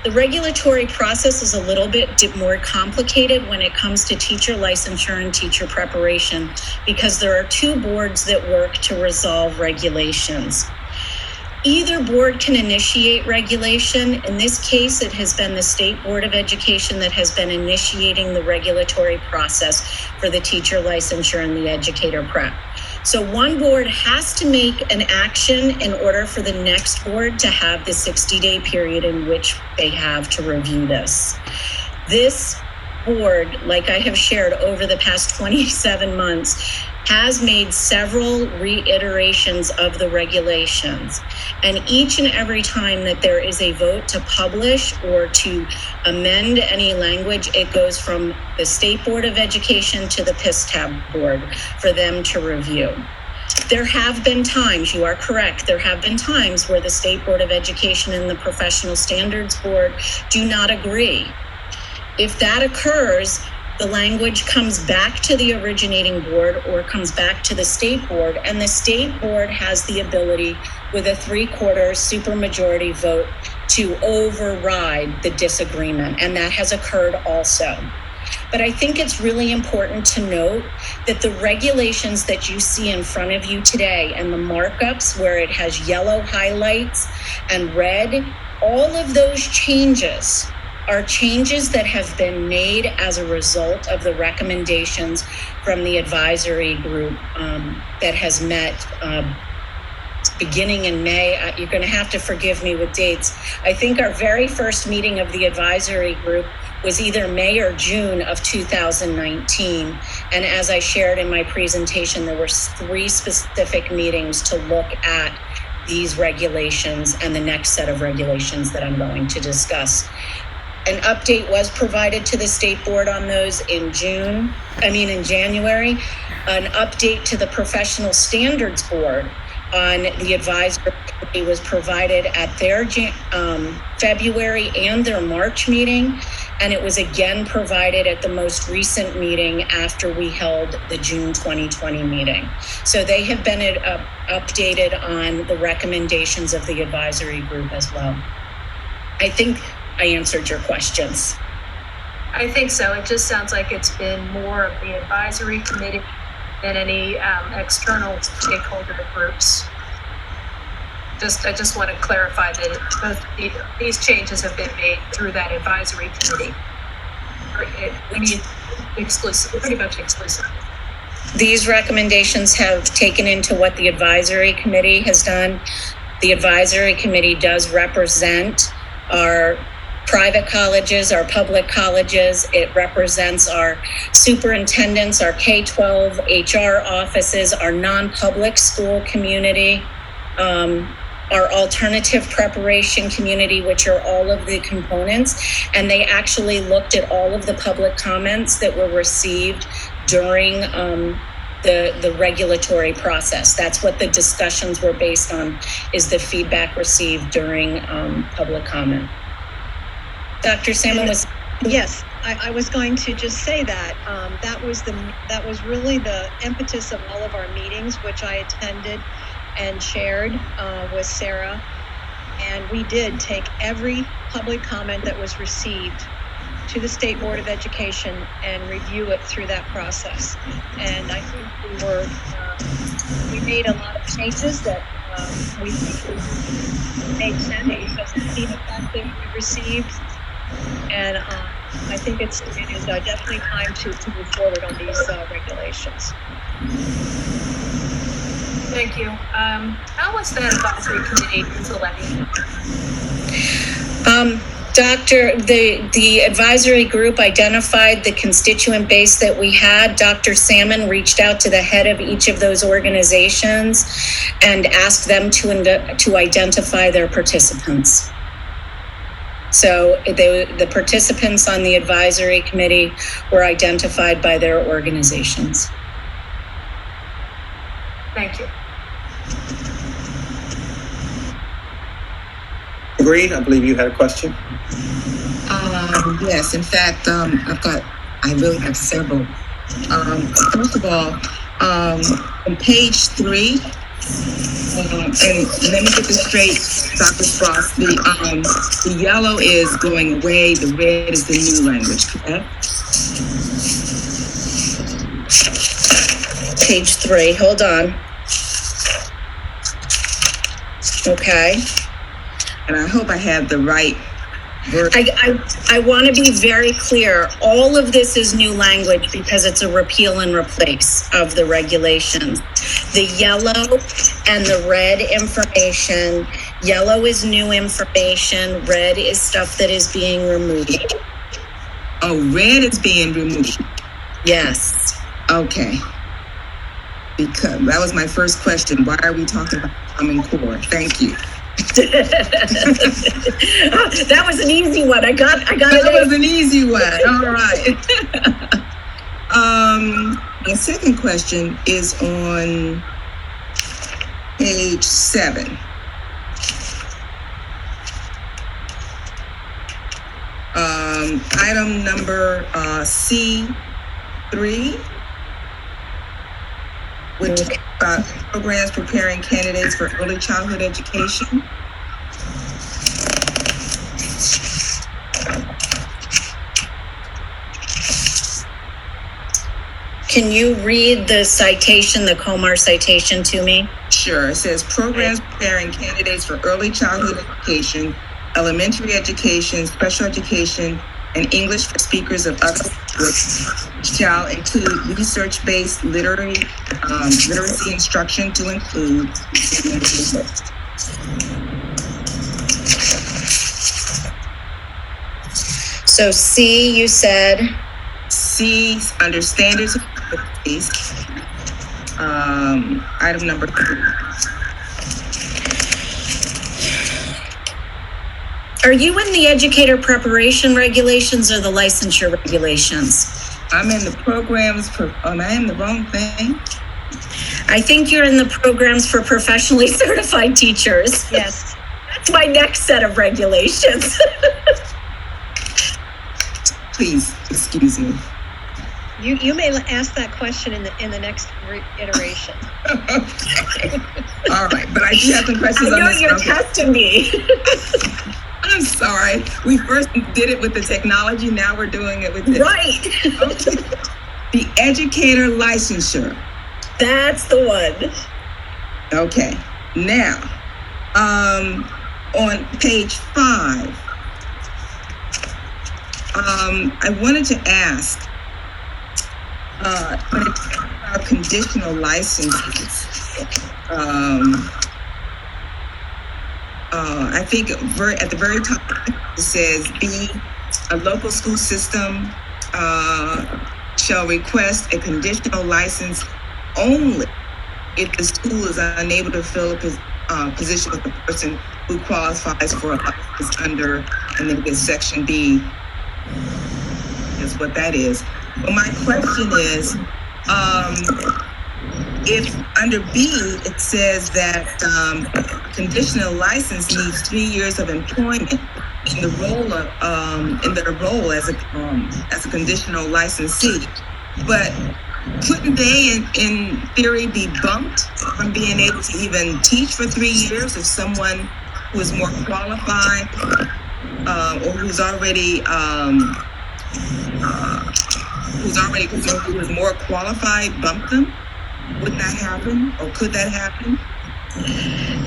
The regulatory process is a little bit more complicated when it comes to teacher licensure and teacher preparation because there are 2 boards that work to resolve regulations. Either board can initiate regulation. In this case, it has been the State Board of Education that has been initiating the regulatory process for the teacher licensure and the educator prep. So one board has to make an action in order for the next board to have the 60-day period in which they have to review this. This board, like I have shared over the past 27 months, has made several reiterations of the regulations. And each and every time that there is a vote to publish or to amend any language, it goes from the State Board of Education to the PIS-TAB board for them to review. There have been times, you are correct, there have been times where the State Board of Education and the Professional Standards Board do not agree. If that occurs, the language comes back to the originating board or comes back to the state board, and the state board has the ability with a 3/4 supermajority vote to override the disagreement, and that has occurred also. But I think it's really important to note that the regulations that you see in front of you today and the markups where it has yellow highlights and red, all of those changes are changes that have been made as a result of the recommendations from the advisory group that has met beginning in May. You're going to have to forgive me with dates. I think our very first meeting of the advisory group was either May or June of 2019. And as I shared in my presentation, there were 3 specific meetings to look at these regulations and the next set of regulations that I'm going to discuss. An update was provided to the state board on those in January. An update to the professional standards board on the advisory committee was provided at their February and their March meeting. And it was again provided at the most recent meeting after we held the June 2020 meeting. So they have been updated on the recommendations of the advisory group as well. I think I answered your questions. I think so. It just sounds like it's been more of the advisory committee than any external stakeholder groups. I just want to clarify that these changes have been made through that advisory committee. We need pretty much exclusively. These recommendations have taken into what the advisory committee has done. The advisory committee does represent our private colleges, our public colleges. It represents our superintendents, our K-12 HR offices, our non-public school community, our alternative preparation community, which are all of the components. And they actually looked at all of the public comments that were received during the regulatory process. That's what the discussions were based on, is the feedback received during public comment. Dr. Salmon was... Yes, I was going to just say that that was really the impetus of all of our meetings, which I attended and shared with Sarah. And we did take every public comment that was received to the State Board of Education and review it through that process. And I think we made a lot of changes that we think made sense because of the feedback that we received. And I think it is definitely time to move forward on these regulations. Thank you. How was that advisory committee selected? The advisory group identified the constituent base that we had. Dr. Salmon reached out to the head of each of those organizations and asked them to identify their participants. So the participants on the advisory committee were identified by their organizations. Thank you. Green, I believe you had a question. Yes, in fact, I really have several. First of all, on page 3, and let me get this straight, Dr. Frost, the yellow is going away, the red is the new language, correct? Page 3, hold on. Okay. And I hope I have the right word. I want to be very clear. All of this is new language because it's a repeal and replace of the regulations. The yellow and the red information, yellow is new information, red is stuff that is being removed. Oh, red is being removed. Yes. Okay. Because that was my first question. Why are we talking about Common Core? Thank you. That was an easy one. I got it. That was an easy one. All right. My second question is on page 7. Item number C 3 would talk about programs preparing candidates for early childhood education. Can you read the citation, the Comar citation to me? Sure. It says programs preparing candidates for early childhood education, elementary education, special education, and English for speakers of other languages shall include research-based literacy instruction to include. So C, you said? C, under standards and activities, item number 3. Are you in the educator preparation regulations or the licensure regulations? I'm in the programs for, am I in the wrong thing? I think you're in the programs for professionally certified teachers. Yes. That's my next set of regulations. Please, excuse me. You may ask that question in the next iteration. All right, but I do have some questions on this. I know you're testing me. I'm sorry. We first did it with the technology. Now we're doing it with this. Right. Okay. The educator licensure. That's the one. Okay. Now, on page 5, I wanted to ask, when it talks about conditional licenses, I think at the very top it says, B, a local school system shall request a conditional license only if the school is unable to fill a position with the person who qualifies for a license under, and then it's section B, is what that is. But my question is, if under B it says that conditional license needs 3 years of employment in the role of in their role as a conditional licensee, but couldn't they in theory be bumped from being able to even teach for 3 years if someone who is more qualified or who is more qualified bump them? Would that happen, or could that happen?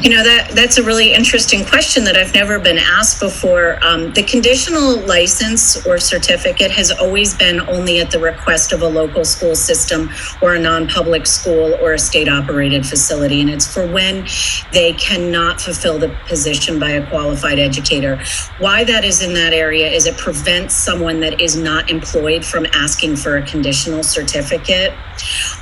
You know, that's a really interesting question that I've never been asked before. The conditional license or certificate has always been only at the request of a local school system or a non-public school or a state-operated facility, and it's for when they cannot fulfill the position by a qualified educator. Why that is in that area is it prevents someone that is not employed from asking for a conditional certificate.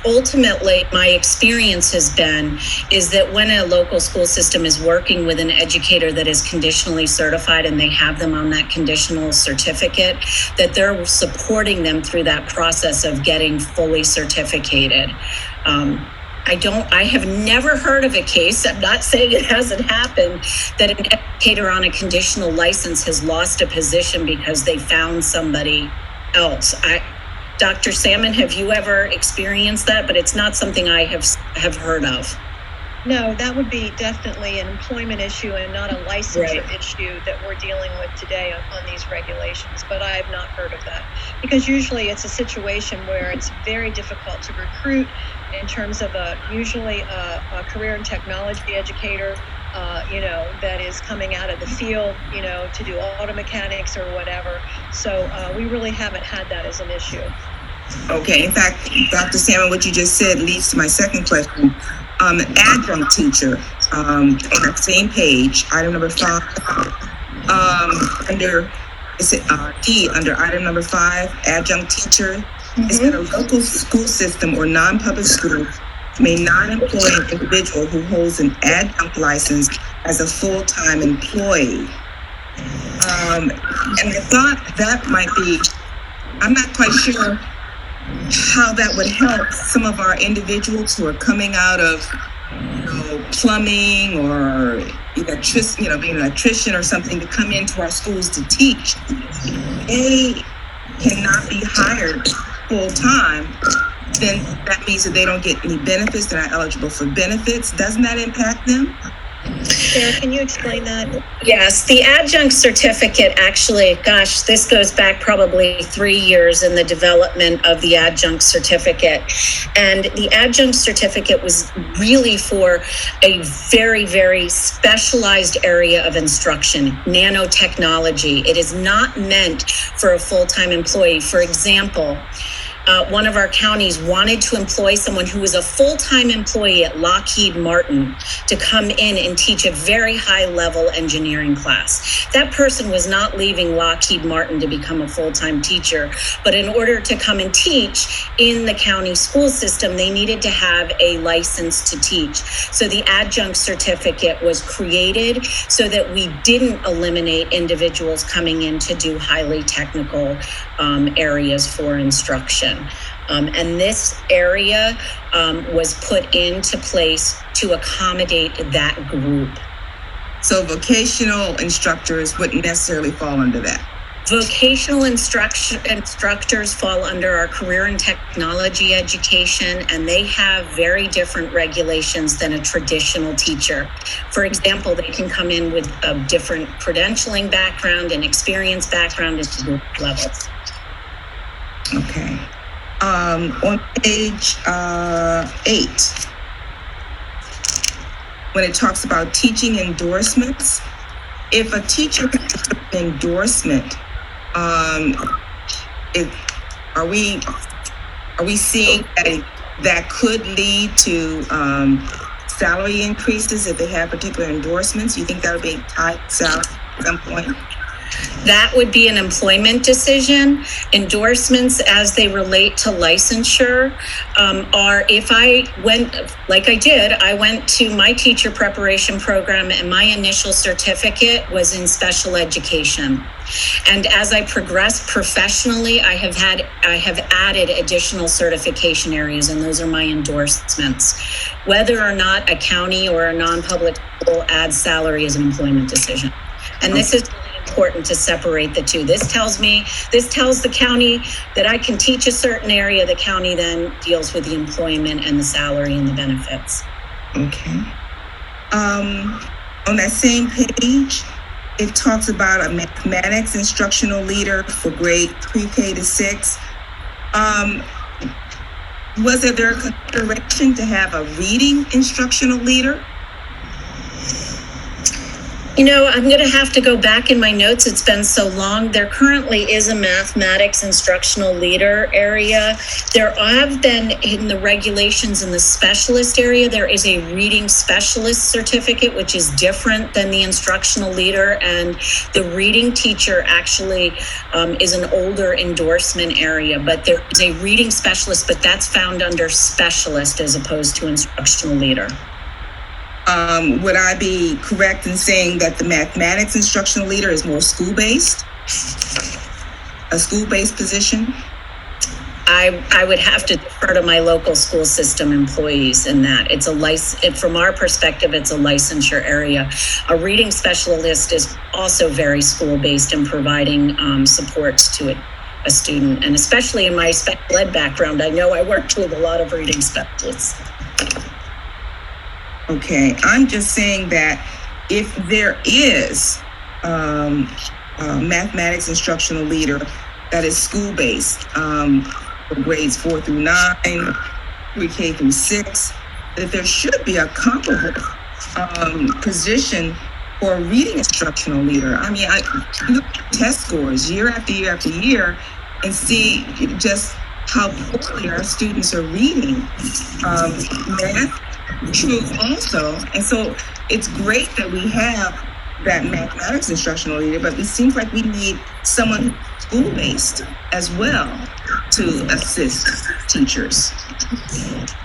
Ultimately, my experience has been is that when a local school system is working with an educator that is conditionally certified and they have them on that conditional certificate, that they're supporting them through that process of getting fully certificated. I have never heard of a case, I'm not saying it hasn't happened, that an educator on a conditional license has lost a position because they found somebody else. Dr. Salmon, have you ever experienced that? But it's not something I have heard of. No, that would be definitely an employment issue and not a licensure issue that we're dealing with today on these regulations. But I have not heard of that, because usually it's a situation where it's very difficult to recruit in terms of usually a career and technology educator, that is coming out of the field, to do auto mechanics or whatever. So we really haven't had that as an issue. Okay. In fact, Dr. Salmon, what you just said leads to my second question. Adjunct teacher, on that same page, item number 5, D, under item number 5, adjunct teacher, is that a local school system or non-public school may not employ an individual who holds an adjunct license as a full-time employee. And I thought that might be, I'm not quite sure how that would help some of our individuals who are coming out of, plumbing or being an electrician or something, to come into our schools to teach. They cannot be hired full-time, then that means that they don't get any benefits, they're not eligible for benefits. Doesn't that impact them? Sarah, can you explain that? Yes, the adjunct certificate actually, gosh, this goes back probably 3 years in the development of the adjunct certificate. And the adjunct certificate was really for a very, very specialized area of instruction, nanotechnology. It is not meant for a full-time employee. For example, one of our counties wanted to employ someone who was a full-time employee at Lockheed Martin to come in and teach a very high-level engineering class. That person was not leaving Lockheed Martin to become a full-time teacher, but in order to come and teach in the county school system, they needed to have a license to teach. So the adjunct certificate was created so that we didn't eliminate individuals coming in to do highly technical areas for instruction. And this area was put into place to accommodate that group. So vocational instructors wouldn't necessarily fall under that. Vocational instructors fall under our career and technology education, and they have very different regulations than a traditional teacher. For example, they can come in with a different credentialing background and experience background at the levels. Okay. On page 8, when it talks about teaching endorsements, if a teacher has an endorsement, are we seeing that could lead to salary increases if they have particular endorsements? You think that would be tied to salary at some point? That would be an employment decision. Endorsements as they relate to licensure are, if I went, like I did, I went to my teacher preparation program and my initial certificate was in special education. And as I progressed professionally, I have added additional certification areas, and those are my endorsements. Whether or not a county or a non-public school adds salary is an employment decision. And this is really important to separate the two. This tells the county that I can teach a certain area. The county then deals with the employment and the salary and the benefits. Okay. On that same page, it talks about a mathematics instructional leader for grade pre-K to 6. Was there a consideration to have a reading instructional leader? You know, I'm going to have to go back in my notes. It's been so long. There currently is a mathematics instructional leader area. There have been, in the regulations in the specialist area, there is a reading specialist certificate, which is different than the instructional leader. And the reading teacher actually is an older endorsement area, but there is a reading specialist, but that's found under specialist as opposed to instructional leader. Would I be correct in saying that the mathematics instructional leader is more school-based? A school-based position? I would have to defer to my local school system employees in that. It's from our perspective, it's a licensure area. A reading specialist is also very school-based in providing supports to a student. And especially in my special ed background, I know I worked with a lot of reading specialists. Okay, I'm just saying that if there is a mathematics instructional leader that is school-based for grades 4 through 9, pre-K through 6, that there should be a comparable position for a reading instructional leader. I mean, I look at test scores year after year after year and see just how poorly our students are reading. Math, true also. And so it's great that we have that mathematics instructional leader, but it seems like we need someone school-based as well to assist teachers.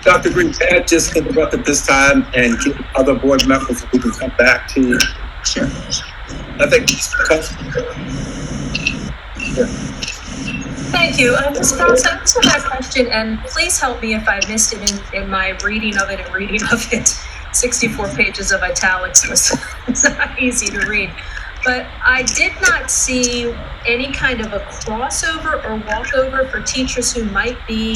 Dr. Green, can I just interrupt at this time and give other board members who can come back to you? Sure. I think. Thank you. Ms. Cross, I answered that question, and please help me if I missed it in my reading of it and reading of it. 64 pages of italics was not easy to read. but I did not see any kind of a crossover or walkover for teachers who might be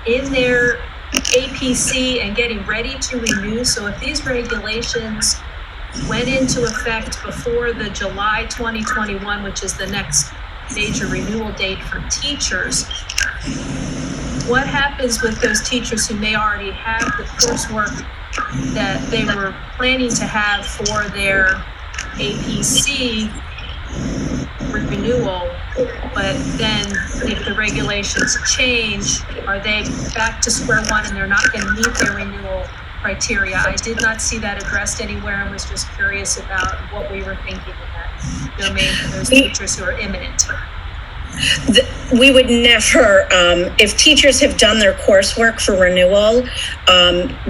in their APC and getting ready to renew. So if these regulations went into effect before the July 2021, which is the next major renewal date for teachers, what happens with those teachers who may already have the coursework that they were planning to have for their APC renewal, but then if the regulations change, are they back to square one and they're not going to meet their renewal criteria? I did not see that addressed anywhere and was just curious about what we were thinking in that domain for those teachers who are imminent. We would never, if teachers have done their coursework for renewal,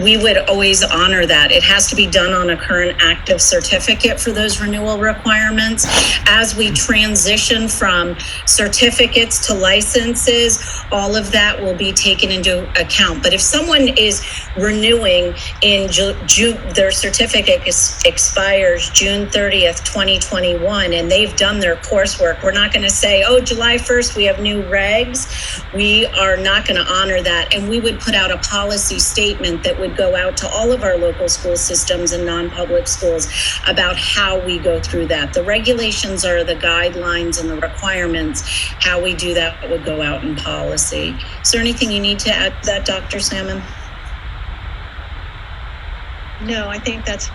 we would always honor that. It has to be done on a current active certificate for those renewal requirements. As we transition from certificates to licenses, all of that will be taken into account. But if someone is renewing in June, their certificate expires June 30th, 2021, and they've done their coursework, we're not going to say, oh, July 1st, we have new regs. We are not going to honor that. And we would put out a policy statement that would go out to all of our local school systems and non-public schools about how we go through that. The regulations are the guidelines and the requirements. How we do that would go out in policy. Is there anything you need to add to that, Dr. Salmon? No, I think that's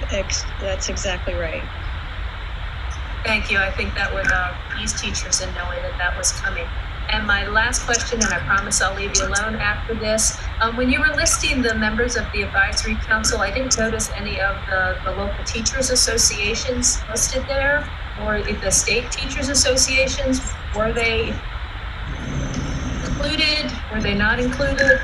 exactly right. Thank you. I think that would ease teachers in knowing that that was coming. And my last question, and I promise I'll leave you alone after this. When you were listing the members of the advisory council, I didn't notice any of the local teachers associations listed there, or the state teachers associations. Were they included? Were they not included?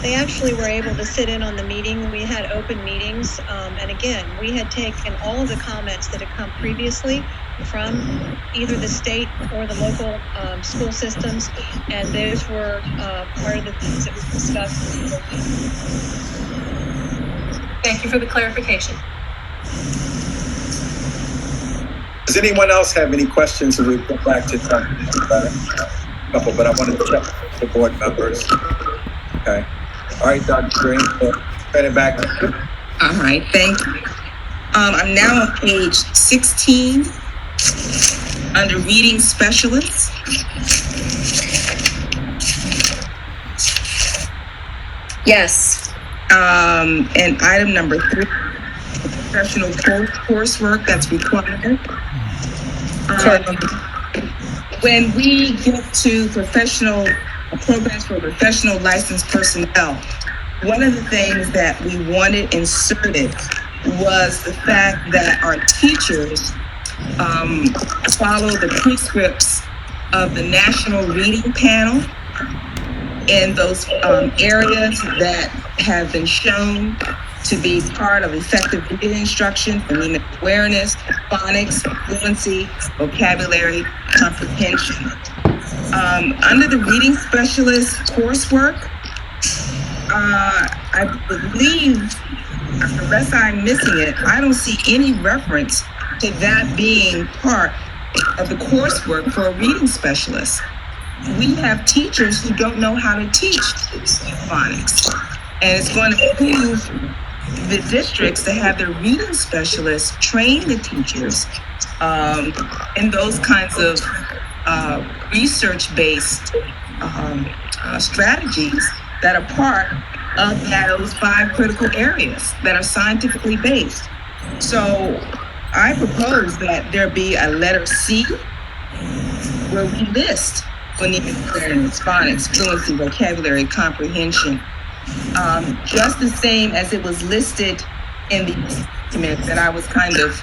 They actually were able to sit in on the meeting. We had open meetings. And again, we had taken all of the comments that had come previously from either the state or the local school systems. And those were part of the things that was discussed. Thank you for the clarification. Does anyone else have any questions? So we'll go back to a couple, but I wanted to check the board members. Okay. All right, Dr. Green, send it back to you. All right, thank you. I'm now on page 16 under reading specialists. Yes. And item number 3, professional coursework that's required. When we get to professional programs for professional licensed personnel, one of the things that we wanted inserted was the fact that our teachers follow the prescripts of the National Reading Panel in those areas that have been shown to be part of effective reading instruction, phonemic awareness, phonics, fluency, vocabulary, comprehension. Under the reading specialist coursework, I believe, unless I'm missing it, I don't see any reference to that being part of the coursework for a reading specialist. We have teachers who don't know how to teach phonics, and it's going to behoove the districts to have their reading specialists train the teachers in those kinds of research-based strategies that are part of those 5 critical areas that are scientifically based. So I propose that there be a letter C where we list phonemic awareness, phonics, fluency, vocabulary, comprehension, just the same as it was listed in the document that I was kind of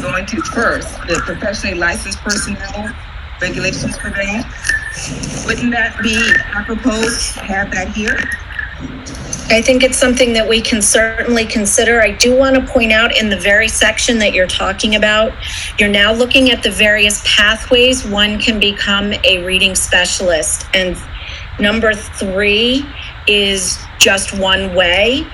going to first, the professionally licensed personnel regulations for that. Wouldn't that be apropos to have that here? I think it's something that we can certainly consider. I do want to point out in the very section that you're talking about, you're now looking at the various pathways one can become a reading specialist. And number 3 is just one way.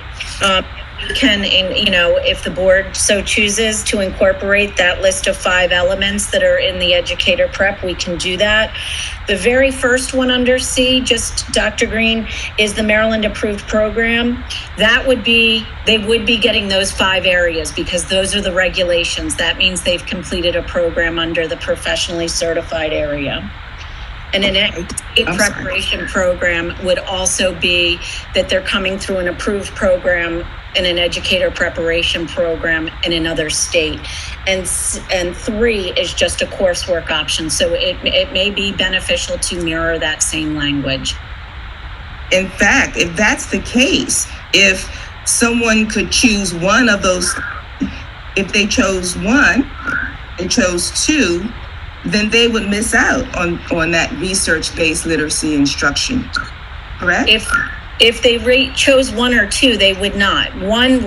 can, if the board so chooses to incorporate that list of 5 elements that are in the educator prep, we can do that. The very first one under C, just Dr. Green, is the Maryland approved program. They would be getting those 5 areas because those are the regulations. That means they've completed a program under the professionally certified area. And an educator preparation program would also be that they're coming through an approved program in an educator preparation program in another state. And 3 is just a coursework option. So it may be beneficial to mirror that same language. In fact, if that's the case, if someone could choose one of those, if they chose 1 and chose 2, then they would miss out on that research-based literacy instruction, correct? If they chose 1 or 2, they would not. 1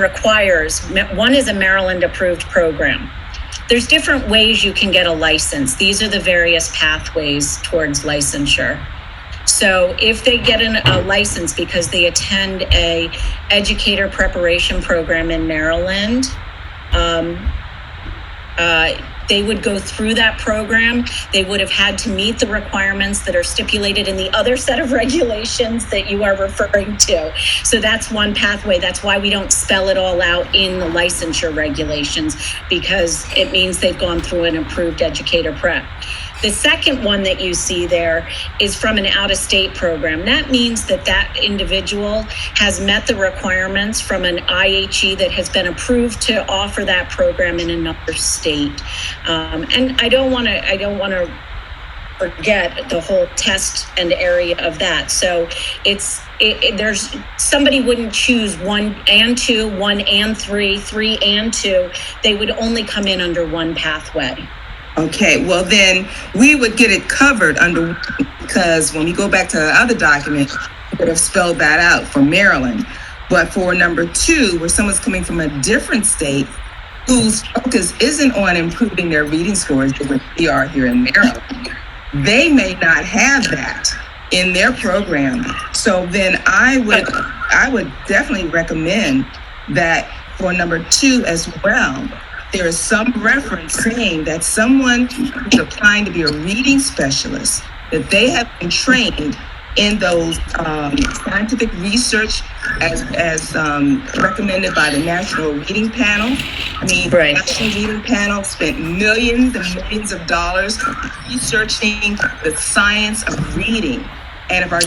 is a Maryland approved program. There's different ways you can get a license. These are the various pathways towards licensure. So if they get a license because they attend a educator preparation program in Maryland, they would go through that program. They would have had to meet the requirements that are stipulated in the other set of regulations that you are referring to. So that's one pathway. That's why we don't spell it all out in the licensure regulations, because it means they've gone through an approved educator prep. The second one that you see there is from an out-of-state program. That means that individual has met the requirements from an IHE that has been approved to offer that program in another state. And I don't want to forget the whole test and area of that. So there's somebody wouldn't choose 1 and 2, 1 and 3, 3 and 2. They would only come in under 1 pathway. Okay, well then we would get it covered under, because when we go back to the other document, we would have spelled that out for Maryland. But for number 2, where someone's coming from a different state whose focus isn't on improving their reading scores, which we are here in Maryland, they may not have that in their program. So then I would definitely recommend that for number 2 as well, there is some reference saying that someone who's applying to be a reading specialist, that they have been trained in those scientific research as recommended by the National Reading Panel. The National Reading Panel spent millions and millions of dollars researching the science of reading. And if our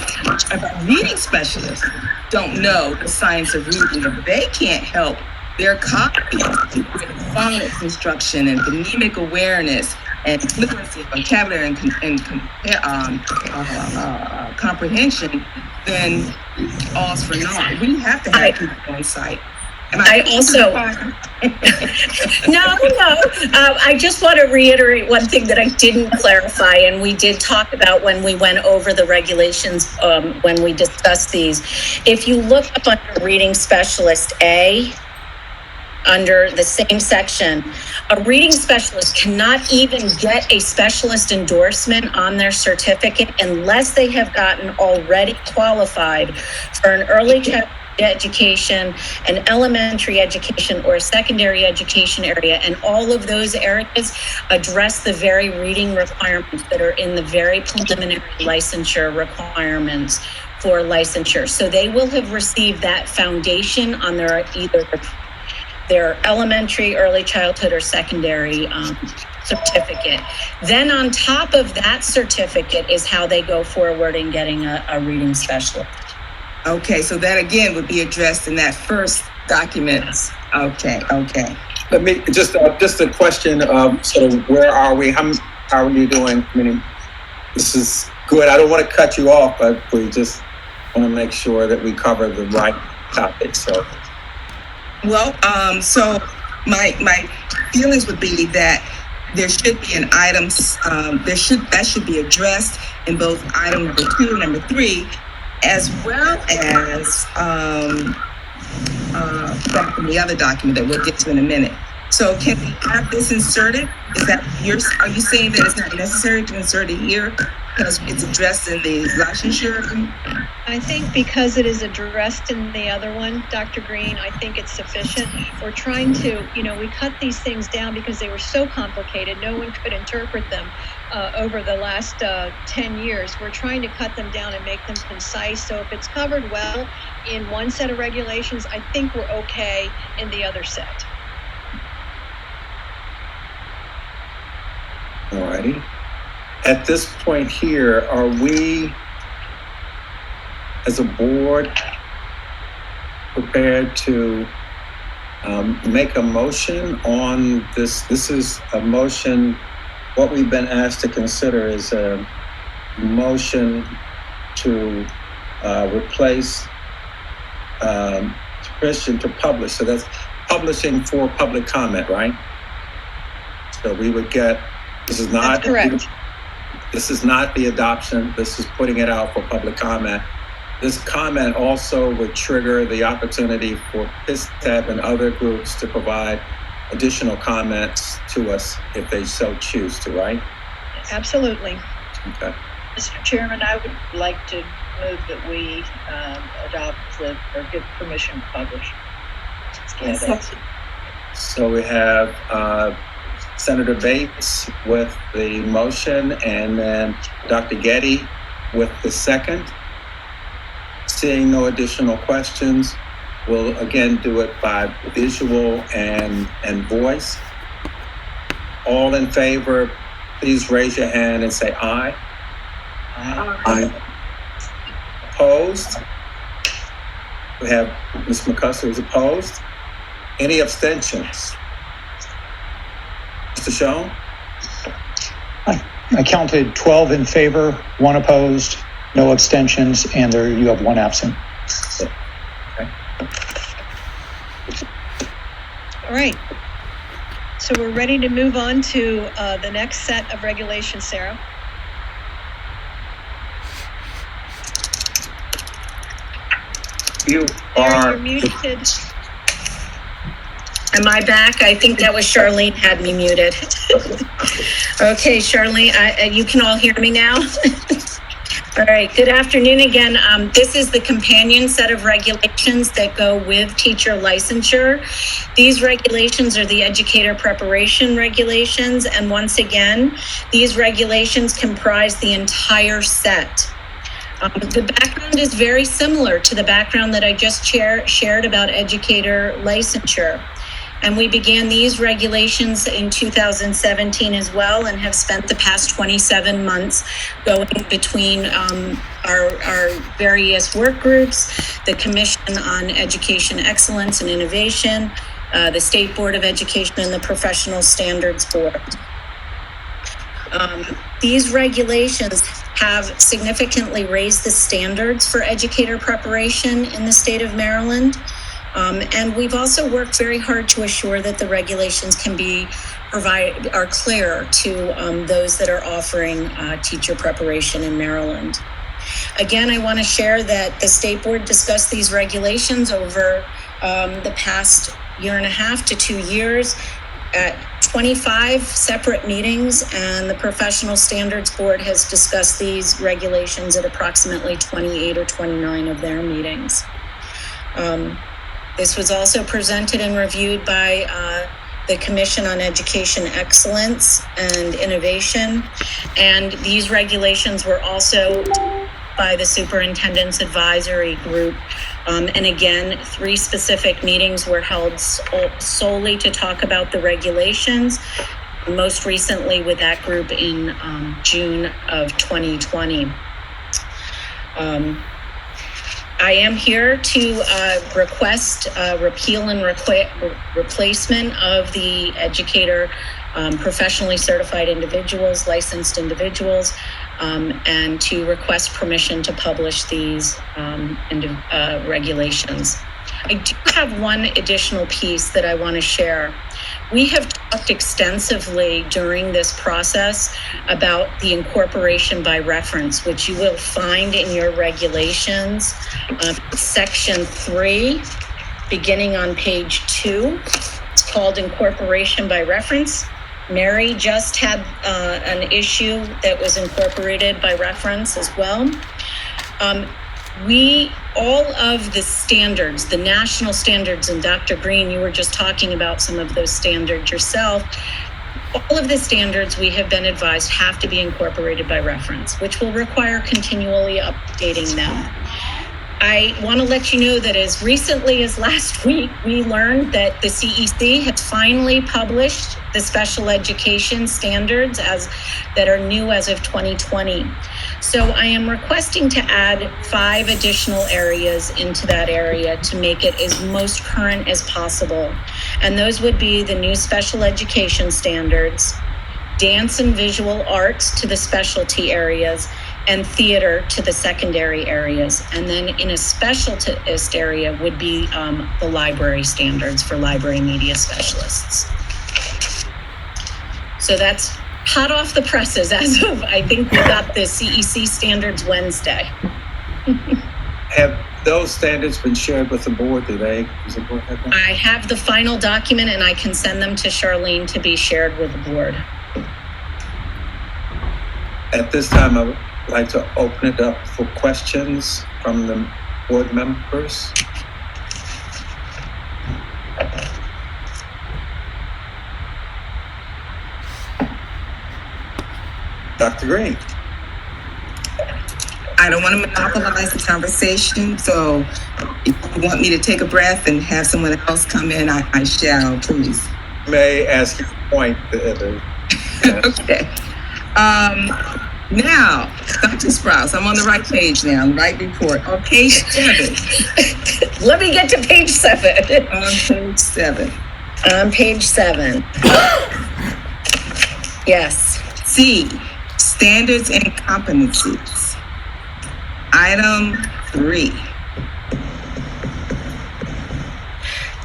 reading specialists don't know the science of reading, if they can't help their colleagues with phonics instruction and phonemic awareness and fluency, vocabulary, and comprehension, then all's for naught. We have to have people on site. I just want to reiterate one thing that I didn't clarify, and we did talk about when we went over the regulations when we discussed these. If you look up under Reading Specialist A, under the same section, a reading specialist cannot even get a specialist endorsement on their certificate unless they have gotten already qualified for an early childhood education, an elementary education, or a secondary education area. And all of those areas address the very reading requirements that are in the very preliminary licensure requirements for licensure. So they will have received that foundation on either their elementary, early childhood, or secondary certificate. Then on top of that certificate is how they go forward in getting a reading specialist. Okay, so that again would be addressed in that first document. Okay. Let me just a question of, so where are we? How are you doing? This is good. I don't want to cut you off, but we just want to make sure that we cover the right topic. So. Well, so my feelings would be that there should be an item, that should be addressed in both item number 2 and number 3, as well as back in the other document that we'll get to in a minute. So can we have this inserted? Are you saying that it's not necessary to insert it here because it's addressed in the licensure? I think because it is addressed in the other one, Dr. Green, I think it's sufficient. We're trying to, we cut these things down because they were so complicated. No one could interpret them over the last 10 years. We're trying to cut them down and make them concise. So if it's covered well in one set of regulations, I think we're okay in the other set. All righty. At this point here, are we, as a board, prepared to make a motion on this? This is a motion. What we've been asked to consider is a motion to replace permission to publish. So that's publishing for public comment, right? So we would get, this is not, that's correct. This is not the adoption. This is putting it out for public comment. This comment also would trigger the opportunity for PISTAB and other groups to provide additional comments to us if they so choose to, right? Absolutely. Okay. Mr. Chairman, I would like to move that we adopt or give permission to publish. So we have Senator Bates with the motion and then Dr. Getty with the second. Seeing no additional questions, we'll again do it by visual and voice. All in favor, please raise your hand and say aye. Aye. Opposed? We have Ms. McCusker who's opposed. Any abstentions? Mr. Schoen? I counted 12 in favor, 1 opposed, no abstentions, and there you have 1 absent. Okay. All right. So we're ready to move on to the next set of regulations, Sarah. You Sarah, you're muted. Am I back? I think that was Charlene had me muted. Okay, Charlene, you can all hear me now? All right, good afternoon again. This is the companion set of regulations that go with teacher licensure. These regulations are the educator preparation regulations. And once again, these regulations comprise the entire set. The background is very similar to the background that I just shared about educator licensure. And we began these regulations in 2017 as well and have spent the past 27 months going between our various work groups, the Commission on Education Excellence and Innovation, the State Board of Education, and the Professional Standards Board. These regulations have significantly raised the standards for educator preparation in the state of Maryland. And we've also worked very hard to assure that the regulations can are clear to those that are offering teacher preparation in Maryland. Again, I want to share that the State Board discussed these regulations over the past 1.5 to 2 years at 25 separate meetings, and the Professional Standards Board has discussed these regulations at approximately 28 or 29 of their meetings. This was also presented and reviewed by the Commission on Education Excellence and Innovation. And these regulations were also by the Superintendent's Advisory Group. And again, 3 specific meetings were held solely to talk about the regulations, most recently with that group in June of 2020. I am here to request repeal and replacement of the educator professionally certified individuals, licensed individuals, and to request permission to publish these regulations. I do have one additional piece that I want to share. We have talked extensively during this process about the incorporation by reference, which you will find in your regulations, section 3, beginning on page 2. It's called incorporation by reference. Mary just had an issue that was incorporated by reference as well. All of the standards, the national standards, and Dr. Green, you were just talking about some of those standards yourself. All of the standards we have been advised have to be incorporated by reference, which will require continually updating them. I want to let you know that as recently as last week, we learned that the CEC has finally published the special education standards that are new as of 2020. So I am requesting to add 5 additional areas into that area to make it as most current as possible. And those would be the new special education standards, dance and visual arts to the specialty areas, and theater to the secondary areas. And then in a specialist area would be the library standards for library media specialists. So that's hot off the presses as of, I think we got the CEC standards Wednesday. Have those standards been shared with the board? Does the board have them? I have the final document and I can send them to Charlene to be shared with the board. At this time, I would like to open it up for questions from the board members. Dr. Green. I don't want to monopolize the conversation, so if you want me to take a breath and have someone else come in, I shall, please. May I ask you a point? Okay. Now, Dr. Sprouse, I'm on the right page now, the right report. On page 7. Let me get to page 7. On page 7. On page 7. Yes. C, standards and competencies. Item 3.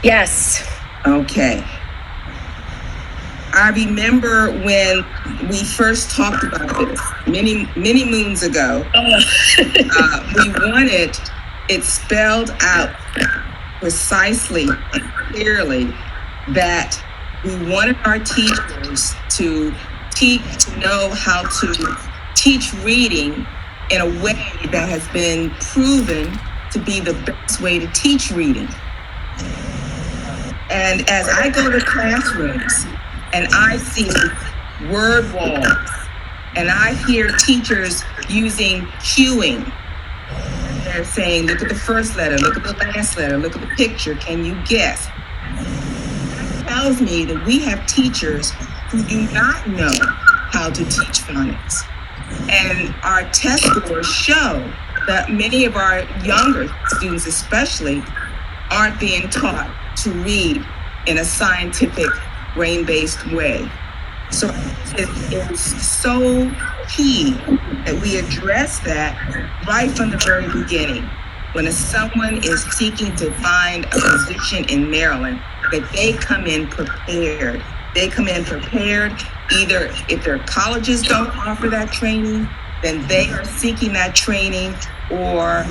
Yes. Okay. I remember when we first talked about this many moons ago. We wanted it spelled out precisely and clearly that we wanted our teachers to know how to teach reading in a way that has been proven to be the best way to teach reading. And as I go to classrooms and I see word walls and I hear teachers using cueing, they're saying, look at the first letter, look at the last letter, look at the picture, can you guess? That tells me that we have teachers who do not know how to teach phonics. And our test scores show that many of our younger students especially aren't being taught to read in a scientific, brain-based way. So it's so key that we address that right from the very beginning. When someone is seeking to find a position in Maryland, that they come in prepared. They come in prepared, either if their colleges don't offer that training, then they are seeking that training, or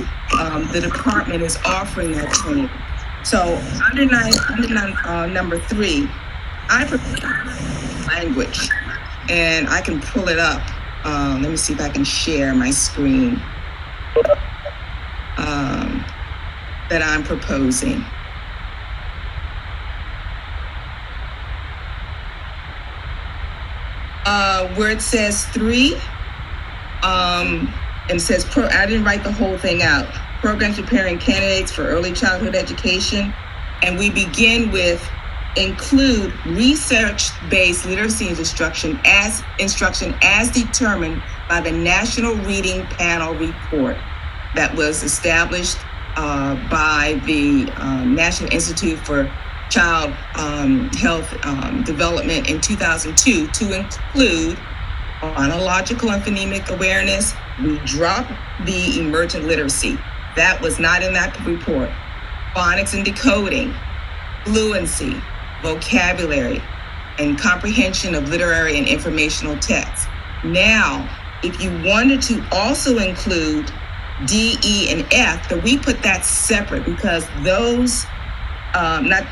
the department is offering that training. So under number 3, I prefer language, and I can pull it up. Let me see if I can share my screen that I'm proposing. Where it says 3, and it says, I didn't write the whole thing out. Programs preparing candidates for early childhood education. And we begin with include research-based literacy instruction as determined by the National Reading Panel report that was established by the National Institute for Child Health Development in 2002 to include phonological and phonemic awareness. We dropped the emergent literacy. That was not in that report. Phonics and decoding, fluency, vocabulary, and comprehension of literary and informational text. Now, if you wanted to also include D, E, and F, but we put that separate because those, not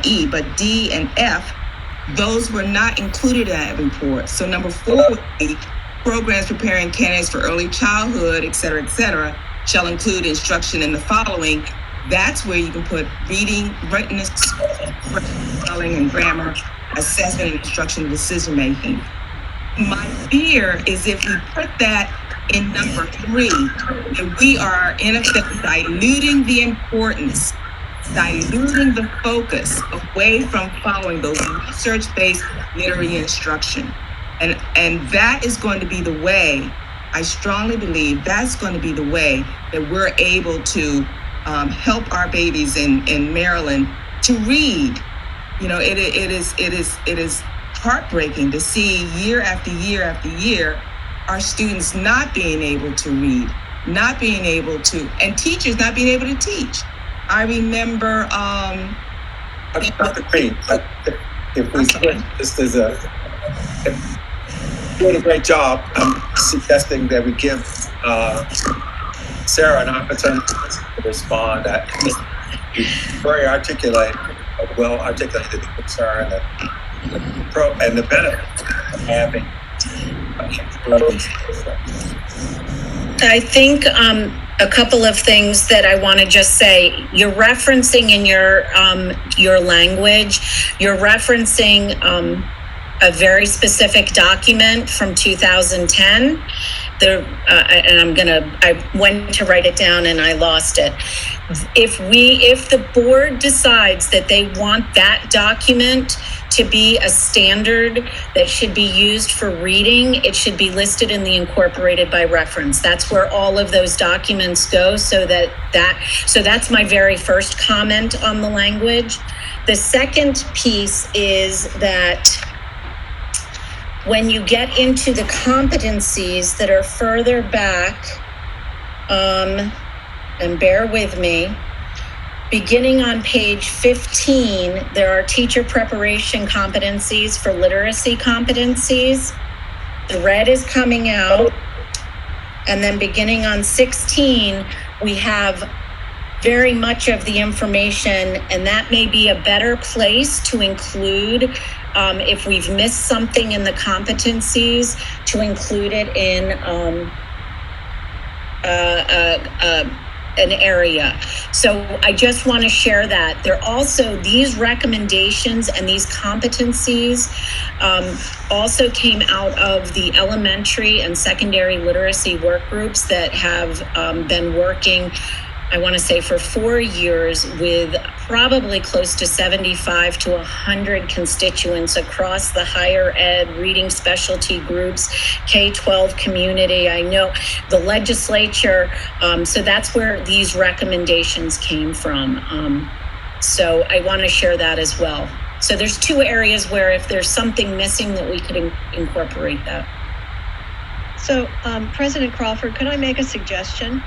E, but D and F Those were not included in that report. So number 4 would be programs preparing candidates for early childhood, et cetera, shall include instruction in the following. That's where you can put reading, written, spelling, and grammar, assessment, and instruction, decision making. My fear is if we put that in number 3, that we are in effect diluting the importance, diluting the focus away from following those research-based literary instruction. And that is going to be the way, I strongly believe that's going to be the way that we're able to help our babies in Maryland to read. You know, it is heartbreaking to see year after year after year our students not being able to read, not being able to, and teachers not being able to teach. I remember Dr. Green, if we switch, just as a doing a great job, I'm suggesting that we give Sarah an opportunity to respond. That very articulate, well articulated the concern and the benefit of having improvements. I think a couple of things that I want to just say. You're referencing in your language, you're referencing a very specific document from 2010. And I went to write it down and I lost it. If the board decides that they want that document to be a standard that should be used for reading, it should be listed in the incorporated by reference. That's where all of those documents go. So that's my very first comment on the language. The second piece is that when you get into the competencies that are further back, and bear with me, beginning on page 15, there are teacher preparation competencies for literacy competencies. The red is coming out. And then beginning on 16, we have very much of the information, and that may be a better place to include if we've missed something in the competencies, to include it in an area. So I just want to share that. There also, these recommendations and these competencies also came out of the elementary and secondary literacy work groups that have been working, I want to say, for 4 years with probably close to 75 to 100 constituents across the higher ed, reading specialty groups, K-12 community. I know the legislature, so that's where these recommendations came from. So I want to share that as well. So there's 2 areas where if there's something missing that we could incorporate that. So President Crawford, could I make a suggestion?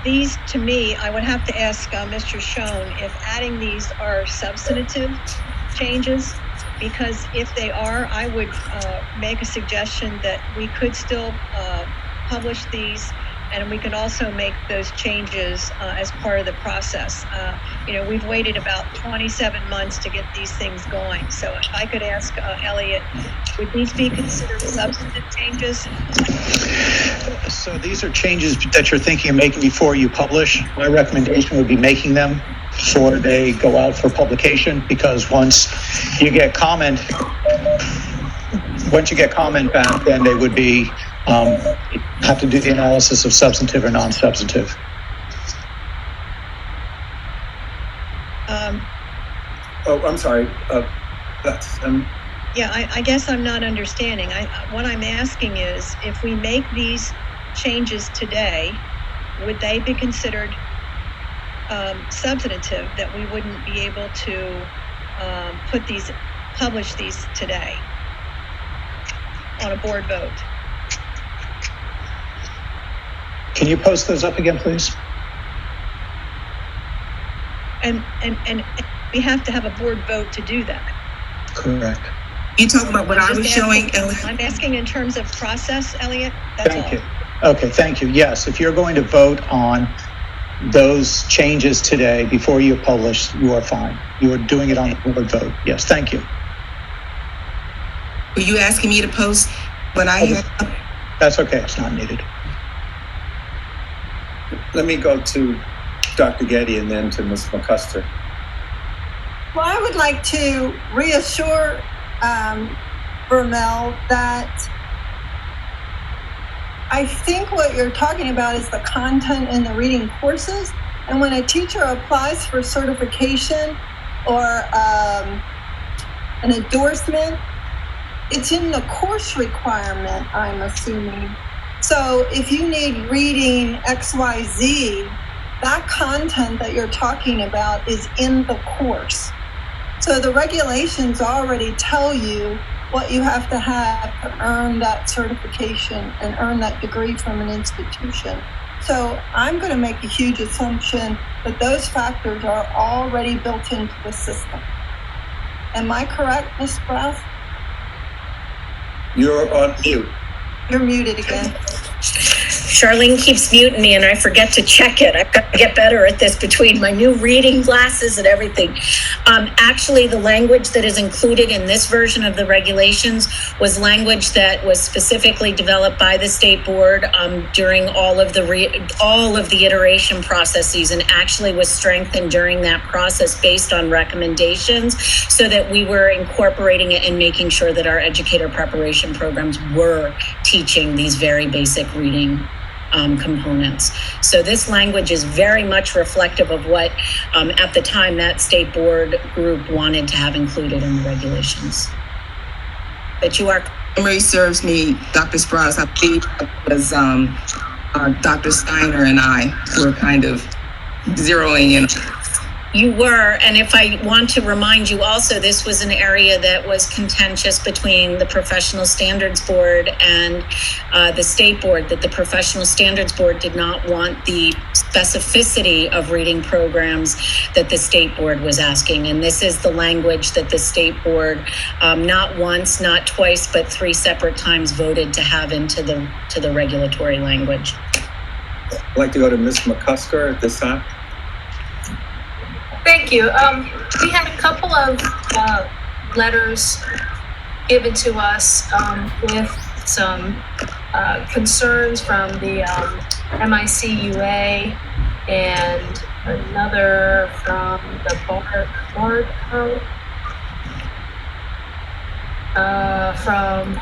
These, to me, I would have to ask Mr. Schoen if adding these are substantive changes, because if they are, I would make a suggestion that we could still publish these, and we can also make those changes as part of the process. We've waited about 27 months to get these things going. So if I could ask Elliot, would these be considered substantive changes? So these are changes that you're thinking of making before you publish. My recommendation would be making them before they go out for publication, because once you get comment back, then they would be have to do the analysis of substantive or non-substantive. I'm sorry. Yeah, I guess I'm not understanding. What I'm asking is, if we make these changes today, would they be considered substantive, that we wouldn't be able to publish these today on a board vote? Can you post those up again, please? And we have to have a board vote to do that. Correct. You talking about what I was showing, Elliot? I'm asking in terms of process, Elliot. That's all. Thank you. Okay, thank you. Yes, if you're going to vote on those changes today before you publish, you are fine. You are doing it on the board vote. Yes, thank you. Were you asking me to post what I have? That's okay, it's not needed. Let me go to Dr. Getty and then to Ms. McCusker. Well, I would like to reassure Vermel that I think what you're talking about is the content in the reading courses. And when a teacher applies for certification or an endorsement, it's in the course requirement, I'm assuming. So if you need reading XYZ, that content that you're talking about is in the course. So the regulations already tell you what you have to earn that certification and earn that degree from an institution. So I'm going to make a huge assumption that those factors are already built into the system. Am I correct, Ms. Brass? You're on mute. You're muted again. Charlene keeps muting me and I forget to check it. I've got to get better at this between my new reading glasses and everything. Actually, the language that is included in this version of the regulations was language that was specifically developed by the state board during all of the iteration processes, and actually was strengthened during that process based on recommendations, so that we were incorporating it and making sure that our educator preparation programs were teaching these very basic reading components. So this language is very much reflective of what at the time that state board group wanted to have included in the regulations. But you are... Memory serves me, Dr. Sprouse, I believe it was Dr. Steiner and I were kind of zeroing in. You were, and if I want to remind you also, this was an area that was contentious between the Professional Standards Board and the State Board, that the Professional Standards Board did not want the specificity of reading programs that the State Board was asking. And this is the language that the State Board, not once, not twice, but 3 separate times voted to have into the regulatory language. I'd like to go to Ms. McCusker at this time. Thank you. We had a couple of letters given to us with some concerns from the MICUA and another from the Bard from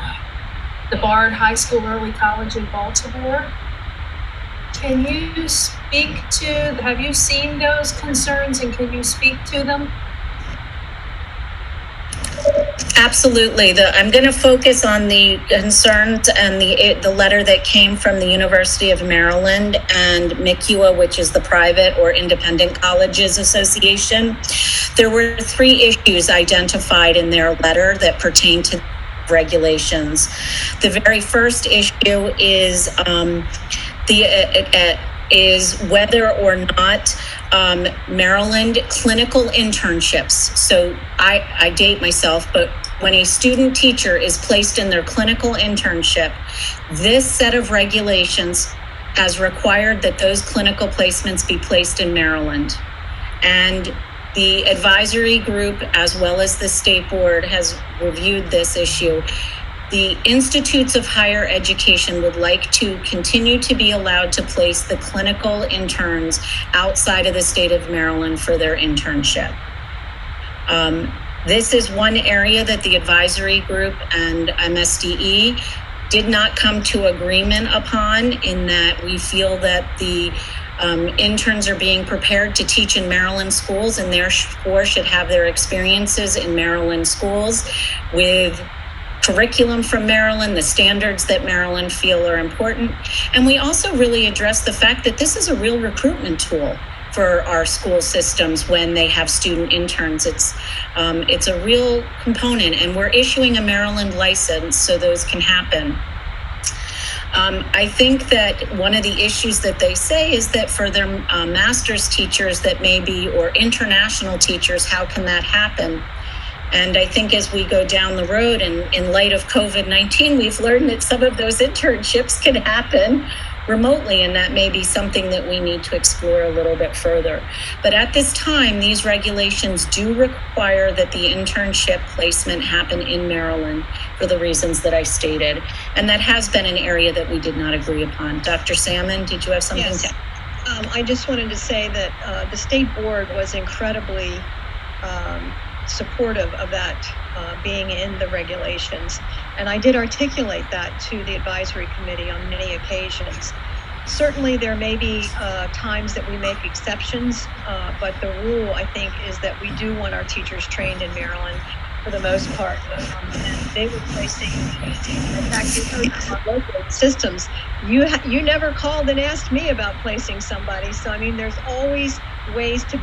the Bard High School Early College in Baltimore. Can you speak to, have you seen those concerns and can you speak to them? Absolutely. I'm going to focus on the concerns and the letter that came from the University of Maryland and MICUA, which is the Private or Independent Colleges Association. There were 3 issues identified in their letter that pertain to regulations. The very first issue is whether or not Maryland clinical internships. So I date myself, but when a student teacher is placed in their clinical internship, this set of regulations has required that those clinical placements be placed in Maryland. And the advisory group, as well as the state board, has reviewed this issue. The institutes of higher education would like to continue to be allowed to place the clinical interns outside of the state of Maryland for their internship. This is one area that the advisory group and MSDE did not come to agreement upon, in that we feel that the interns are being prepared to teach in Maryland schools and therefore should have their experiences in Maryland schools with curriculum from Maryland, the standards that Maryland feel are important. And we also really address the fact that this is a real recruitment tool for our school systems when they have student interns. It's a real component, and we're issuing a Maryland license so those can happen. I think that one of the issues that they say is that for their master's teachers that may be, or international teachers, how can that happen? And I think as we go down the road, and in light of COVID-19, we've learned that some of those internships can happen remotely, and that may be something that we need to explore a little bit further. But at this time, these regulations do require that the internship placement happen in Maryland for the reasons that I stated. And that has been an area that we did not agree upon. Dr. Salmon, did you have something Yes. to? I just wanted to say that the state board was incredibly supportive of that being in the regulations. And I did articulate that to the advisory committee on many occasions. Certainly there may be times that we make exceptions, but the rule, I think, is that we do want our teachers trained in Maryland for the most part. And they were placing, in fact, in our local systems, you never called and asked me about placing somebody. So, I mean, there's always ways to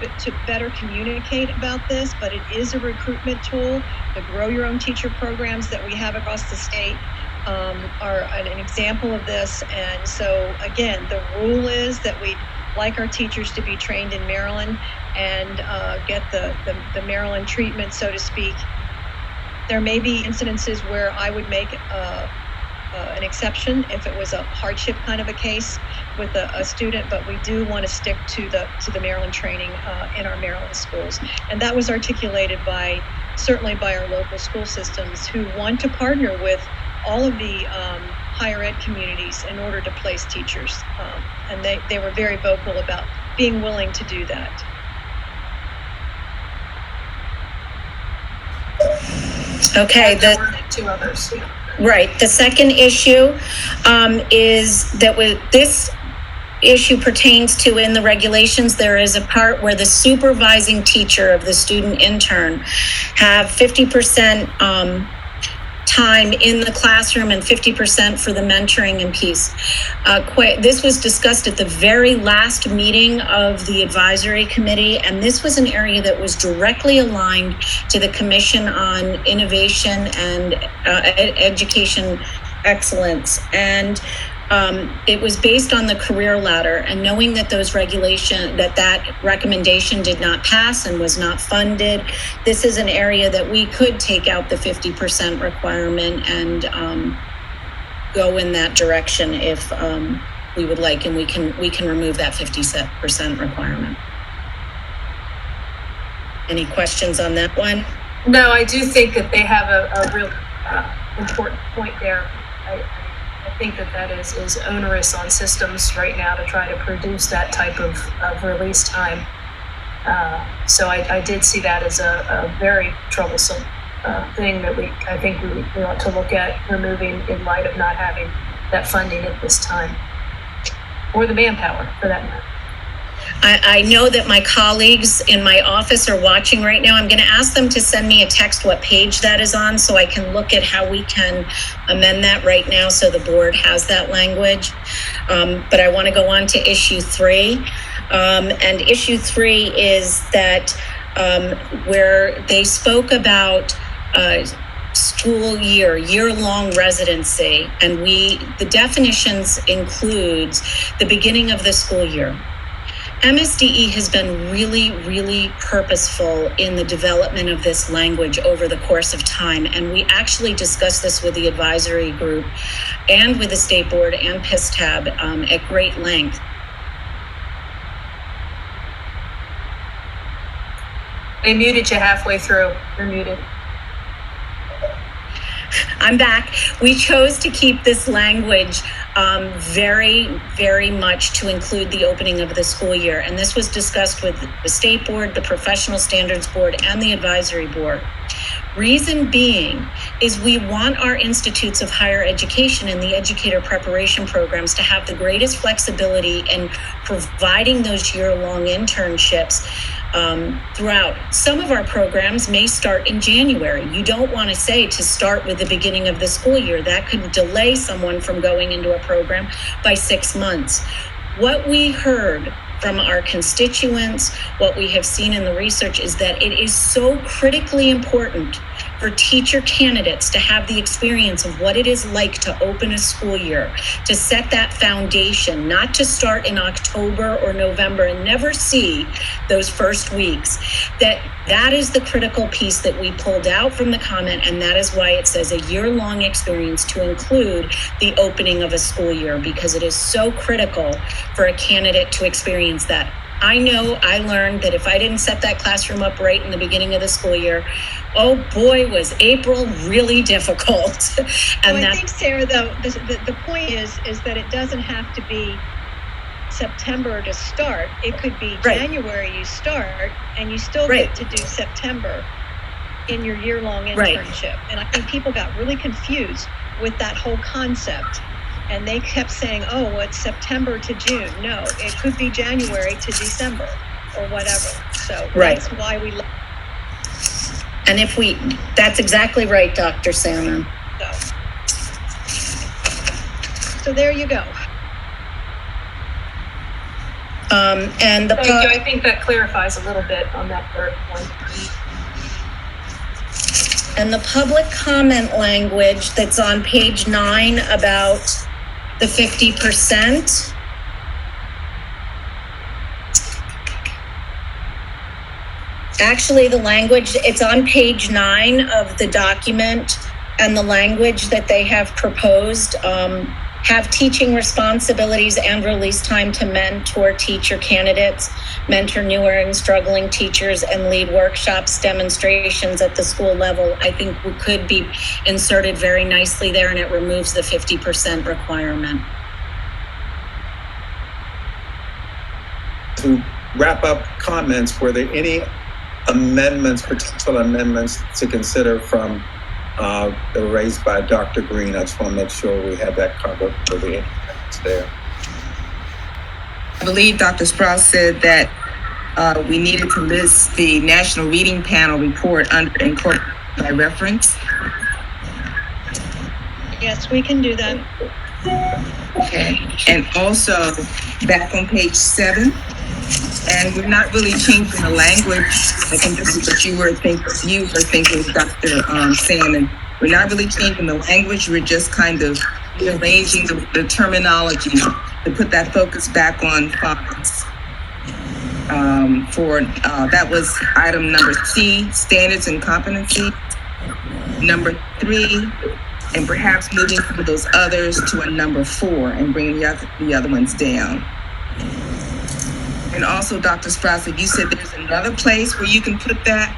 better communicate about this, but it is a recruitment tool. The Grow Your Own Teacher programs that we have across the state are an example of this. And so, again, the rule is that we'd like our teachers to be trained in Maryland and get the Maryland treatment, so to speak. There may be incidences where I would make an exception if it was a hardship kind of a case with a student, but we do want to stick to the Maryland training in our Maryland schools. And that was articulated certainly by our local school systems, who want to partner with all of the higher ed communities in order to place teachers. And they were very vocal about being willing to do that. Okay, two others. Yeah. Right. The second issue is that this issue pertains to, in the regulations, there is a part where the supervising teacher of the student intern have 50% time in the classroom and 50% for the mentoring and piece. This was discussed at the very last meeting of the advisory committee, and this was an area that was directly aligned to the Commission on Innovation and Education Excellence. And it was based on the career ladder, and knowing that that recommendation did not pass and was not funded, this is an area that we could take out the 50% requirement and go in that direction if we would like, and we can remove that 50% requirement. Any questions on that one? No, I do think that they have a real important point there. I think that is onerous on systems right now to try to produce that type of release time. So I did see that as a very troublesome thing that I think we ought to look at removing in light of not having that funding at this time, or the manpower for that matter. I know that my colleagues in my office are watching right now. I'm going to ask them to send me a text what page that is on so I can look at how we can amend that right now so the board has that language. But I want to go on to issue 3. And issue 3 is that where they spoke about school year-long residency, and the definitions includes the beginning of the school year. MSDE has been really, really purposeful in the development of this language over the course of time. And we actually discussed this with the advisory group and with the state board and PISTAB at great length. They muted you halfway through. You're muted. I'm back. We chose to keep this language very, very much to include the opening of the school year. And this was discussed with the state board, the professional standards board, and the advisory board. Reason being is we want our institutes of higher education and the educator preparation programs to have the greatest flexibility in providing those year-long internships throughout. Some of our programs may start in January. You don't want to say to start with the beginning of the school year. That could delay someone from going into a program by 6 months. What we heard from our constituents, what we have seen in the research, is that it is so critically important for teacher candidates to have the experience of what it is like to open a school year, to set that foundation, not to start in October or November and never see those first weeks, that is the critical piece that we pulled out from the comment, and that is why it says a year-long experience to include the opening of a school year, because it is so critical for a candidate to experience that. I know I learned that if I didn't set that classroom up right in the beginning of the school year, oh boy, was April really difficult. And I think, Sarah, though, the point is that it doesn't have to be September to start. It could be January you start, and you still get to do September in your year-long internship. And I think people got really confused with that whole concept. And they kept saying, oh, well, it's September to June. No, it could be January to December or whatever. So that's why we. And that's exactly right, Dr. Salmon. So there you go. And Thank you. I think that clarifies a little bit on that third point. And the public comment language that's on page 9 about the 50%. Actually, the language, it's on page 9 of the document, and the language that they have proposed, have teaching responsibilities and release time to mentor teacher candidates, mentor newer and struggling teachers, and lead workshops, demonstrations at the school level. I think could be inserted very nicely there, and it removes the 50% requirement. To wrap up comments, were there any potential amendments to consider from that were raised by Dr. Green? I just want to make sure we have that covered for the amendments there. I believe Dr. Sprouse said that we needed to list the National Reading Panel report under incorporated by reference. Yes, we can do that. Okay. And also back on page 7, and we're not really changing the language. I think this is what you were thinking, Dr. Salmon. We're not really changing the language. We're just kind of rearranging the terminology to put that focus back on fonts. That was item number C, standards and competency. Number 3, and perhaps moving some of those others to a number 4 and bringing the other ones down. And also, Dr. Sprouse, you said there's another place where you can put that?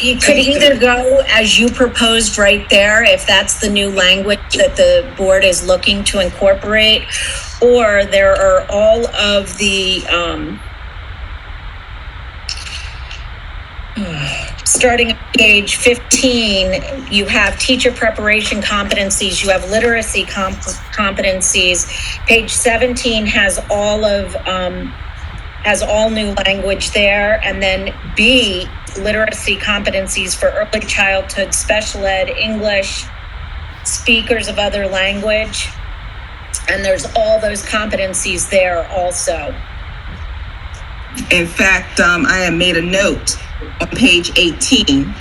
You could either go as you proposed right there, if that's the new language that the board is looking to incorporate, or there are all of the, starting at page 15, you have teacher preparation competencies, you have literacy competencies. Page 17 has all new language there, and then B, literacy competencies for early childhood, special ed, English, speakers of other language, and there's all those competencies there also. In fact, I have made a note on page 18,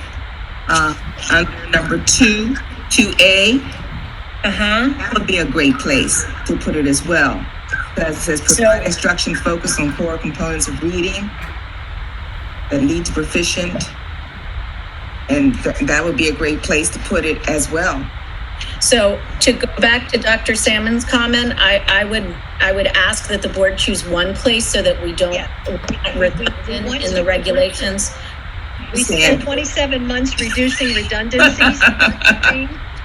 under number 2A. That would be a great place to put it as well. That says provide instruction focused on core components of reading that lead to proficient, and that would be a great place to put it as well. So to go back to Dr. Salmon's comment, I would ask that the board choose one place so that we don't redundant in the regulations. We spent 27 months reducing redundancies.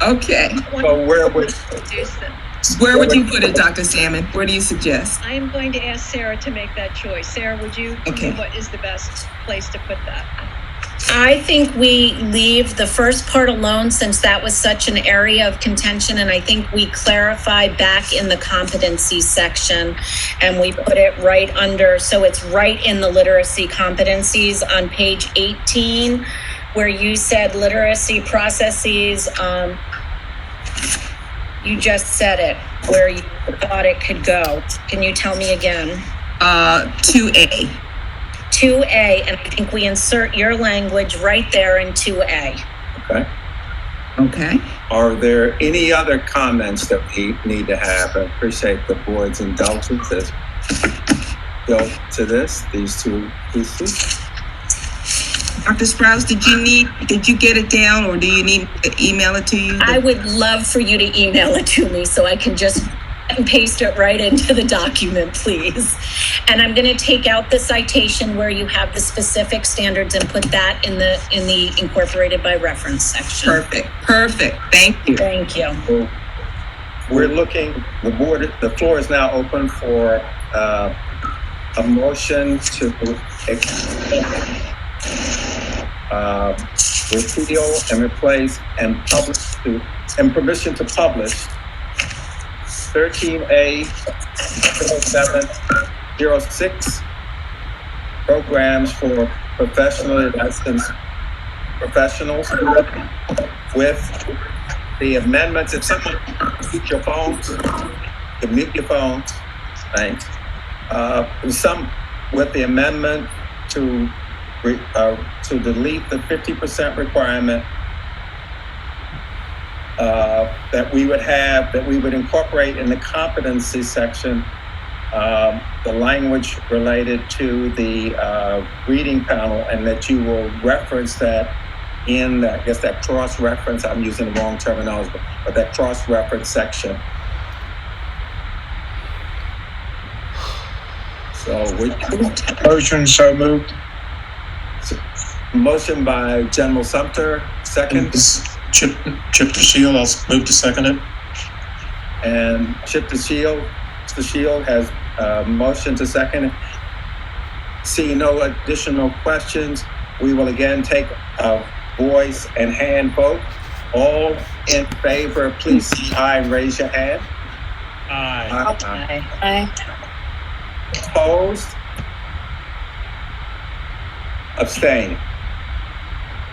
Okay. Well, where would you put it, Dr. Salmon? Where do you suggest? I am going to ask Sarah to make that choice. Sarah, would you tell me what is the best place to put that? I think we leave the first part alone, since that was such an area of contention, and I think we clarify back in the competency section, and we put it right under, so it's right in the literacy competencies on page 18, where you said literacy processes. You just said it, where you thought it could go. Can you tell me again? 2A. 2A, and I think we insert your language right there in 2A. Okay. Okay. Are there any other comments that we need to have? I appreciate the board's indulgence as go to these two pieces. Dr. Sprouse, did you get it down, or do you need to email it to you? I would love for you to email it to me so I can just paste it right into the document, please. And I'm going to take out the citation where you have the specific standards and put that in the incorporated by reference section. Perfect. Thank you. Thank you. So we're looking, the floor is now open for a motion to repeal and replace and publish and permission to publish 13A 0706 programs for professionally licensed professionals with the amendments. If someone mute your phones, you mute your phones, thanks. With the amendment to delete the 50% requirement that we would incorporate in the competency section the language related to the reading panel, and that you will reference that in that cross-reference. I'm using the wrong terminology, but that cross-reference section. Motion so moved. Motion by General Sumter, second. Chip DeShiel, I'll move to second it. And Chip DeShiel has motion to second. Seeing no additional questions, we will again take a voice and hand vote. All in favor, please say aye and raise your hand. Aye. Aye. Opposed? Abstain.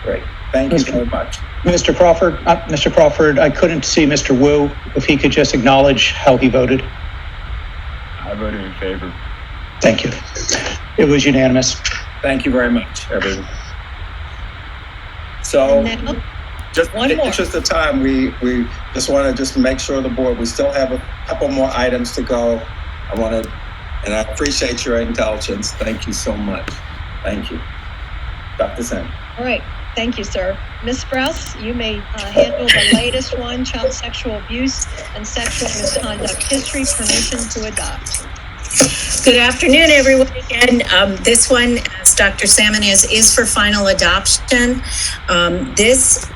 Great. Thank you very much. Mr. Crawford, I couldn't see Mr. Wu. If he could just acknowledge how he voted. I voted in favor. Thank you. It was unanimous. Thank you very much, everyone. So, just in the interest of time, we just want to make sure the board, we still have a couple more items to go. And I appreciate your indulgence. Thank you so much. Thank you. Dr. Sam. All right. Thank you, sir. Ms. Sprouse, you may handle the latest one, child sexual abuse and sexual misconduct history, permission to adopt. Good afternoon, everyone. Again, this one, as Dr. Salmon is for final adoption. This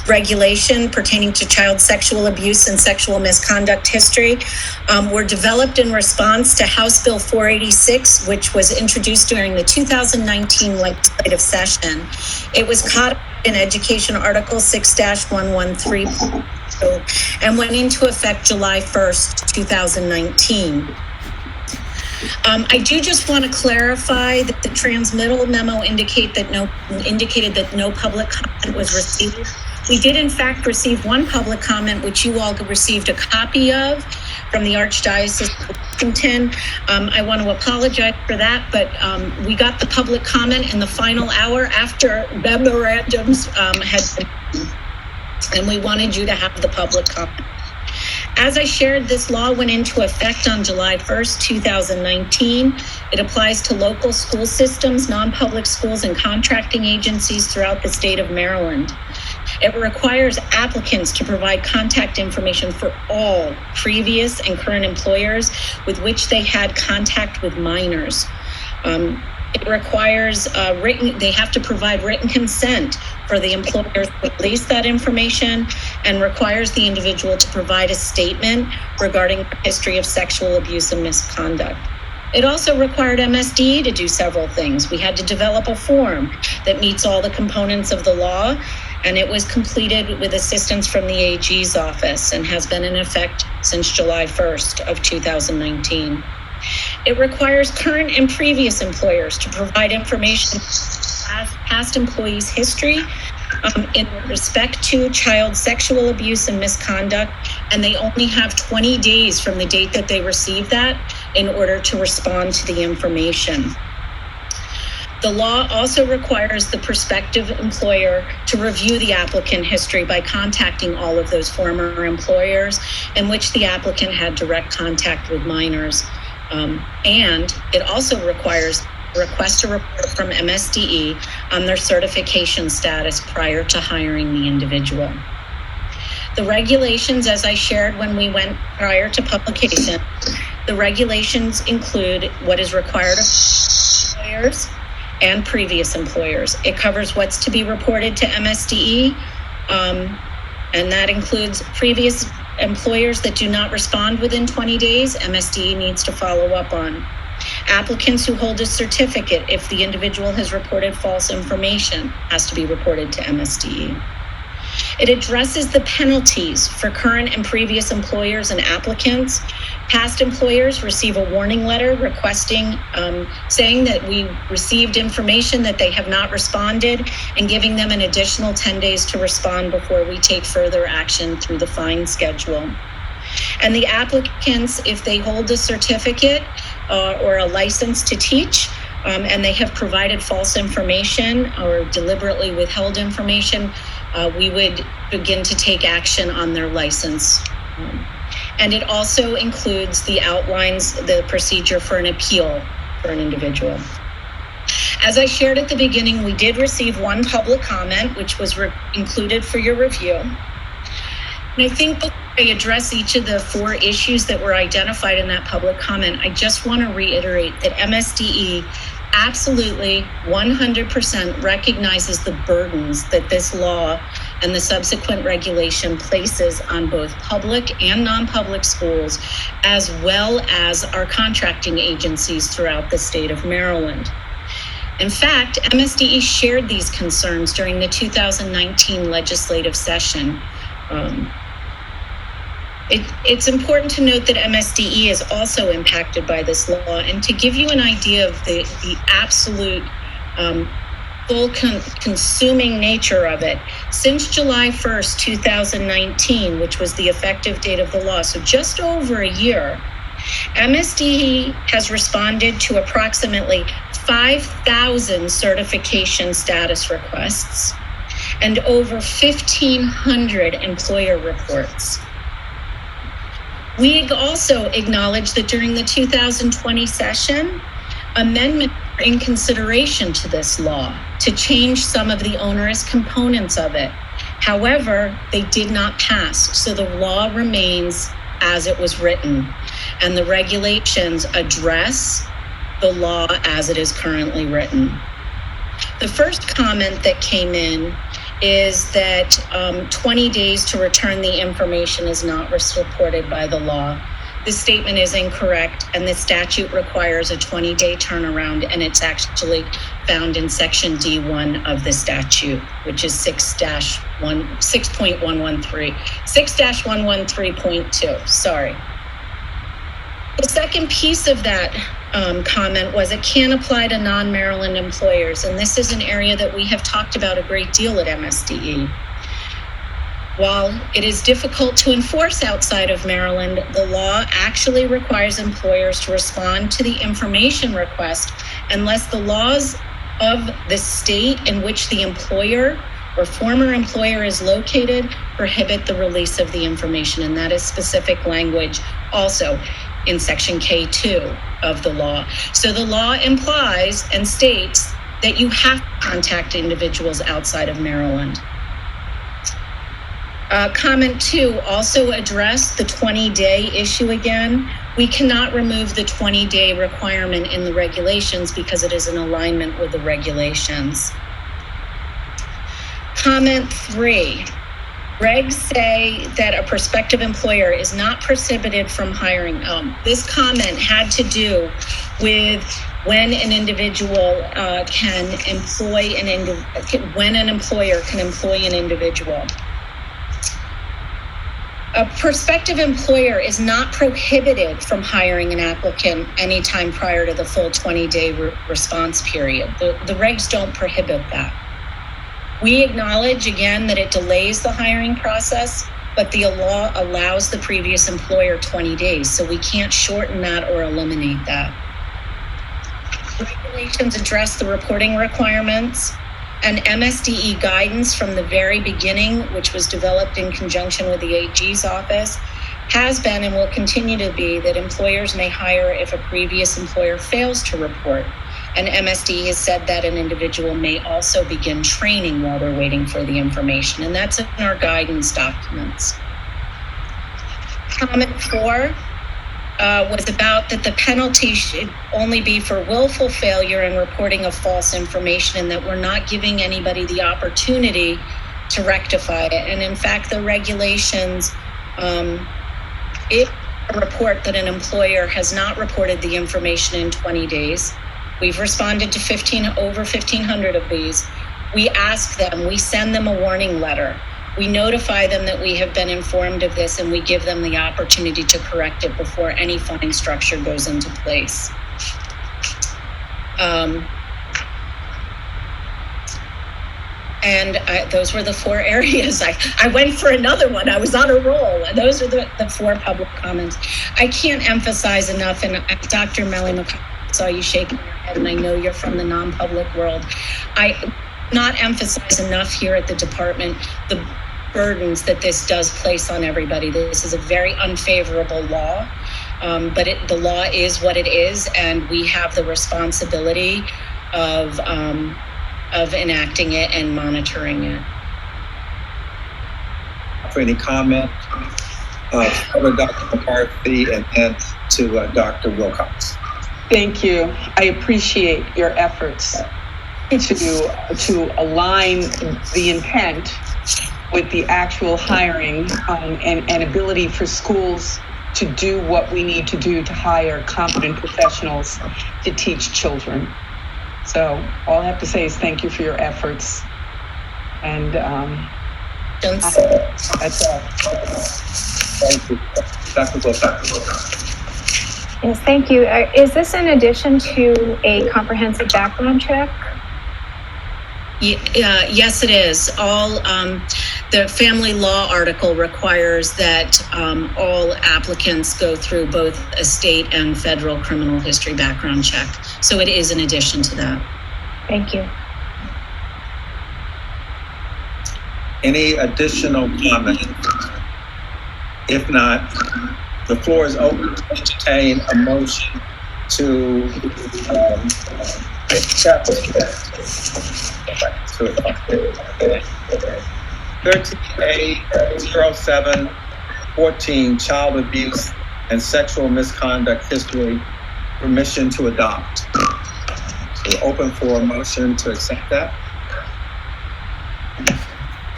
regulation pertaining to child sexual abuse and sexual misconduct history were developed in response to House Bill 486, which was introduced during the 2019 legislative session. It was codified in Education Article 6-113 and went into effect July 1st, 2019. I do just want to clarify that the transmittal memo indicated that no public comment was received. We did in fact receive one public comment, which you all received a copy of from the Archdiocese of Washington. I want to apologize for that, but we got the public comment in the final hour after memorandums had been, and we wanted you to have the public comment. As I shared, this law went into effect on July 1st, 2019. It applies to local school systems, non-public schools, and contracting agencies throughout the state of Maryland. It requires applicants to provide contact information for all previous and current employers with which they had contact with minors. It requires they have to provide written consent for the employer to release that information, and requires the individual to provide a statement regarding the history of sexual abuse and misconduct. It also required MSD to do several things. We had to develop a form that meets all the components of the law, and it was completed with assistance from the AG's office and has been in effect since July 1st of 2019. It requires current and previous employers to provide information on past employees' history in respect to child sexual abuse and misconduct, and they only have 20 days from the date that they receive that in order to respond to the information. The law also requires the prospective employer to review the applicant history by contacting all of those former employers in which the applicant had direct contact with minors. And it also requires request a report from MSDE on their certification status prior to hiring the individual. The regulations, as I shared when we went prior to publication, the regulations include what is required of employers and previous employers. It covers what's to be reported to MSDE, and that includes previous employers that do not respond within 20 days, MSDE needs to follow up on. Applicants who hold a certificate, if the individual has reported false information, has to be reported to MSDE. It addresses the penalties for current and previous employers and applicants. Past employers receive a warning letter requesting, saying that we received information that they have not responded and giving them an additional 10 days to respond before we take further action through the fine schedule. And the applicants, if they hold a certificate or a license to teach, and they have provided false information or deliberately withheld information, we would begin to take action on their license. And it also includes outlines the procedure for an appeal for an individual. As I shared at the beginning, we did receive one public comment, which was included for your review. And I think before I address each of the 4 issues that were identified in that public comment, I just want to reiterate that MSDE absolutely 100% recognizes the burdens that this law and the subsequent regulation places on both public and non-public schools, as well as our contracting agencies throughout the state of Maryland. In fact, MSDE shared these concerns during the 2019 legislative session. It's important to note that MSDE is also impacted by this law, and to give you an idea of the absolute full consuming nature of it, since July 1st, 2019, which was the effective date of the law, so just over a year, MSDE has responded to approximately 5,000 certification status requests and over 1,500 employer reports. We also acknowledge that during the 2020 session, amendments were in consideration to this law to change some of the onerous components of it. However, they did not pass, so the law remains as it was written, and the regulations address the law as it is currently written. The first comment that came in is that 20 days to return the information is not reported by the law. This statement is incorrect, and the statute requires a 20-day turnaround, and it's actually found in section D1 of the statute, which is 6-113.2, sorry. The second piece of that comment was it can apply to non-Maryland employers, and this is an area that we have talked about a great deal at MSDE. While it is difficult to enforce outside of Maryland, the law actually requires employers to respond to the information request unless the laws of the state in which the employer or former employer is located prohibit the release of the information, and that is specific language also in section K2 of the law. So the law implies and states that you have to contact individuals outside of Maryland. Comment 2 also addressed the 20-day issue again. We cannot remove the 20-day requirement in the regulations because it is in alignment with the regulations. Comment 3. Regs say that a prospective employer is not prohibited from hiring. This comment had to do with when an individual can employ when an employer can employ an individual. A prospective employer is not prohibited from hiring an applicant anytime prior to the full 20-day response period. The regs don't prohibit that. We acknowledge, again, that it delays the hiring process, but the law allows the previous employer 20 days, so we can't shorten that or eliminate that. Regulations address the reporting requirements, and MSDE guidance from the very beginning, which was developed in conjunction with the AG's office, has been and will continue to be that employers may hire if a previous employer fails to report. And MSD has said that an individual may also begin training while they're waiting for the information, and that's in our guidance documents. Comment 4 was about that the penalty should only be for willful failure in reporting of false information, and that we're not giving anybody the opportunity to rectify it. And in fact, the regulations, if a report that an employer has not reported the information in 20 days, we've responded to over 1,500 of these. We ask them, we send them a warning letter. We notify them that we have been informed of this, and we give them the opportunity to correct it before any fine structure goes into place. Those were the 4 areas. I went for another one. I was on a roll. Those are the 4 public comments. I can't emphasize enough, and Dr. Melly McCarthy, I saw you shaking your head, and I know you're from the non-public world. I not emphasize enough here at the department the burdens that this does place on everybody. This is a very unfavorable law, but the law is what it is, and we have the responsibility of enacting it and monitoring it. For any comment, Dr. McCarthy, and then to Dr. Wilcox. Thank you. I appreciate your efforts to align the intent with the actual hiring and ability for schools to do what we need to do to hire competent professionals to teach children. So all I have to say is thank you for your efforts. And that's all. Thank you. Dr. Wilcox. Yes, thank you. Is this in addition to a comprehensive background check? Yes, it is. All the family law article requires that all applicants go through both a state and federal criminal history background check. So it is in addition to that. Thank you. Any additional comments? If not, the floor is open to entertain a motion to chapter 13A0714, child abuse and sexual misconduct history, permission to adopt. So we're open for a motion to accept that.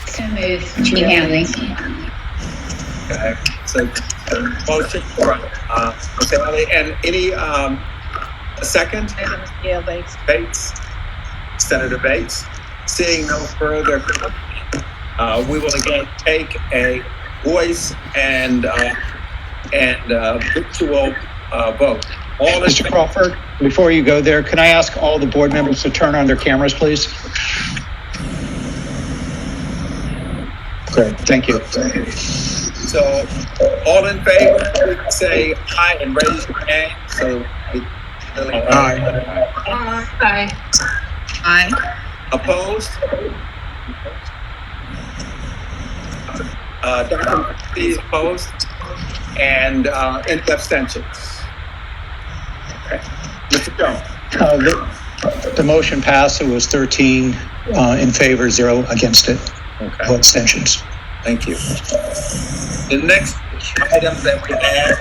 So moved, Jean Hanley. Okay, so motion for Ms. Hanley, and any a second? Yeah, Bates. Senator Bates. Seeing no further, we will again take a voice and virtual vote. Mr. Crawford, before you go there, can I ask all the board members to turn on their cameras, please? Great, thank you. So, all in favor, please say aye and raise your hand. So, Aye. Aye. Aye. Opposed? Dr. McCarthy is opposed, and any abstentions? Okay. Mr. Jones. The motion passed. It was 13 in favor, 0 against it. Okay. No abstentions. Thank you. The next item that we have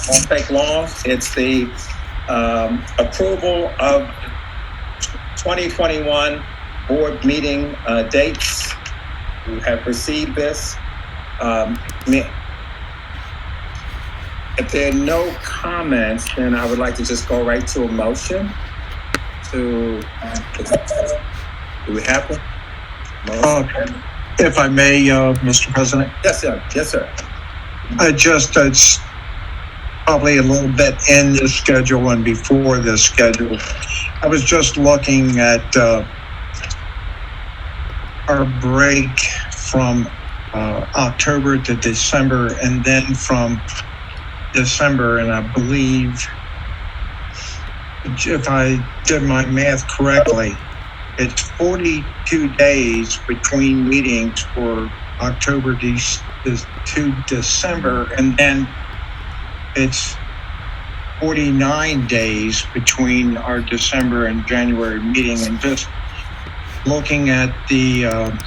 won't take long. It's the approval of 2021 board meeting dates. We have received this. If there are no comments, then I would like to just go right to a motion. Do we have one? If I may, Mr. President. Yes, sir. Yes, sir. It's probably a little bit in this schedule and before this schedule. I was just looking at our break from October to December, and then from December, and I believe if I did my math correctly, it's 42 days between meetings for October to December, and then it's 49 days between our December and January meeting. And just looking at the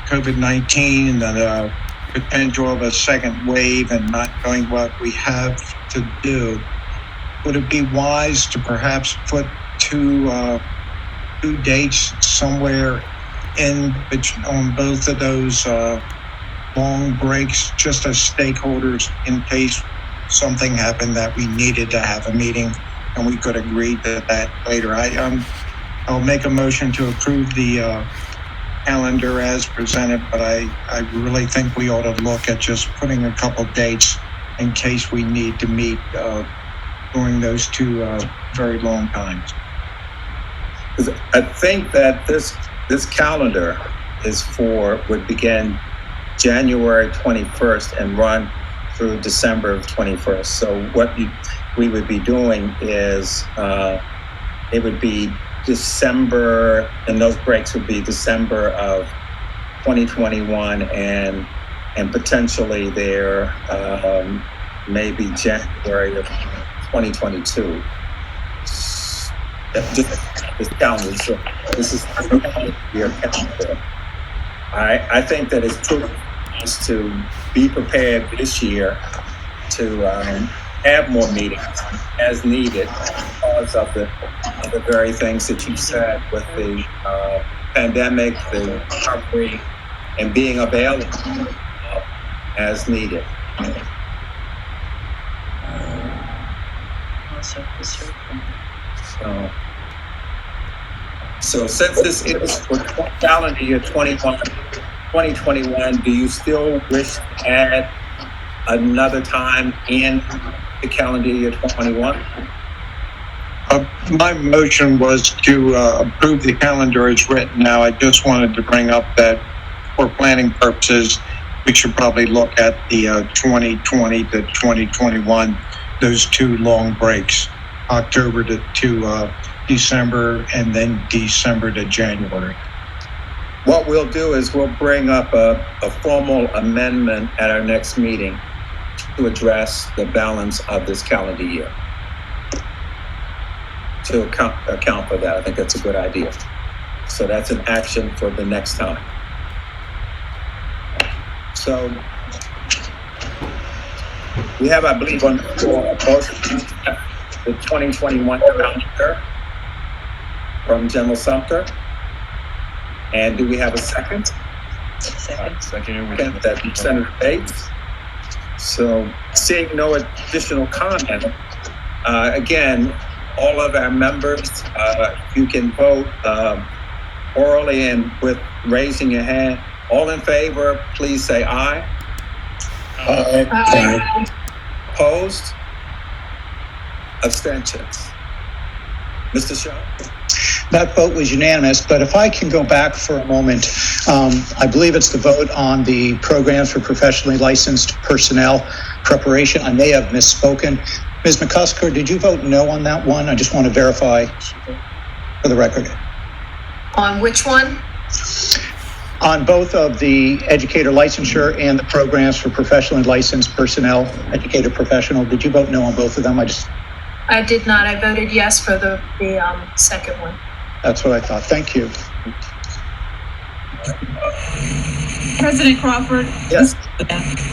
COVID-19 and the potential of a second wave and not knowing what we have to do, would it be wise to perhaps put two dates somewhere on both of those long breaks, just as stakeholders, in case something happened that we needed to have a meeting and we could agree to that later? I'll make a motion to approve the calendar as presented, but I really think we ought to look at just putting a couple dates in case we need to meet during those two very long times. I think that this calendar would begin January 21st and run through December of 21st. So what we would be doing is it would be December, and those breaks would be December of 2021 and potentially there maybe January of 2022. This calendar. So this is your calendar. I think that it's prudent to be prepared this year to have more meetings as needed because of the very things that you said with the pandemic, the recovery, and being available as needed. So since this is for calendar year 2021, do you still wish to add another time in the calendar year 21? My motion was to approve the calendar as written. Now, I just wanted to bring up that for planning purposes, we should probably look at the 2020 to 2021, those two long breaks, October to December and then December to January. What we'll do is we'll bring up a formal amendment at our next meeting to address the balance of this calendar year. To account for that. I think that's a good idea. So that's an action for the next time. So we have, I believe, on the floor the 2021 calendar from General Sumter. And do we have a second? Second. That Senator Bates. So seeing no additional comment, again, all of our members, you can vote orally and with raising your hand. All in favor, please say aye. Aye. Opposed? Abstentions? Mr. Shaw? That vote was unanimous, but if I can go back for a moment, I believe it's the vote on the programs for professionally licensed personnel preparation. I may have misspoken. Ms. McCusker, did you vote no on that one? I just want to verify for the record. On which one? On both of the educator licensure and the programs for professionally licensed personnel, educator professional, did you vote no on both of them? I did not. I voted yes for the second one. That's what I thought. Thank you. President Crawford? Yes.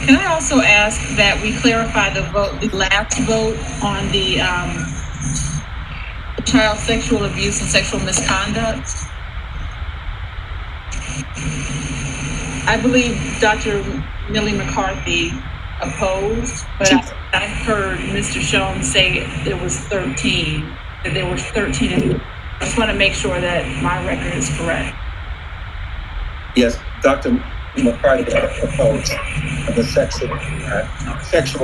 Can I also ask that we clarify the last vote on the child sexual abuse and sexual misconduct? I believe Dr. Millie McCarthy opposed, but I heard Mr. Schoen say it was 13, that there were 13. I just want to make sure that my record is correct. Yes, Dr. McCarthy opposed the sexual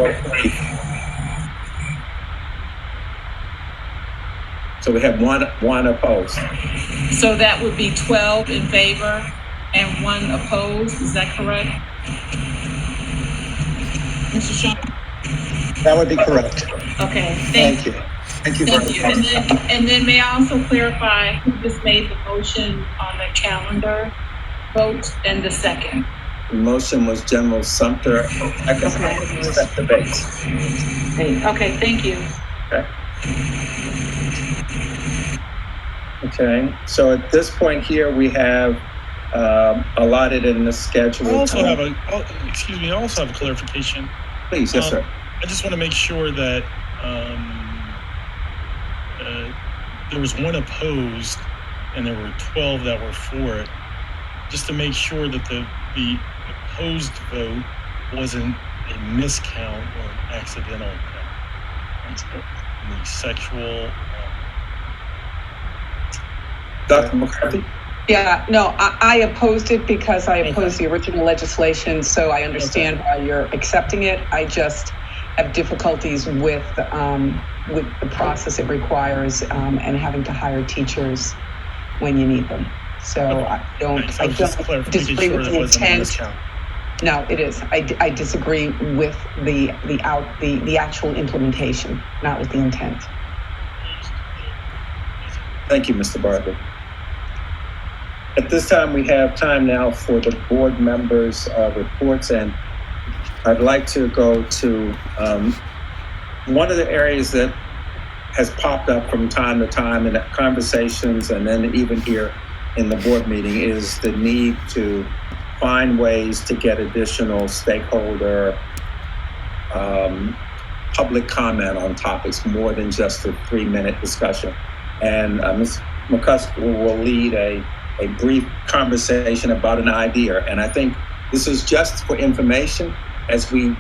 abuse. So we have one opposed. So that would be 12 in favor and 1 opposed. Is that correct? Mr. Shaw? That would be correct. Okay, Thank you. Thank you very much. And then may I also clarify who just made the motion on the calendar vote and the second? The motion was General Sumter. Second, debates. Okay, thank you. Okay, so at this point here, we have allotted in the schedule. I also have a clarification. Please, yes, sir. I just want to make sure that there was one opposed and there were 12 that were for it, just to make sure that the opposed vote wasn't a miscount or an accidental count. The sexual. Dr. McCarthy? Yeah, no, I opposed it because I opposed the original legislation, so I understand why you're accepting it. I just have difficulties with the process it requires and having to hire teachers when you need them. So I don't disagree with the intent. No, it is. I disagree with the actual implementation, not with the intent. Thank you, Mr. Barber. At this time, we have time now for the board members' reports, and I'd like to go to one of the areas that has popped up from time to time in conversations and then even here in the board meeting is the need to find ways to get additional stakeholder public comment on topics more than just a 3-minute discussion. And Ms. McCusker will lead a brief conversation about an idea. And I think this is just for information. As we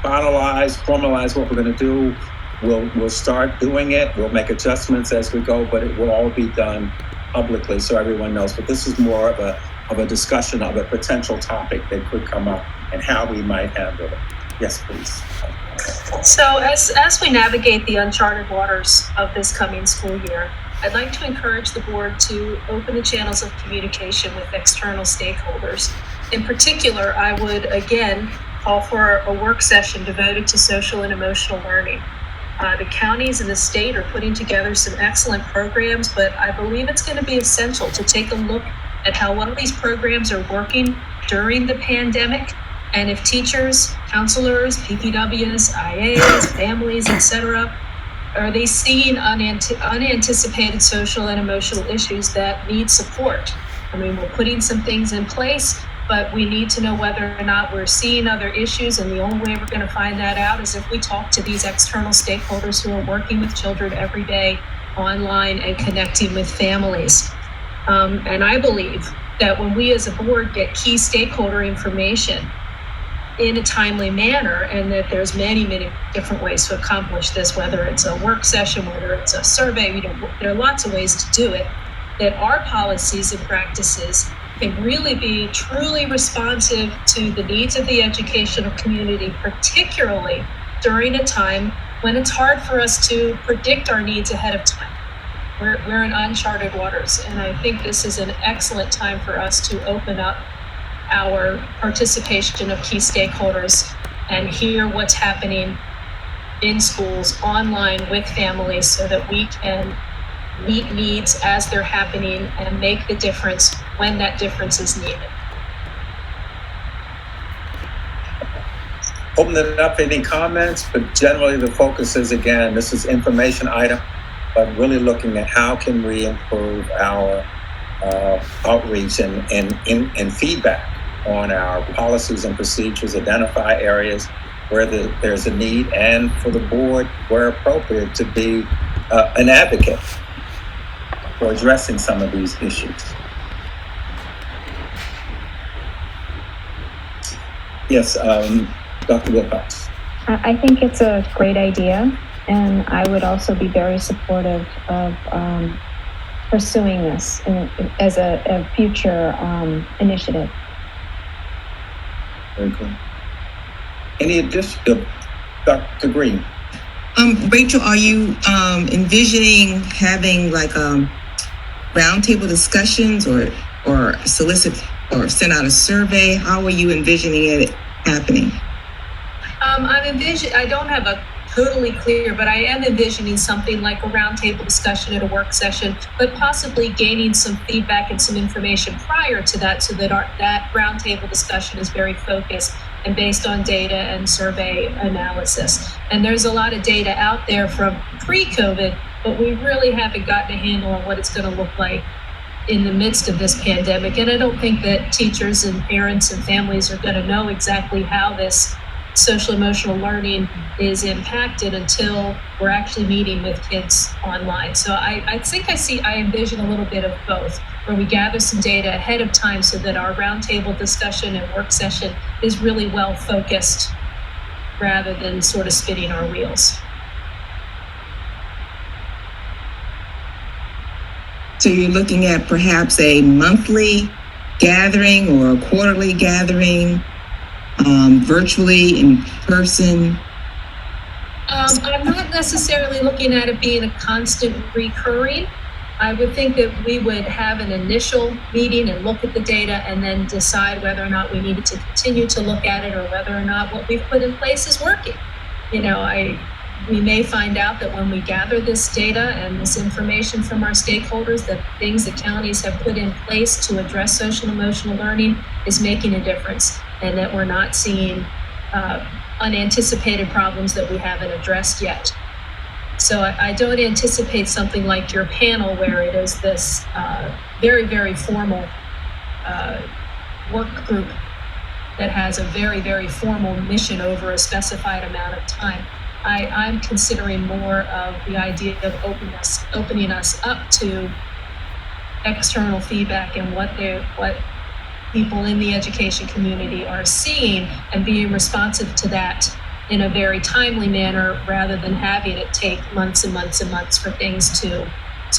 formalize what we're going to do, we'll start doing it. We'll make adjustments as we go, but it will all be done publicly so everyone knows. But this is more of a discussion of a potential topic that could come up and how we might handle it. Yes, please. So as we navigate the uncharted waters of this coming school year, I'd like to encourage the board to open the channels of communication with external stakeholders. In particular, I would again call for a work session devoted to social and emotional learning. The counties and the state are putting together some excellent programs, but I believe it's going to be essential to take a look at how well these programs are working during the pandemic. And if teachers, counselors, PPWs, IAs, families, etc., are they seeing unanticipated social and emotional issues that need support? I mean, we're putting some things in place, but we need to know whether or not we're seeing other issues. And the only way we're going to find that out is if we talk to these external stakeholders who are working with children every day online and connecting with families. And I believe that when we as a board get key stakeholder information in a timely manner, and that there's many different ways to accomplish this, whether it's a work session, whether it's a survey, there are lots of ways to do it, that our policies and practices can really be truly responsive to the needs of the educational community, particularly during a time when it's hard for us to predict our needs ahead of time. We're in uncharted waters, and I think this is an excellent time for us to open up our participation of key stakeholders and hear what's happening in schools online with families so that we can meet needs as they're happening and make the difference when that difference is needed. Open it up to any comments, but generally the focus is, again, this is information item, but really looking at how can we improve our outreach and feedback on our policies and procedures, identify areas where there's a need, and for the board, where appropriate, to be an advocate for addressing some of these issues. Yes, Dr. Wilcox. I think it's a great idea, and I would also be very supportive of pursuing this as a future initiative. Very cool. Any addition, Dr. Green? Rachel, are you envisioning having like roundtable discussions or solicit or send out a survey? How are you envisioning it happening? I don't have a totally clear, but I am envisioning something like a roundtable discussion at a work session, but possibly gaining some feedback and some information prior to that so that that roundtable discussion is very focused and based on data and survey analysis. And there's a lot of data out there from pre-COVID, but we really haven't gotten a handle on what it's going to look like in the midst of this pandemic. And I don't think that teachers and parents and families are going to know exactly how this social emotional learning is impacted until we're actually meeting with kids online. So I think I envision a little bit of both, where we gather some data ahead of time so that our roundtable discussion and work session is really well focused rather than sort of spinning our wheels. So you're looking at perhaps a monthly gathering or a quarterly gathering, virtually, in person? I'm not necessarily looking at it being a constant recurring. I would think that we would have an initial meeting and look at the data and then decide whether or not we needed to continue to look at it or whether or not what we've put in place is working. We may find out that when we gather this data and this information from our stakeholders, that things that counties have put in place to address social and emotional learning is making a difference, and that we're not seeing unanticipated problems that we haven't addressed yet. So I don't anticipate something like your panel where it is this very, very formal work group that has a very, very formal mission over a specified amount of time. I'm considering more of the idea of opening us up to external feedback and what people in the education community are seeing and being responsive to that in a very timely manner rather than having it take months and months and months for things to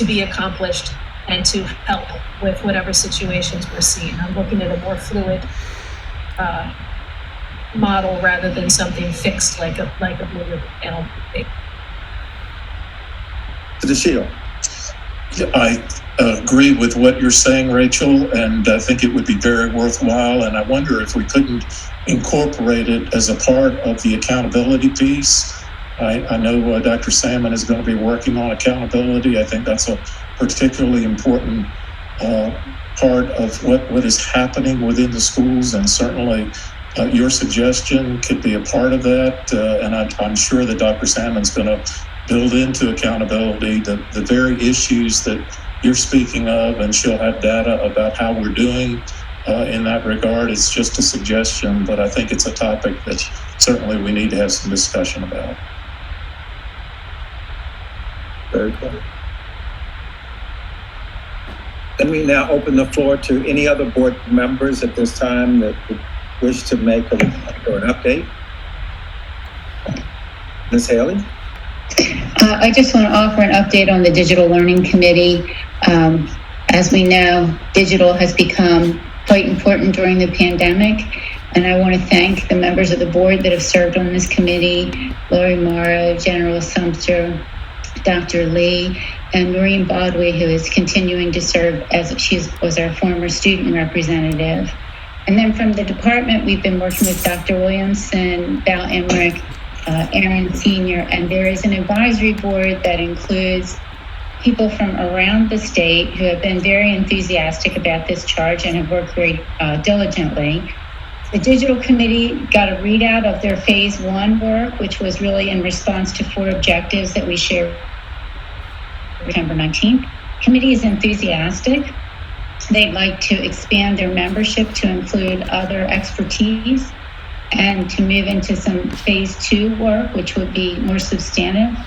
be accomplished and to help with whatever situations we're seeing. I'm looking at a more fluid model rather than something fixed like a blue panel. To the shield. Yeah, I agree with what you're saying, Rachel, and I think it would be very worthwhile. And I wonder if we couldn't incorporate it as a part of the accountability piece. I know Dr. Salmon is going to be working on accountability. I think that's a particularly important part of what is happening within the schools, and certainly your suggestion could be a part of that. And I'm sure that Dr. Salmon's going to build into accountability the very issues that you're speaking of, and she'll have data about how we're doing in that regard. It's just a suggestion, but I think it's a topic that certainly we need to have some discussion about. Very cool. Let me now open the floor to any other board members at this time that would wish to make a report or an update. Ms. Haley? I just want to offer an update on the Digital Learning Committee. As we know, digital has become quite important during the pandemic, and I want to thank the members of the board that have served on this committee, Lori Morrow, General Sumter, Dr. Lee, and Noreen Bodway, who is continuing to serve as she was our former student representative. And then from the department, we've been working with Dr. Williamson, Val Emmerich, Aaron Sr., and there is an advisory board that includes people from around the state who have been very enthusiastic about this charge and have worked very diligently. The digital committee got a readout of their phase 1 work, which was really in response to 4 objectives that we shared September 19th. Committee is enthusiastic. They'd like to expand their membership to include other expertise and to move into some phase 2 work, which would be more substantive.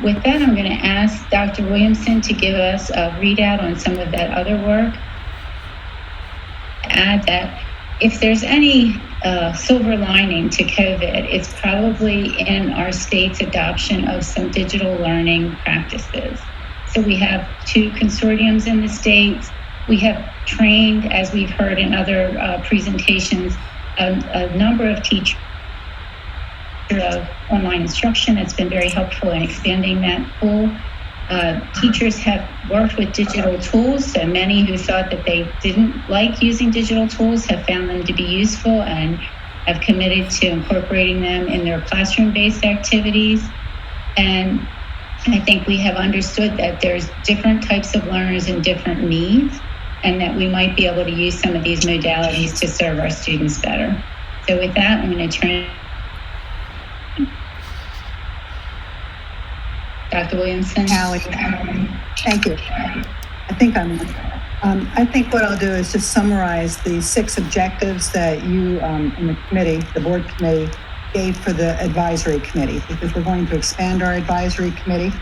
With that, I'm going to ask Dr. Williamson to give us a readout on some of that other work. Add that if there's any silver lining to COVID, it's probably in our state's adoption of some digital learning practices. So we have 2 consortiums in the states. We have trained, as we've heard in other presentations, a number of teachers of online instruction. It's been very helpful in expanding that pool. Teachers have worked with digital tools, so many who thought that they didn't like using digital tools have found them to be useful, and have committed to incorporating them in their classroom-based activities. And I think we have understood that there's different types of learners and different needs, and that we might be able to use some of these modalities to serve our students better. So with that, I'm going to turn Dr. Williamson. Hallie, thank you. I think what I'll do is just summarize the 6 objectives that you in the committee, the board committee, gave for the advisory committee, because we're going to expand our advisory committee,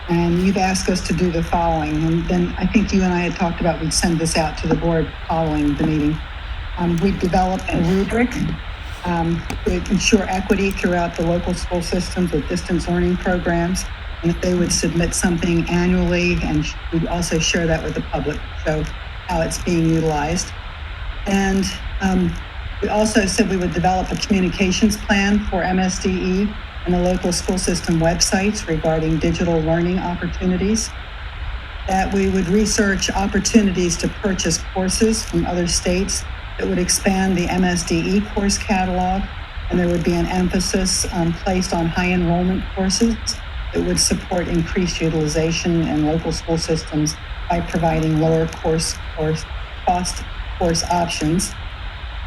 and you've asked us to do the following. And then I think you and I had talked about we'd send this out to the board following the meeting. We've developed a rubric to ensure equity throughout the local school systems with distance learning programs, and that they would submit something annually, and we'd also share that with the public, so how it's being utilized. And we also said we would develop a communications plan for MSDE and the local school system websites regarding digital learning opportunities, that we would research opportunities to purchase courses from other states that would expand the MSDE course catalog, and there would be an emphasis placed on high enrollment courses that would support increased utilization in local school systems by providing lower cost course options,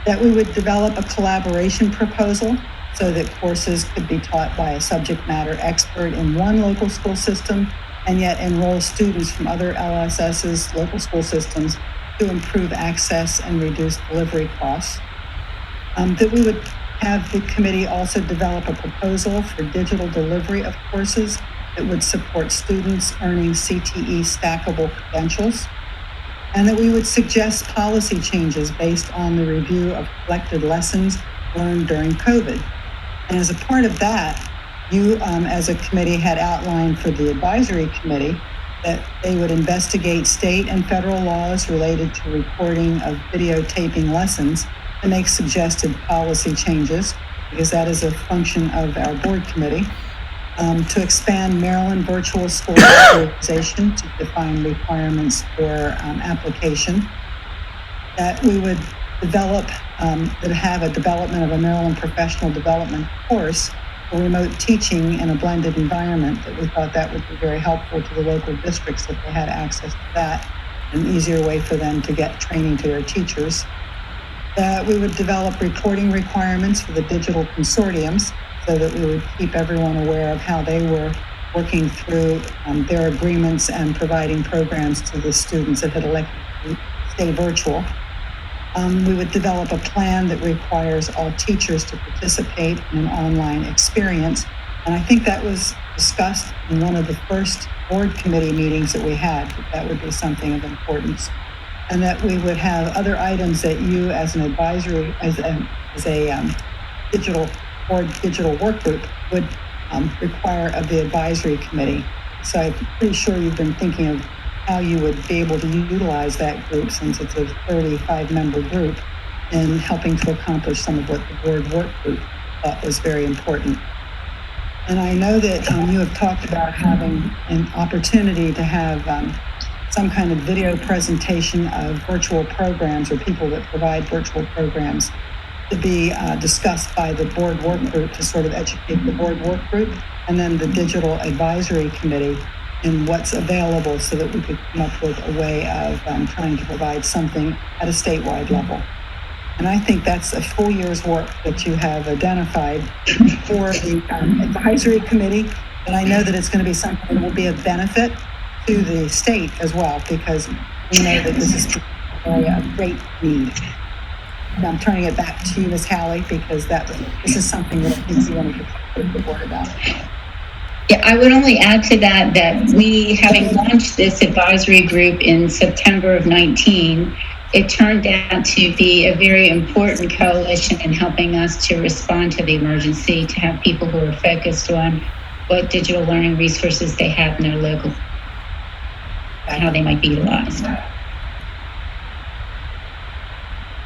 that we would develop a collaboration proposal so that courses could be taught by a subject matter expert in one local school system and yet enroll students from other LSS's local school systems to improve access and reduce delivery costs. That we would have the committee also develop a proposal for digital delivery of courses that would support students earning CTE stackable credentials, and that we would suggest policy changes based on the review of collected lessons learned during COVID. And as a part of that, you as a committee had outlined for the advisory committee that they would investigate state and federal laws related to recording of videotaping lessons to make suggested policy changes, because that is a function of our board committee, to expand Maryland virtual school authorization to define requirements for application, that we would develop, that have a development of a Maryland professional development course for remote teaching in a blended environment, that we thought that would be very helpful to the local districts if they had access to that, an easier way for them to get training to their teachers. That we would develop reporting requirements for the digital consortiums so that we would keep everyone aware of how they were working through their agreements and providing programs to the students that had elected to stay virtual. We would develop a plan that requires all teachers to participate in an online experience. And I think that was discussed in one of the first board committee meetings that we had, that would be something of importance. And that we would have other items that you as an advisory, as a digital work group would require of the advisory committee. So I'm pretty sure you've been thinking of how you would be able to utilize that group, since it's a 35-member group, in helping to accomplish some of what the board work group thought was very important. And I know that you have talked about having an opportunity to have some kind of video presentation of virtual programs or people that provide virtual programs to be discussed by the board work group to sort of educate the board work group, and then the digital advisory committee in what's available, so that we could come up with a way of trying to provide something at a statewide level. And I think that's a full year's work that you have identified for the advisory committee. And I know that it's going to be something that will be of benefit to the state as well, because we know that this is a great need. And I'm turning it back to you, Ms. Hallie, because this is something that I think you wanted to talk to the board about. Yeah, I would only add to that we, having launched this advisory group in September of 19, it turned out to be a very important coalition in helping us to respond to the emergency, to have people who are focused on what digital learning resources they have in their local, and how they might be utilized.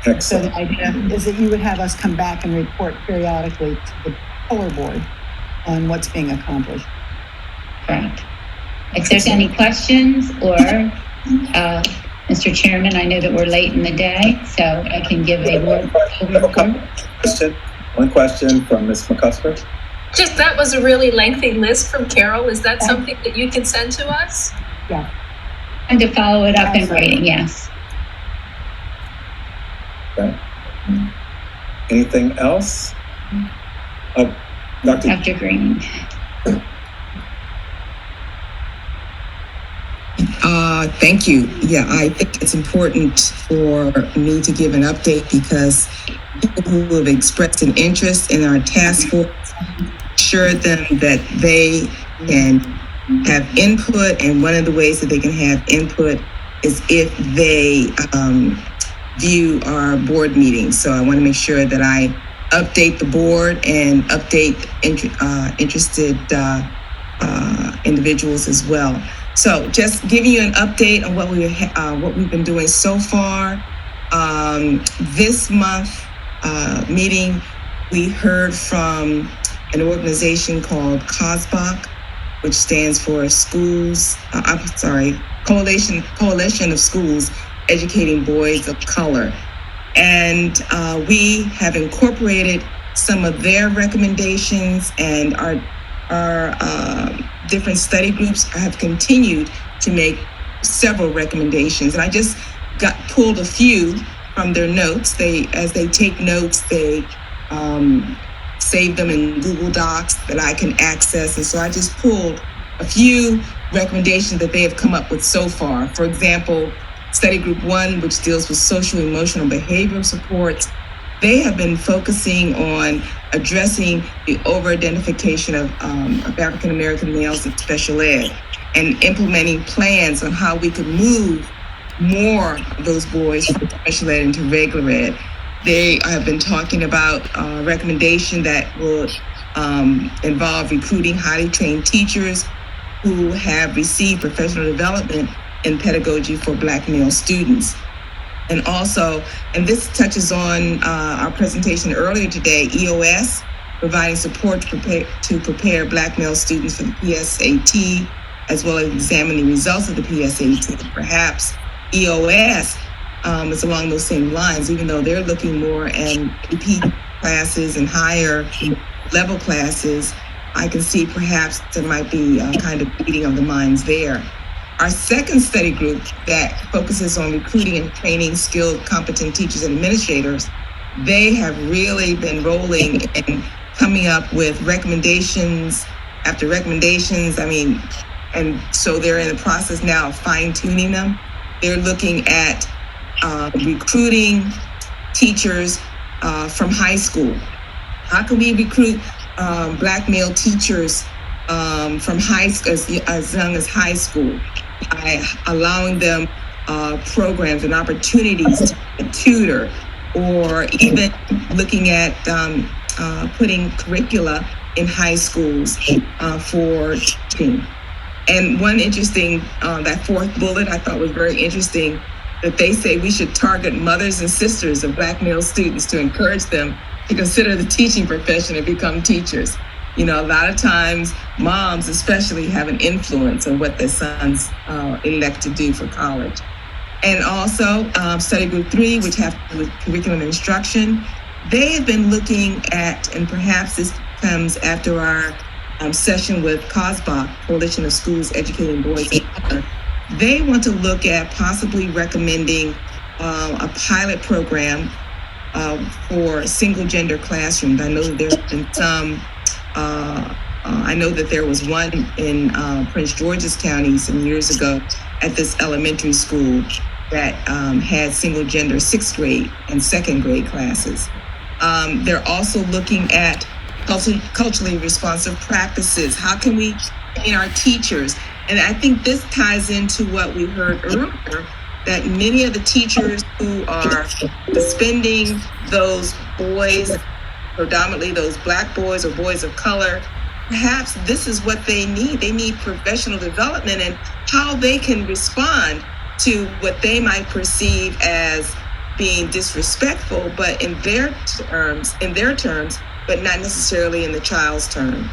Excellent. So the idea is that you would have us come back and report periodically to the color board on what's being accomplished. Correct. If there's any questions or Mr. Chairman, I know that we're late in the day, so I can give a word. One question from Ms. McCusker. Just, that was a really lengthy list from Carol. Is that something that you can send to us? Yeah. And to follow it up in writing, yes. Okay. Anything else? Oh, Dr. Green. Thank you. Yeah, I think it's important for me to give an update because people who have expressed an interest in our task force assured them that they can have input, and one of the ways that they can have input is if they view our board meetings. So I want to make sure that I update the board and update interested individuals as well. So just giving you an update on what we've been doing so far. This month meeting, we heard from an organization called COSBOC, which stands for Coalition of Schools Educating Boys of Color. And we have incorporated some of their recommendations, and our different study groups have continued to make several recommendations. And I just pulled a few from their notes. As they take notes, they save them in Google Docs that I can access. And so I just pulled a few recommendations that they have come up with so far. For example, study group 1, which deals with social, emotional, behavioral supports, they have been focusing on addressing the over-identification of African-American males in special ed and implementing plans on how we could move more of those boys from special ed into regular ed. They have been talking about a recommendation that will involve recruiting highly trained teachers who have received professional development in pedagogy for Black male students. And also, and this touches on our presentation earlier today, EOS, providing support to prepare Black male students for the PSAT, as well as examining the results of the PSAT. Perhaps EOS is along those same lines, even though they're looking more at AP classes and higher level classes. I can see perhaps there might be a kind of meeting of the minds there. Our second study group that focuses on recruiting and training skilled, competent teachers and administrators, they have really been rolling and coming up with recommendations after recommendations. And so they're in the process now of fine-tuning them. They're looking at recruiting teachers from high school. How can we recruit Black male teachers from high school, as young as high school, by allowing them programs and opportunities to tutor, or even looking at putting curricula in high schools for teaching. And one interesting, that fourth bullet I thought was very interesting, that they say we should target mothers and sisters of Black male students to encourage them to consider the teaching profession and become teachers. You know, a lot of times moms especially have an influence on what their sons elect to do for college. And also study group 3, which have to do with curriculum instruction, they have been looking at, and perhaps this comes after our session with COSBOC, Coalition of Schools Educating Boys of Color, they want to look at possibly recommending a pilot program for single gender classrooms. I know that there's been some, I know that there was one in Prince George's County some years ago at this elementary school that had single gender 6th grade and 2nd grade classes. They're also looking at culturally responsive practices. How can we train our teachers? And I think this ties into what we heard earlier, that many of the teachers who are suspending those boys, predominantly those Black boys or boys of color, perhaps this is what they need. They need professional development and how they can respond to what they might perceive as being disrespectful, but in their terms, but not necessarily in the child's terms.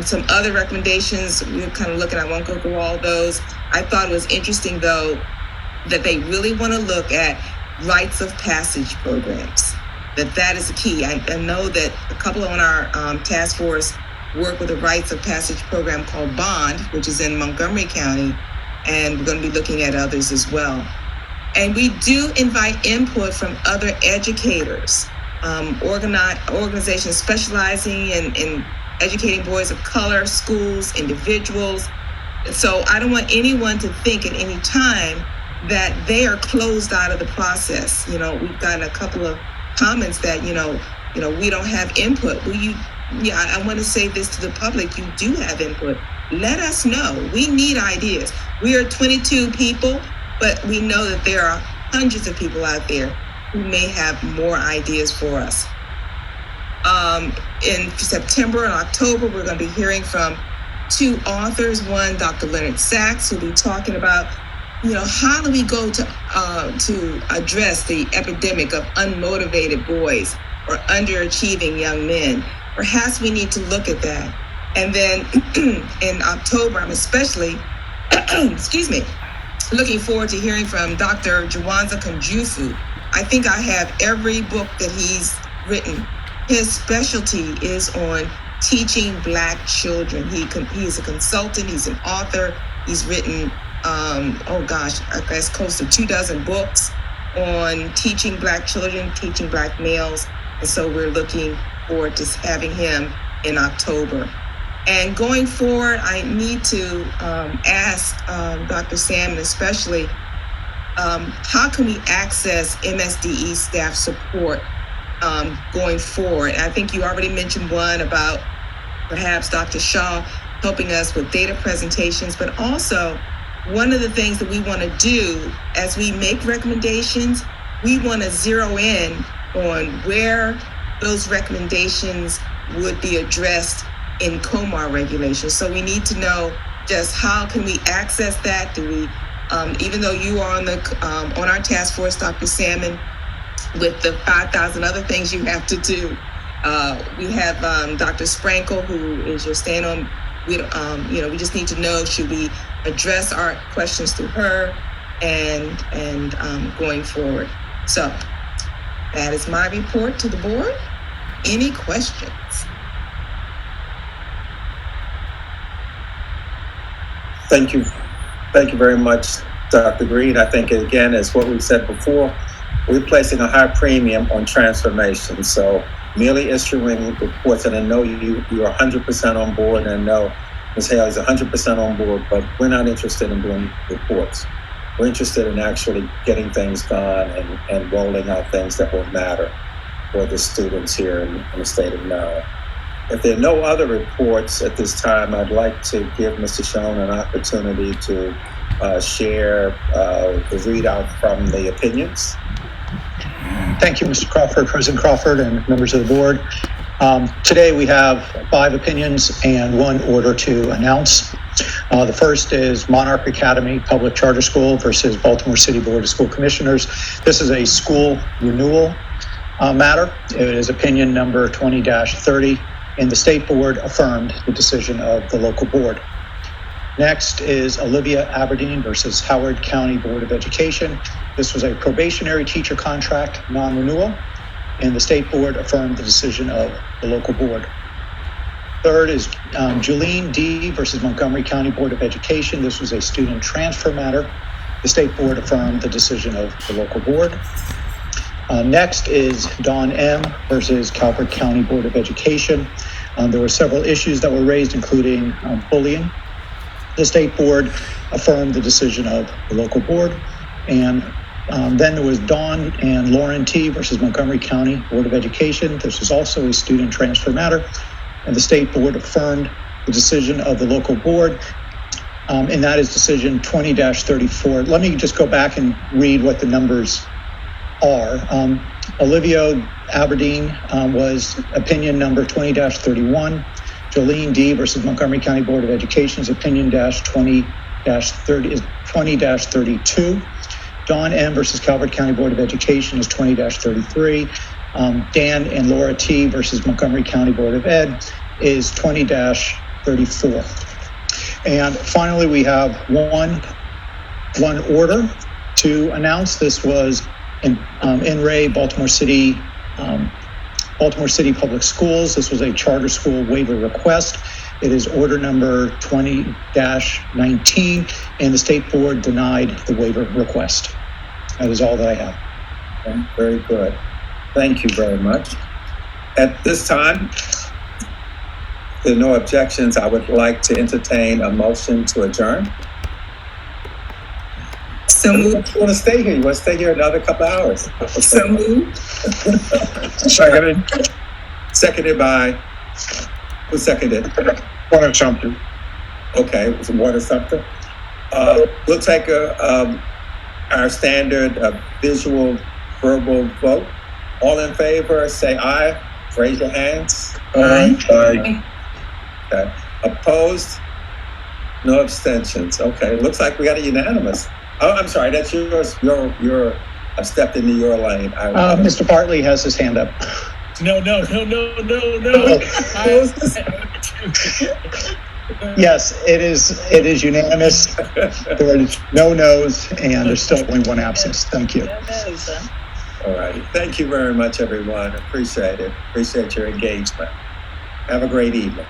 Some other recommendations we're kind of looking, I won't go through all those. I thought it was interesting though, that they really want to look at rites of passage programs. That is the key. I know that a couple on our task force work with a rites of passage program called BOND, which is in Montgomery County, and we're going to be looking at others as well. And we do invite input from other educators, organizations specializing in educating boys of color, schools, individuals. So I don't want anyone to think at any time that they are closed out of the process. You know, we've gotten a couple of comments that, we don't have input. I want to say this to the public. You do have input. Let us know. We need ideas. We are 22 people, but we know that there are hundreds of people out there who may have more ideas for us. In September and October, we're going to be hearing from two authors. One, Dr. Leonard Sachs, who'll be talking about, how do we go to address the epidemic of unmotivated boys or underachieving young men? Perhaps we need to look at that. And then in October, I'm especially, looking forward to hearing from Dr. Jawanza Kunjufu. I think I have every book that he's written. His specialty is on teaching Black children. He's a consultant. He's an author. He's written, I guess close to 24 books on teaching Black children, teaching Black males. And so we're looking forward to having him in October. And going forward, I need to ask Dr. Salmon especially, how can we access MSDE staff support going forward? And I think you already mentioned one about perhaps Dr. Shaw helping us with data presentations, but also one of the things that we want to do as we make recommendations, we want to zero in on where those recommendations would be addressed in COMAR regulations. So we need to know just how can we access that? Do we, even though you are on our task force, Dr. Salmon, with the 5,000 other things you have to do, we have Dr. Sprankle, who is your stand-on. We just need to know, should we address our questions through her and going forward. So that is my report to the board. Any questions? Thank you very much, Dr. Green. I think, again, as what we said before, we're placing a high premium on transformation. So merely issuing reports, and I know you're 100% on board, and I know Ms. Haley is 100% on board, but we're not interested in doing reports. We're interested in actually getting things done and rolling out things that will matter for the students here in the state of Maryland. If there are no other reports at this time, I'd like to give Mr. Schoen an opportunity to share the readout from the opinions. Thank you, Mr. Crawford, President Crawford, and members of the board. Today we have 5 opinions and 1 order to announce. The first is Monarch Academy Public Charter School versus Baltimore City Board of School Commissioners. This is a school renewal matter. It is opinion number 20-30, and the state board affirmed the decision of the local board. Next is Olivia Aberdeen versus Howard County Board of Education. This was a probationary teacher contract non-renewal, and the state board affirmed the decision of the local board. Third is Julene D. versus Montgomery County Board of Education. This was a student transfer matter. The state board affirmed the decision of the local board. Next is Dawn M. versus Calvert County Board of Education. There were several issues that were raised, including bullying. The state board affirmed the decision of the local board. And then there was Dawn and Lauren T. versus Montgomery County Board of Education. This was also a student transfer matter, and the state board affirmed the decision of the local board, and that is decision 20-34. Let me just go back and read what the numbers are. Olivia Aberdeen was opinion number 20-31. Jolene D. versus Montgomery County Board of Education's opinion 20-32. Dawn M. versus Calvert County Board of Education is 20-33. Dan and Laura T. versus Montgomery County Board of Ed is 20-34. And finally, we have one order to announce this was in Ray, Baltimore City Public Schools. This was a charter school waiver request. It is order number 20-19, and the state board denied the waiver request. That is all that I have. Okay, very good. Thank you very much. At this time, if there are no objections, I would like to entertain a motion to adjourn. So moved. You want to stay here? You want to stay here another couple hours? So moved. Seconded. Seconded by, who seconded? One of something. Okay, it was one or something. We'll take our standard visual verbal vote. All in favor, say aye. Raise your hands. Aye. Aye. Okay. Opposed? No abstentions. Okay. Looks like we got a unanimous. Oh, I'm sorry. That's yours. You're I've stepped into your lane. Mr. Bartley has his hand up. No. Yes, it is unanimous. There is no no's, and there's still only one absence. Thank you. All right. Thank you very much, everyone. Appreciate it. Appreciate your engagement. Have a great evening.